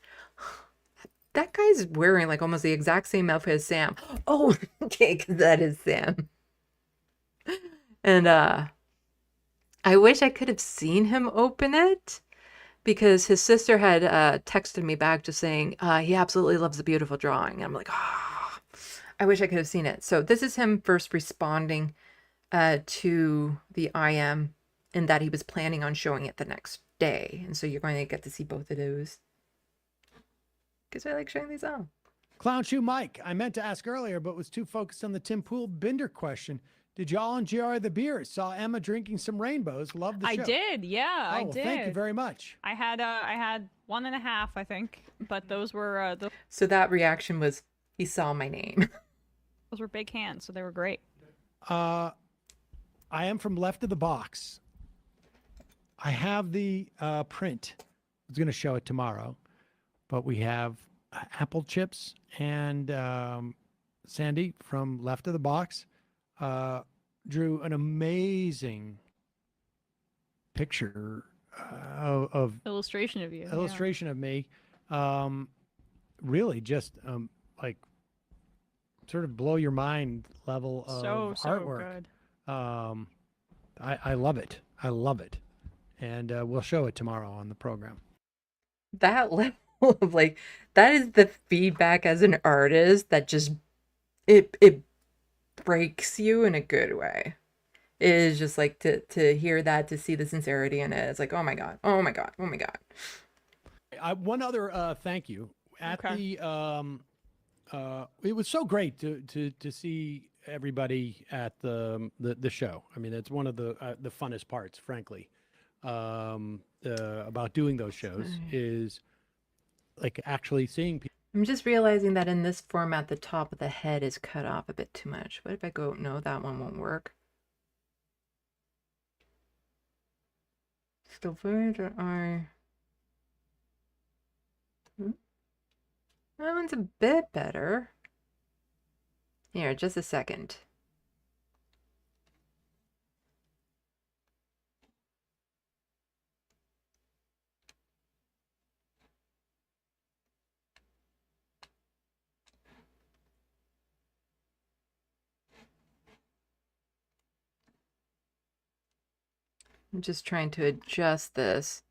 that guy's wearing like almost the exact same outfit as Sam. Oh, okay, because that is Sam. And I wish I could have seen him open it because his sister had texted me back just saying he absolutely loves the beautiful drawing. And I'm like, oh, I wish I could have seen it. So this is him first responding to the IM and that he was planning on showing it the next day. And so you're going to get to see both of those. Because I like showing these off. Clown Shoe Mike, I meant to ask earlier, but was too focused on the Tim Pool Binder question. Did y'all enjoy the beer? Saw Emma drinking some rainbows. Loved the show. I did, yeah, I did. Thank you very much. I had 1.5, I think, but those were So that reaction was, he saw my name. those were big hands, so they were great. I am from LeftoftheBox. I have the print. I was going to show it tomorrow, but we have apple chips and Sandy from LeftoftheBox drew an amazing picture of illustration of you. Illustration of me. Really just like sort of blow your mind level of artwork. Good. I love it. I love it. And we'll show it tomorrow on the program. That level of like, that is the feedback as an artist that just, it breaks you in a good way. It is just like to hear that, to see the sincerity in it. It's like, oh my God, oh my God, oh my God. One other thank you. At the it was so great to see everybody at the show. I mean, it's one of the funnest parts, frankly, about doing those shows is like actually seeing people. I'm just realizing that in this format, the top of the head is cut off a bit too much. What if I go, no, that one won't work. Still weird, or are... That one's a bit better. Here, just a second. I'm just trying to adjust this.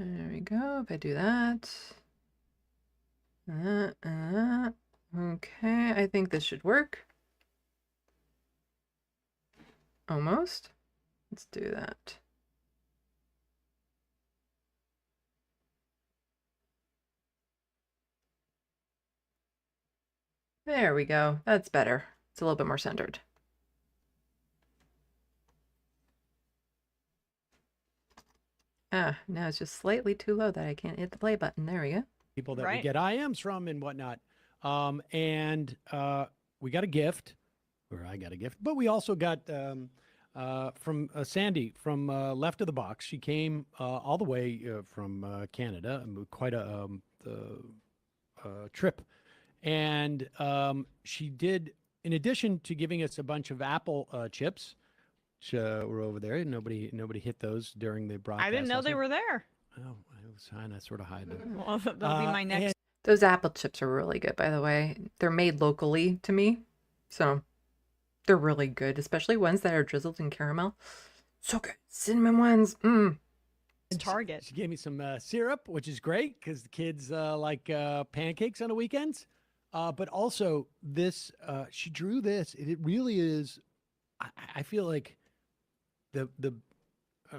There we go. If I do that. Okay, I think this should work. Almost. Let's do that. There we go. That's better. It's a little bit more centered. Now it's just slightly too low that I can't hit the play button. There we go. People that we get IMs from and whatnot. And we got a gift, or I got a gift, but we also got from Sandy from Left of the Box. She came all the way from Canada, quite a trip. And she did, in addition to giving us a bunch of Apple chips, which were over there. Nobody hit those during the broadcast. I didn't know they were there. Oh, I was trying to sort of hide them. Well, that'll be my next. Those apple chips are really good, by the way. They're made locally to me, so they're really good, especially ones that are drizzled in caramel. So good. Cinnamon ones. Target. She gave me some syrup, which is great because the kids like pancakes on the weekends. But also this, she drew this. It really is. I feel like the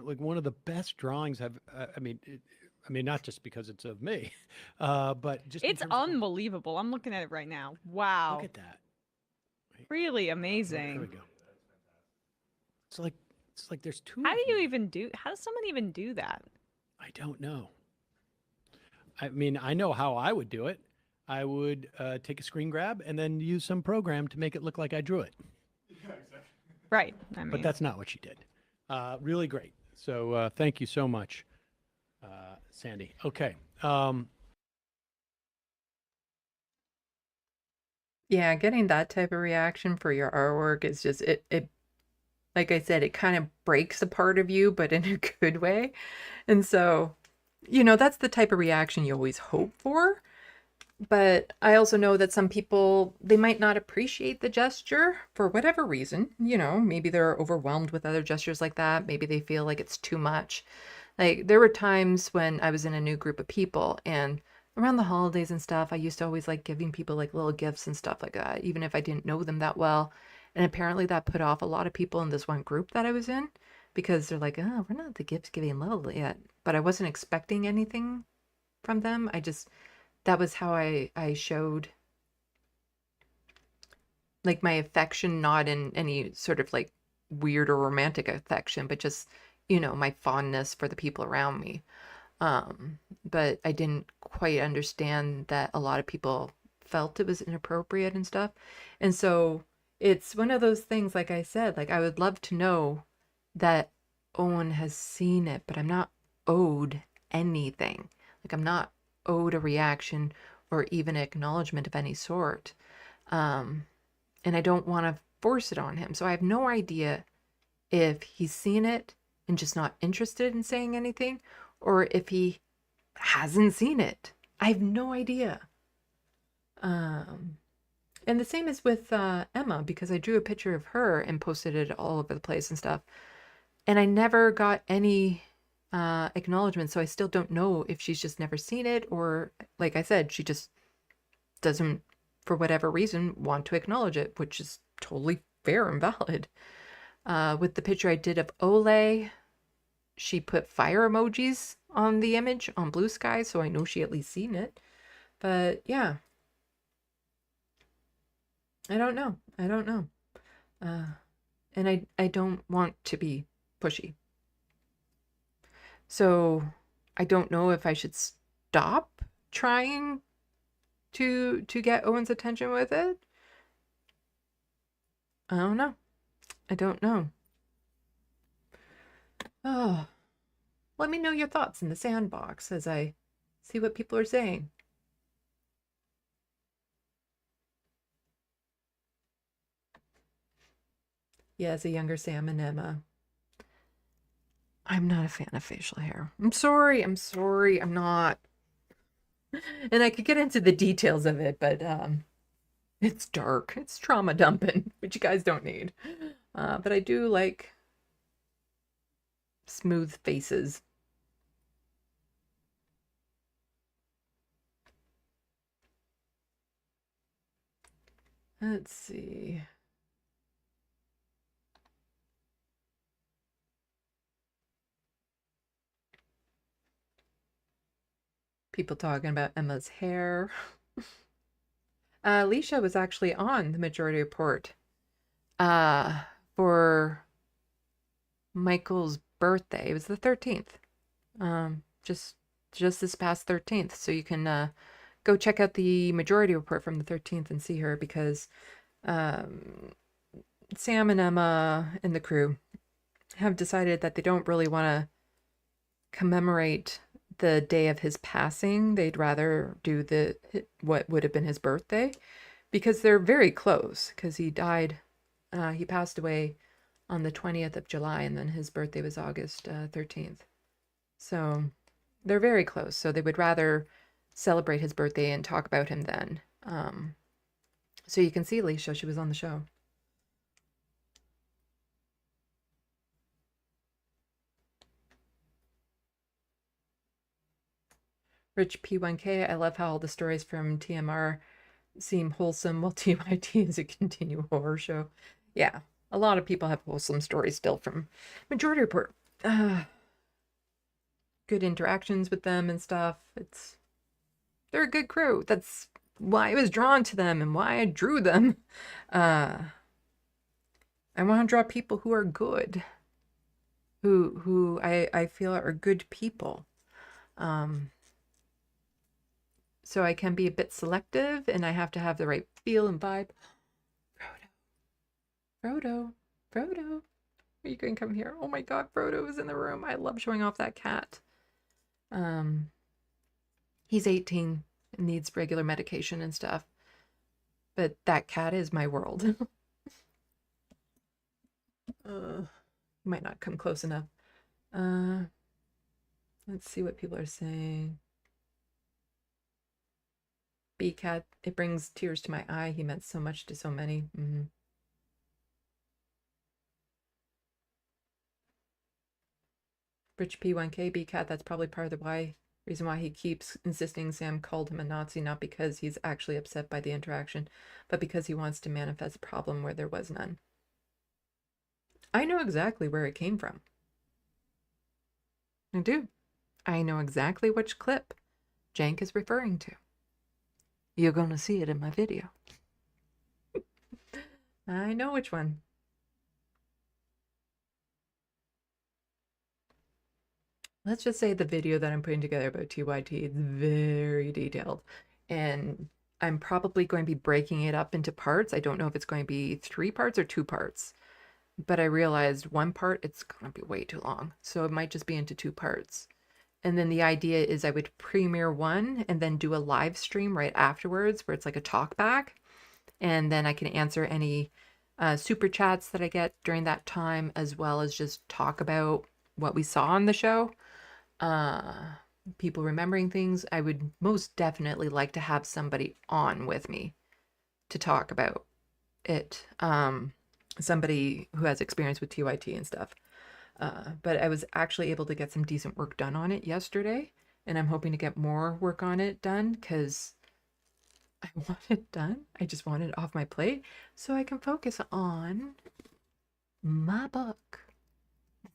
like one of the best drawings I've. I mean, not just because it's of me, but just It's unbelievable. I'm looking at it right now. Wow. Look at that. Really amazing. There we go. It's like there's two. How does someone even do that? I don't know. I mean, I know how I would do it. I would take a screen grab and then use some program to make it look like I drew it. Right. But that's not what she did. Really great. So thank you so much, Sandy. Okay. Yeah, getting that type of reaction for your artwork is just it like I said, it kind of breaks a part of you, but in a good way. And so, that's the type of reaction you always hope for. But I also know that some people, they might not appreciate the gesture for whatever reason. Maybe they're overwhelmed with other gestures like that. Maybe they feel like it's too much. Like there were times when I was in a new group of people and around the holidays and stuff, I used to always like giving people like little gifts and stuff like that, even if I didn't know them that well. And apparently that put off a lot of people in this one group that I was in because they're like, oh, we're not at the gift giving level yet. But I wasn't expecting anything from them. That was how I showed like my affection, not in any sort of like weird or romantic affection, but just, my fondness for the people around me. But I didn't quite understand that a lot of people felt it was inappropriate and stuff. And so it's one of those things, like I said, like I would love to know that Owen has seen it, but I'm not owed anything. Like I'm not owed a reaction or even acknowledgement of any sort. And I don't want to force it on him. So I have no idea if he's seen it and just not interested in saying anything, or if he hasn't seen it. I have no idea. And the same is with Emma, because I drew a picture of her and posted it all over the place and stuff. And I never got any acknowledgement, so I still don't know if she's just never seen it, or like I said, she just doesn't, for whatever reason, want to acknowledge it, which is totally fair and valid. With the picture I did of Ole, she put fire emojis on the image on Blue Sky, so I know she at least seen it. But yeah, I don't know. And I don't want to be pushy. So I don't know if I should stop trying to get Owen's attention with it. I don't know. Oh, let me know your thoughts in the sandbox as I see what people are saying. Yeah, as a younger Sam and Emma, I'm not a fan of facial hair. I'm sorry, I'm not. And I could get into the details of it, but it's dark. It's trauma dumping, which you guys don't need. But I do like smooth faces. Let's see. People talking about Emma's hair. Alicia was actually on the Majority Report for Michael's birthday. It was the 13th. Just this past 13th. So you can go check out the Majority Report from the 13th and see her, because Sam and Emma and the crew have decided that they don't really want to commemorate the day of his passing. They'd rather do what would have been his birthday, because they're very close, because he passed away on the 20th of July, and then his birthday was August 13th. So they're very close. So they would rather celebrate his birthday and talk about him then. So you can see Alicia, she was on the show. Rich P1K, I love how all the stories from TMR seem wholesome, while TYT is a continual horror show. Yeah, a lot of people have wholesome stories still from Majority Report. Good interactions with them and stuff. They're a good crew. That's why I was drawn to them and why I drew them. I want to draw people who are good, who I feel are good people. So I can be a bit selective, and I have to have the right feel and vibe. Frodo, are you going to come here? Oh my God, Frodo is in the room. I love showing off that cat. He's 18 and needs regular medication and stuff, but that cat is my world. Might not come close enough. Let's see what people are saying. B-Cat, it brings tears to my eye. He meant so much to so many. Rich P1K, B-Cat, that's probably part of the reason why he keeps insisting Sam called him a Nazi, not because he's actually upset by the interaction, but because he wants to manifest a problem where there was none. I know exactly where it came from. I do. I know exactly which clip Jank is referring to. You're going to see it in my video. I know which one. Let's just say the video that I'm putting together about TYT is very detailed. And I'm probably going to be breaking it up into parts. I don't know if it's going to be 3 parts or 2 parts. But I realized one part, it's going to be way too long. So it might just be into 2 parts. And then the idea is I would premiere one and then do a live stream right afterwards where it's like a talk back. And then I can answer any super chats that I get during that time, as well as just talk about what we saw on the show. People remembering things. I would most definitely like to have somebody on with me to talk about it. Somebody who has experience with TYT and stuff. But I was actually able to get some decent work done on it yesterday, and I'm hoping to get more work on it done, because I want it done. I just want it off my plate so I can focus on my book,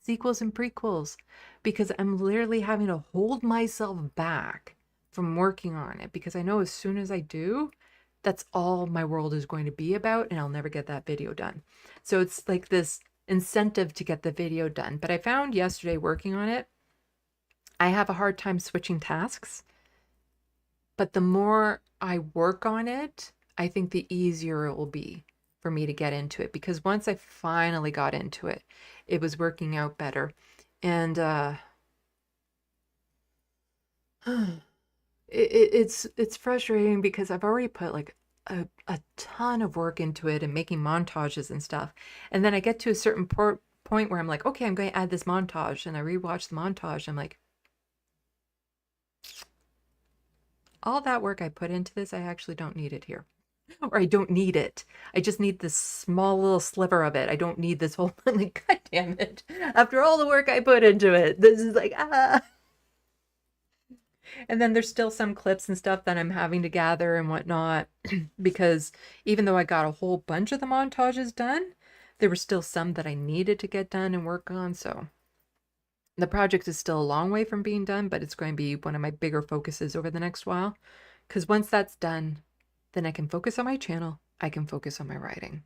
sequels and prequels, because I'm literally having to hold myself back from working on it, because I know as soon as I do, that's all my world is going to be about, and I'll never get that video done. So it's like this incentive to get the video done. But I found yesterday working on it, I have a hard time switching tasks. But the more I work on it, I think the easier it will be for me to get into it. Because once I finally got into it, it was working out better. And it's frustrating because I've already put like a ton of work into it and making montages and stuff. And then I get to a certain point where I'm like, okay, I'm going to add this montage. And I rewatch the montage. I'm like, all that work I put into this, I actually don't need it here. Or I don't need it. I just need this small little sliver of it. I don't need this whole, like, God damn it. After all the work I put into it, this is like, And then there's still some clips and stuff that I'm having to gather and whatnot, because even though I got a whole bunch of the montages done, there were still some that I needed to get done and work on. So the project is still a long way from being done, but it's going to be one of my bigger focuses over the next while. Because once that's done, then I can focus on my channel. I can focus on my writing.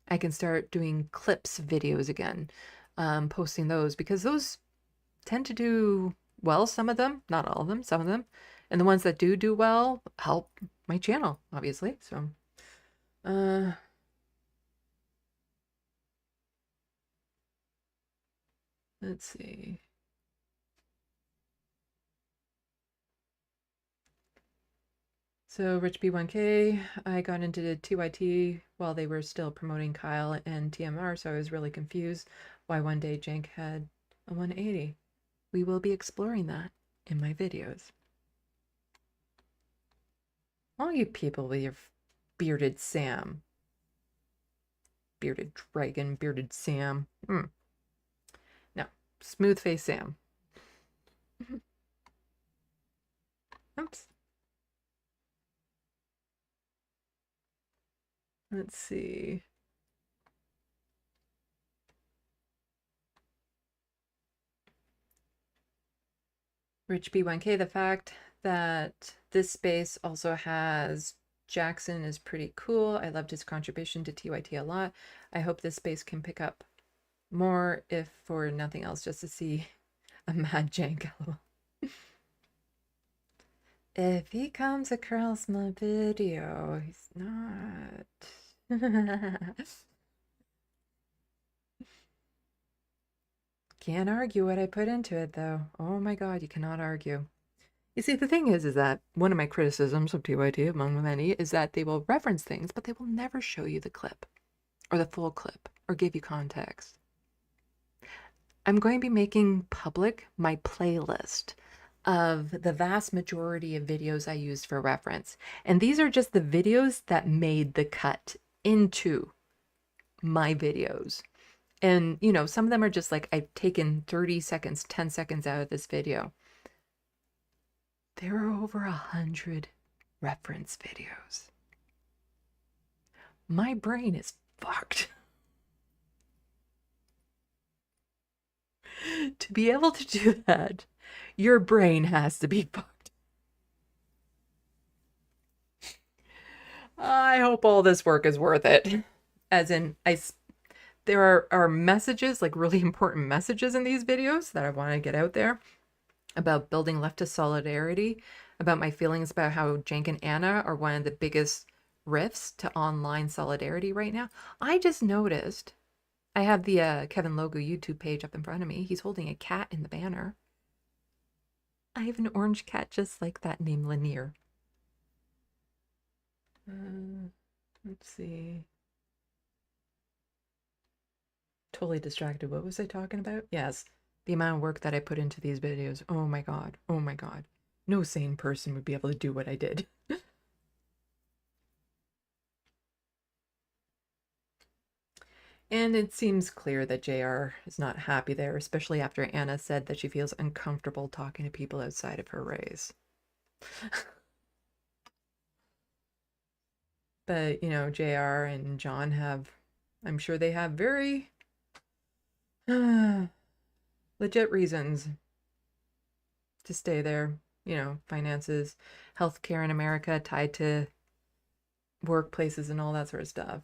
I can start doing clips videos again, posting those, because those tend to do well, some of them, not all of them, some of them. And the ones that do well help my channel, obviously. So, let's see. So Rich B1K, I got into the TYT while they were still promoting Kyle and TMR, so I was really confused why one day Jank had a 180. We will be exploring that in my videos. All you people with your bearded Sam. Bearded dragon, bearded Sam. No, smooth face Sam. Oops. Let's see. Rich B1K, the fact that this space also has Jackson is pretty cool. I loved his contribution to TYT a lot. I hope this space can pick up more, if for nothing else, just to see a mad Jank. If he comes across my video, he's not. Can't argue what I put into it, though. Oh my god, you cannot argue. You see, the thing is that one of my criticisms of TYT, among many, is that they will reference things, but they will never show you the clip, or the full clip, or give you context. I'm going to be making public my playlist of the vast majority of videos I used for reference. And these are just the videos that made the cut into my videos. And, you know, some of them are just like, I've taken 30 seconds, 10 seconds out of this video. There are over 100 reference videos. My brain is fucked. To be able to do that, your brain has to be fucked. I hope all this work is worth it. As in, there are messages, like really important messages in these videos that I want to get out there about building leftist solidarity, about my feelings about how Jank and Anna are one of the biggest rifts to online solidarity right now. I just noticed, I have the Kevin Logo YouTube page up in front of me. He's holding a cat in the banner. I have an orange cat just like that named Lanier. Let's see. Totally distracted. What was I talking about? Yes, the amount of work that I put into these videos. Oh my god. Oh my god. No sane person would be able to do what I did. And it seems clear that JR is not happy there, especially after Anna said that she feels uncomfortable talking to people outside of her race. But, you know, JR and John have, I'm sure they have very legit reasons to stay there. You know, finances, healthcare in America tied to workplaces and all that sort of stuff.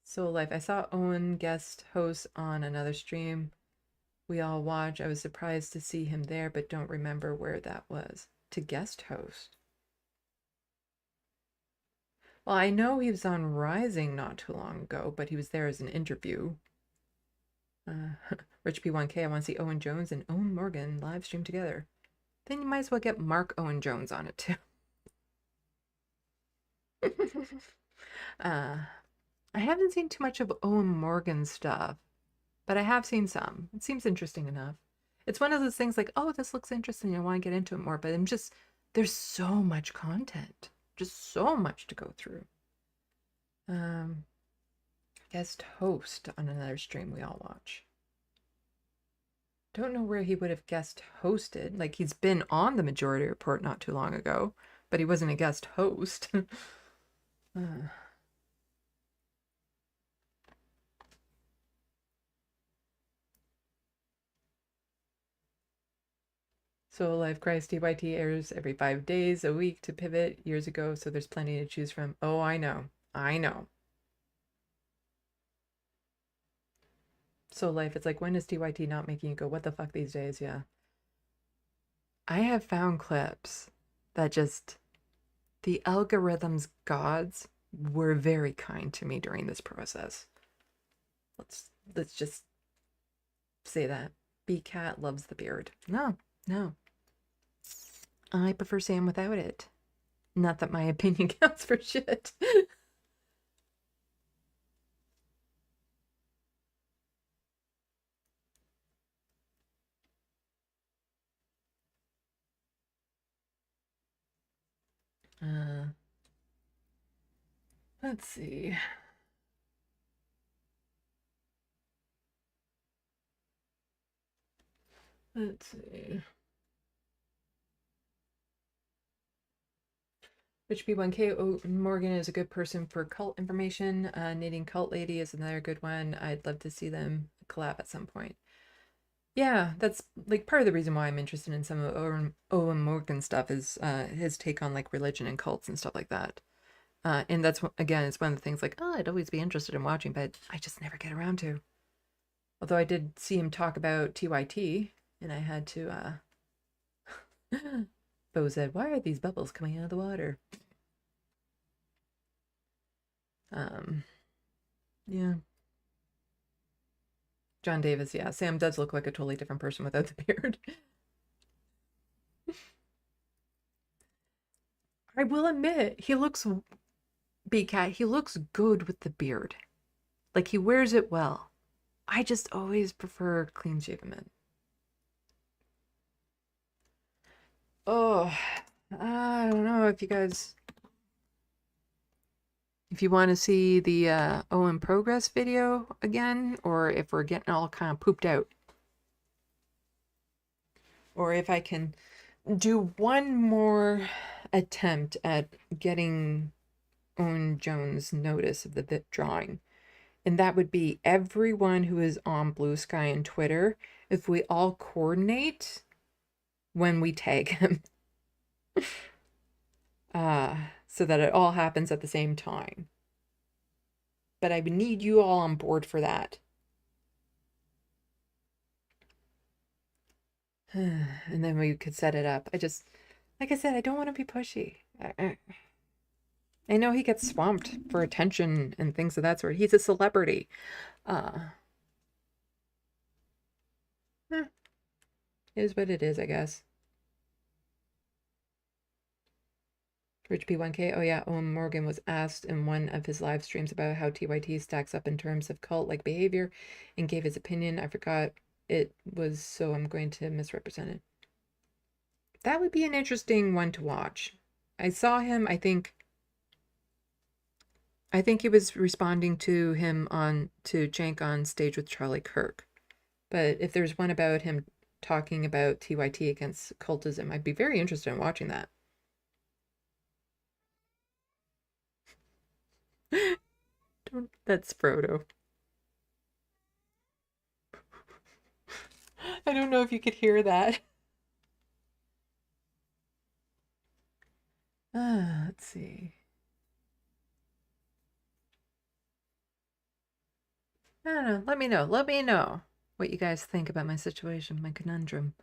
Soul Life. I saw Owen guest host on another stream we all watch. I was surprised to see him there, but don't remember where that was. To guest host. Well, I know he was on Rising not too long ago, but he was there as an interview. Rich P1K, I want to see Owen Jones and Owen Morgan live stream together. Then you might as well get Mark Owen Jones on it too. I haven't seen too much of Owen Morgan stuff, but I have seen some. It seems interesting enough. It's one of those things like, oh, this looks interesting. I want to get into it more, but there's so much content, just so much to go through. Guest host on another stream we all watch. Don't know where he would have guest hosted. Like, he's been on the Majority Report not too long ago, but he wasn't a guest host. So Life Christ TYT airs every 5 days a week to pivot years ago, so there's plenty to choose from. Oh, I know. I know. So Life, it's like, when is TYT not making you go, what the fuck these days? Yeah. I have found clips that just, the algorithm's gods were very kind to me during this process. Let's just say that. B-Cat loves the beard. No. I prefer Sam without it. Not that my opinion counts for shit. Let's see. Let's see. Rich B1K, oh, Morgan is a good person for cult information. Knitting Cult Lady is another good one. I'd love to see them collab at some point. Yeah, that's like part of the reason why I'm interested in some of Owen Morgan stuff is his take on like religion and cults and stuff like that. And that's, again, it's one of the things like, oh, I'd always be interested in watching, but I just never get around to. Although I did see him talk about TYT, and I had to, Bo said, why are these bubbles coming out of the water? Yeah. John Davis, yeah. Sam does look like a totally different person without the beard. I will admit, he looks, B-Cat, he looks good with the beard. Like, he wears it well. I just always prefer clean-shaven men. Oh, I don't know if you guys, if you want to see the Owen Progress video again, or if we're getting all kind of pooped out. Or if I can do one more attempt at getting Owen Jones notice of the drawing. And that would be everyone who is on Blue Sky and Twitter, if we all coordinate when we tag him. So that it all happens at the same time. But I would need you all on board for that. And then we could set it up. I just, like I said, I don't want to be pushy. I know he gets swamped for attention and things of that sort. He's a celebrity. Is what it is, I guess. Rich P1K, oh yeah, Owen Morgan was asked in one of his live streams about how TYT stacks up in terms of cult-like behavior and gave his opinion. I forgot it was, so I'm going to misrepresent it. That would be an interesting one to watch. I saw him, I think he was responding to him to Jank on stage with Charlie Kirk. But if there's one about him talking about TYT against cultism, I'd be very interested in watching that. That's Frodo. I don't know if you could hear that. Let's see. I don't know. Let me know. Let me know what you guys think about my situation, my conundrum.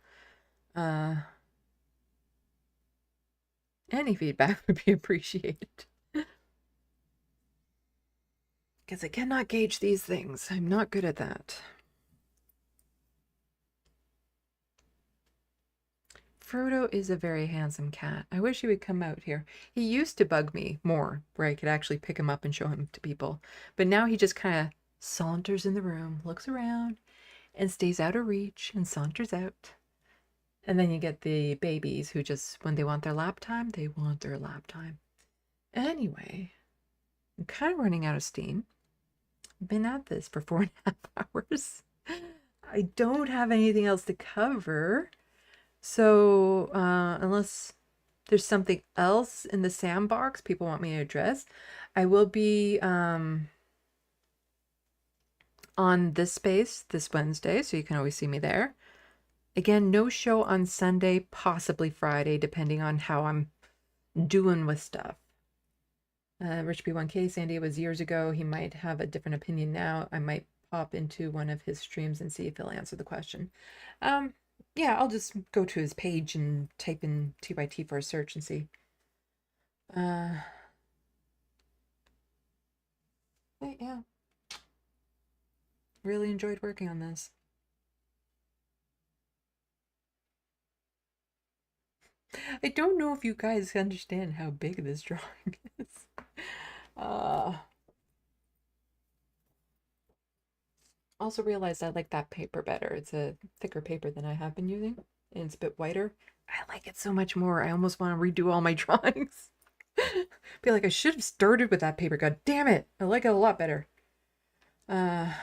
Any feedback would be appreciated. Because I cannot gauge these things. I'm not good at that. Frodo is a very handsome cat. I wish he would come out here. He used to bug me more, where I could actually pick him up and show him to people. But now he just kind of saunters in the room, looks around, and stays out of reach and saunters out. And then you get the babies who just, when they want their lap time, they want their lap time. Anyway, I'm kind of running out of steam. I've been at this for 4.5 hours. I don't have anything else to cover. So, unless there's something else in the SandBox people want me to address, I will be on this space this Wednesday, so you can always see me there. Again, no show on Sunday, possibly Friday, depending on how I'm doing with stuff. Rich B1K, Sandy was years ago. He might have a different opinion now. I might pop into one of his streams and see if he'll answer the question. Yeah, I'll just go to his page and type in TYT for a search and see. But yeah. Really enjoyed working on this. I don't know if you guys understand how big this drawing is. Also realized I like that paper better. It's a thicker paper than I have been using, and it's a bit whiter. I like it so much more. I almost want to redo all my drawings. Be like, I should have started with that paper. God damn it. I like it a lot better. BCat,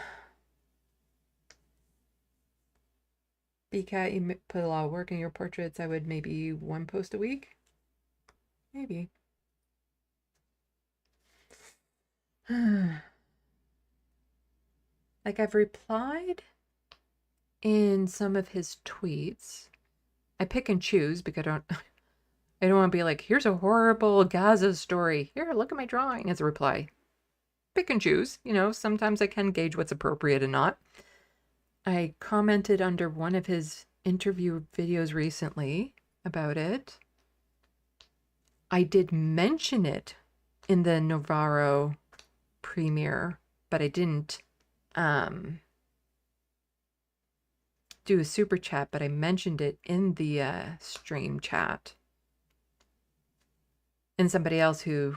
you put a lot of work in your portraits. I would maybe one post a week. Maybe. Like, I've replied in some of his tweets. I pick and choose because I don't want to be like, here's a horrible Gaza story. Here, look at my drawing as a reply. Pick and choose. You know, sometimes I can gauge what's appropriate and not. I commented under one of his interview videos recently about it. I did mention it in the Navarro premiere, but I didn't do a super chat, but I mentioned it in the stream chat. And somebody else who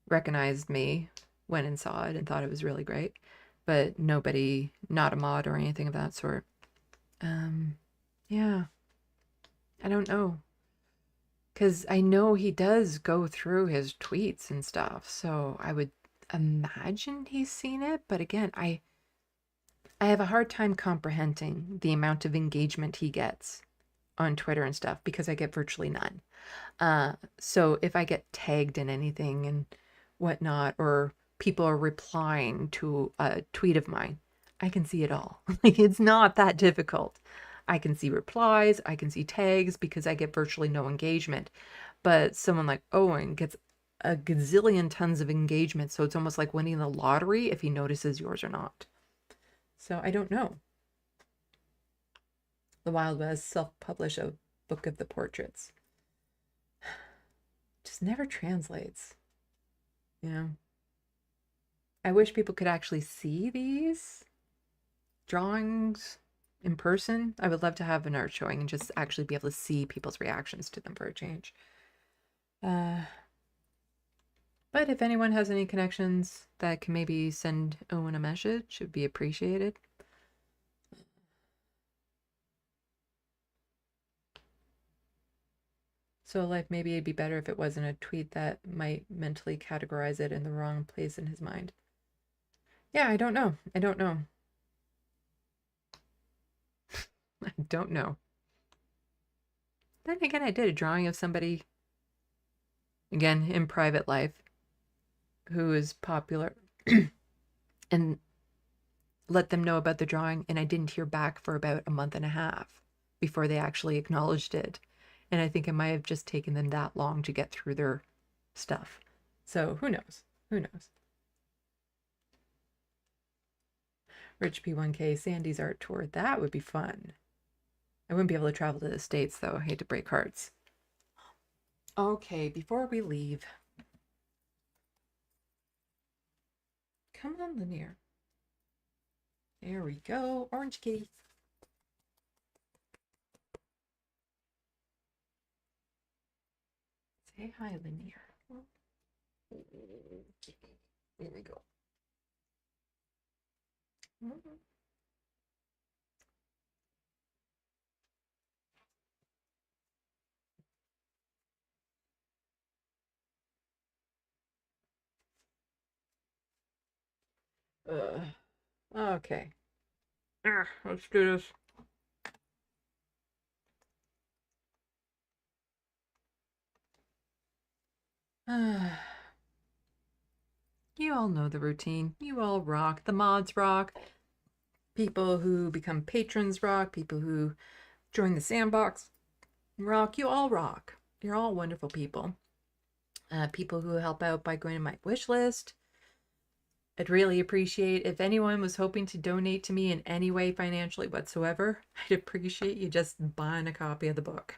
recognized me went and saw it and thought it was really great, but nobody, not a mod or anything of that sort. Yeah, I don't know. Because I know he does go through his tweets and stuff, so I would imagine he's seen it. But again, I have a hard time comprehending the amount of engagement he gets on Twitter and stuff because I get virtually none. So if I get tagged in anything and whatnot, or people are replying to a tweet of mine, I can see it all. Like, it's not that difficult. I can see replies, I can see tags because I get virtually no engagement. But someone like Owen gets a gazillion tons of engagement, so it's almost like winning the lottery if he notices yours or not. So I don't know. The Wild West self-published a book of the portraits. Just never translates. You know? I wish people could actually see these drawings in person. I would love to have an art showing and just actually be able to see people's reactions to them for a change. But if anyone has any connections that can maybe send Owen a message, it would be appreciated. So, like, maybe it'd be better if it wasn't a tweet that might mentally categorize it in the wrong place in his mind. Yeah, I don't know. I don't know. I don't know. Then again, I did a drawing of somebody, again, in private life, who is popular, and let them know about the drawing, and I didn't hear back for about a month and a half before they actually acknowledged it. And I think it might have just taken them that long to get through their stuff. So who knows? Who knows? Rich P1K, Sandy's art tour. That would be fun. I wouldn't be able to travel to the States, though. I hate to break hearts. Okay, before we leave. Come on, Lanier. There we go. Orange kitty. Say hi, Lanier. Okay. There we go. Okay. Let's do this. You all know the routine. You all rock. The mods rock. People who become patrons rock. People who join the SandBox rock. You all rock. You're all wonderful people. People who help out by going to my wish list. I'd really appreciate if anyone was hoping to donate to me in any way financially whatsoever. I'd appreciate you just buying a copy of the book.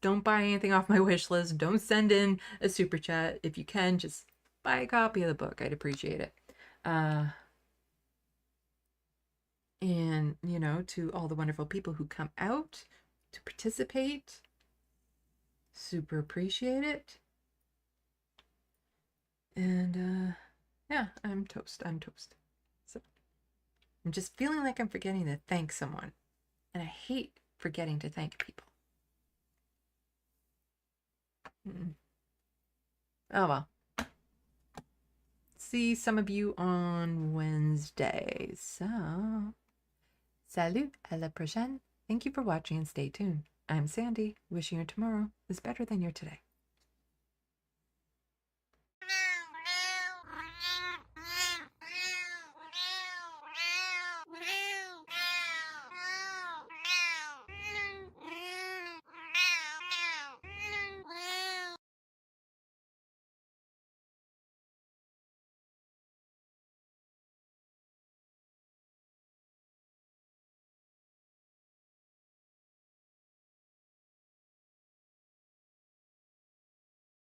Don't buy anything off my wish list. Don't send in a super chat. If you can, just buy a copy of the book. I'd appreciate it. And, you know, to all the wonderful people who come out to participate, super appreciate it. And, yeah, I'm toast. I'm toast. So I'm just feeling like I'm forgetting to thank someone. And I hate forgetting to thank people. Oh well. See some of you on Wednesday. So, salut, à la prochaine. Thank you for watching and stay tuned. I'm Sandy, wishing your tomorrow is better than your today.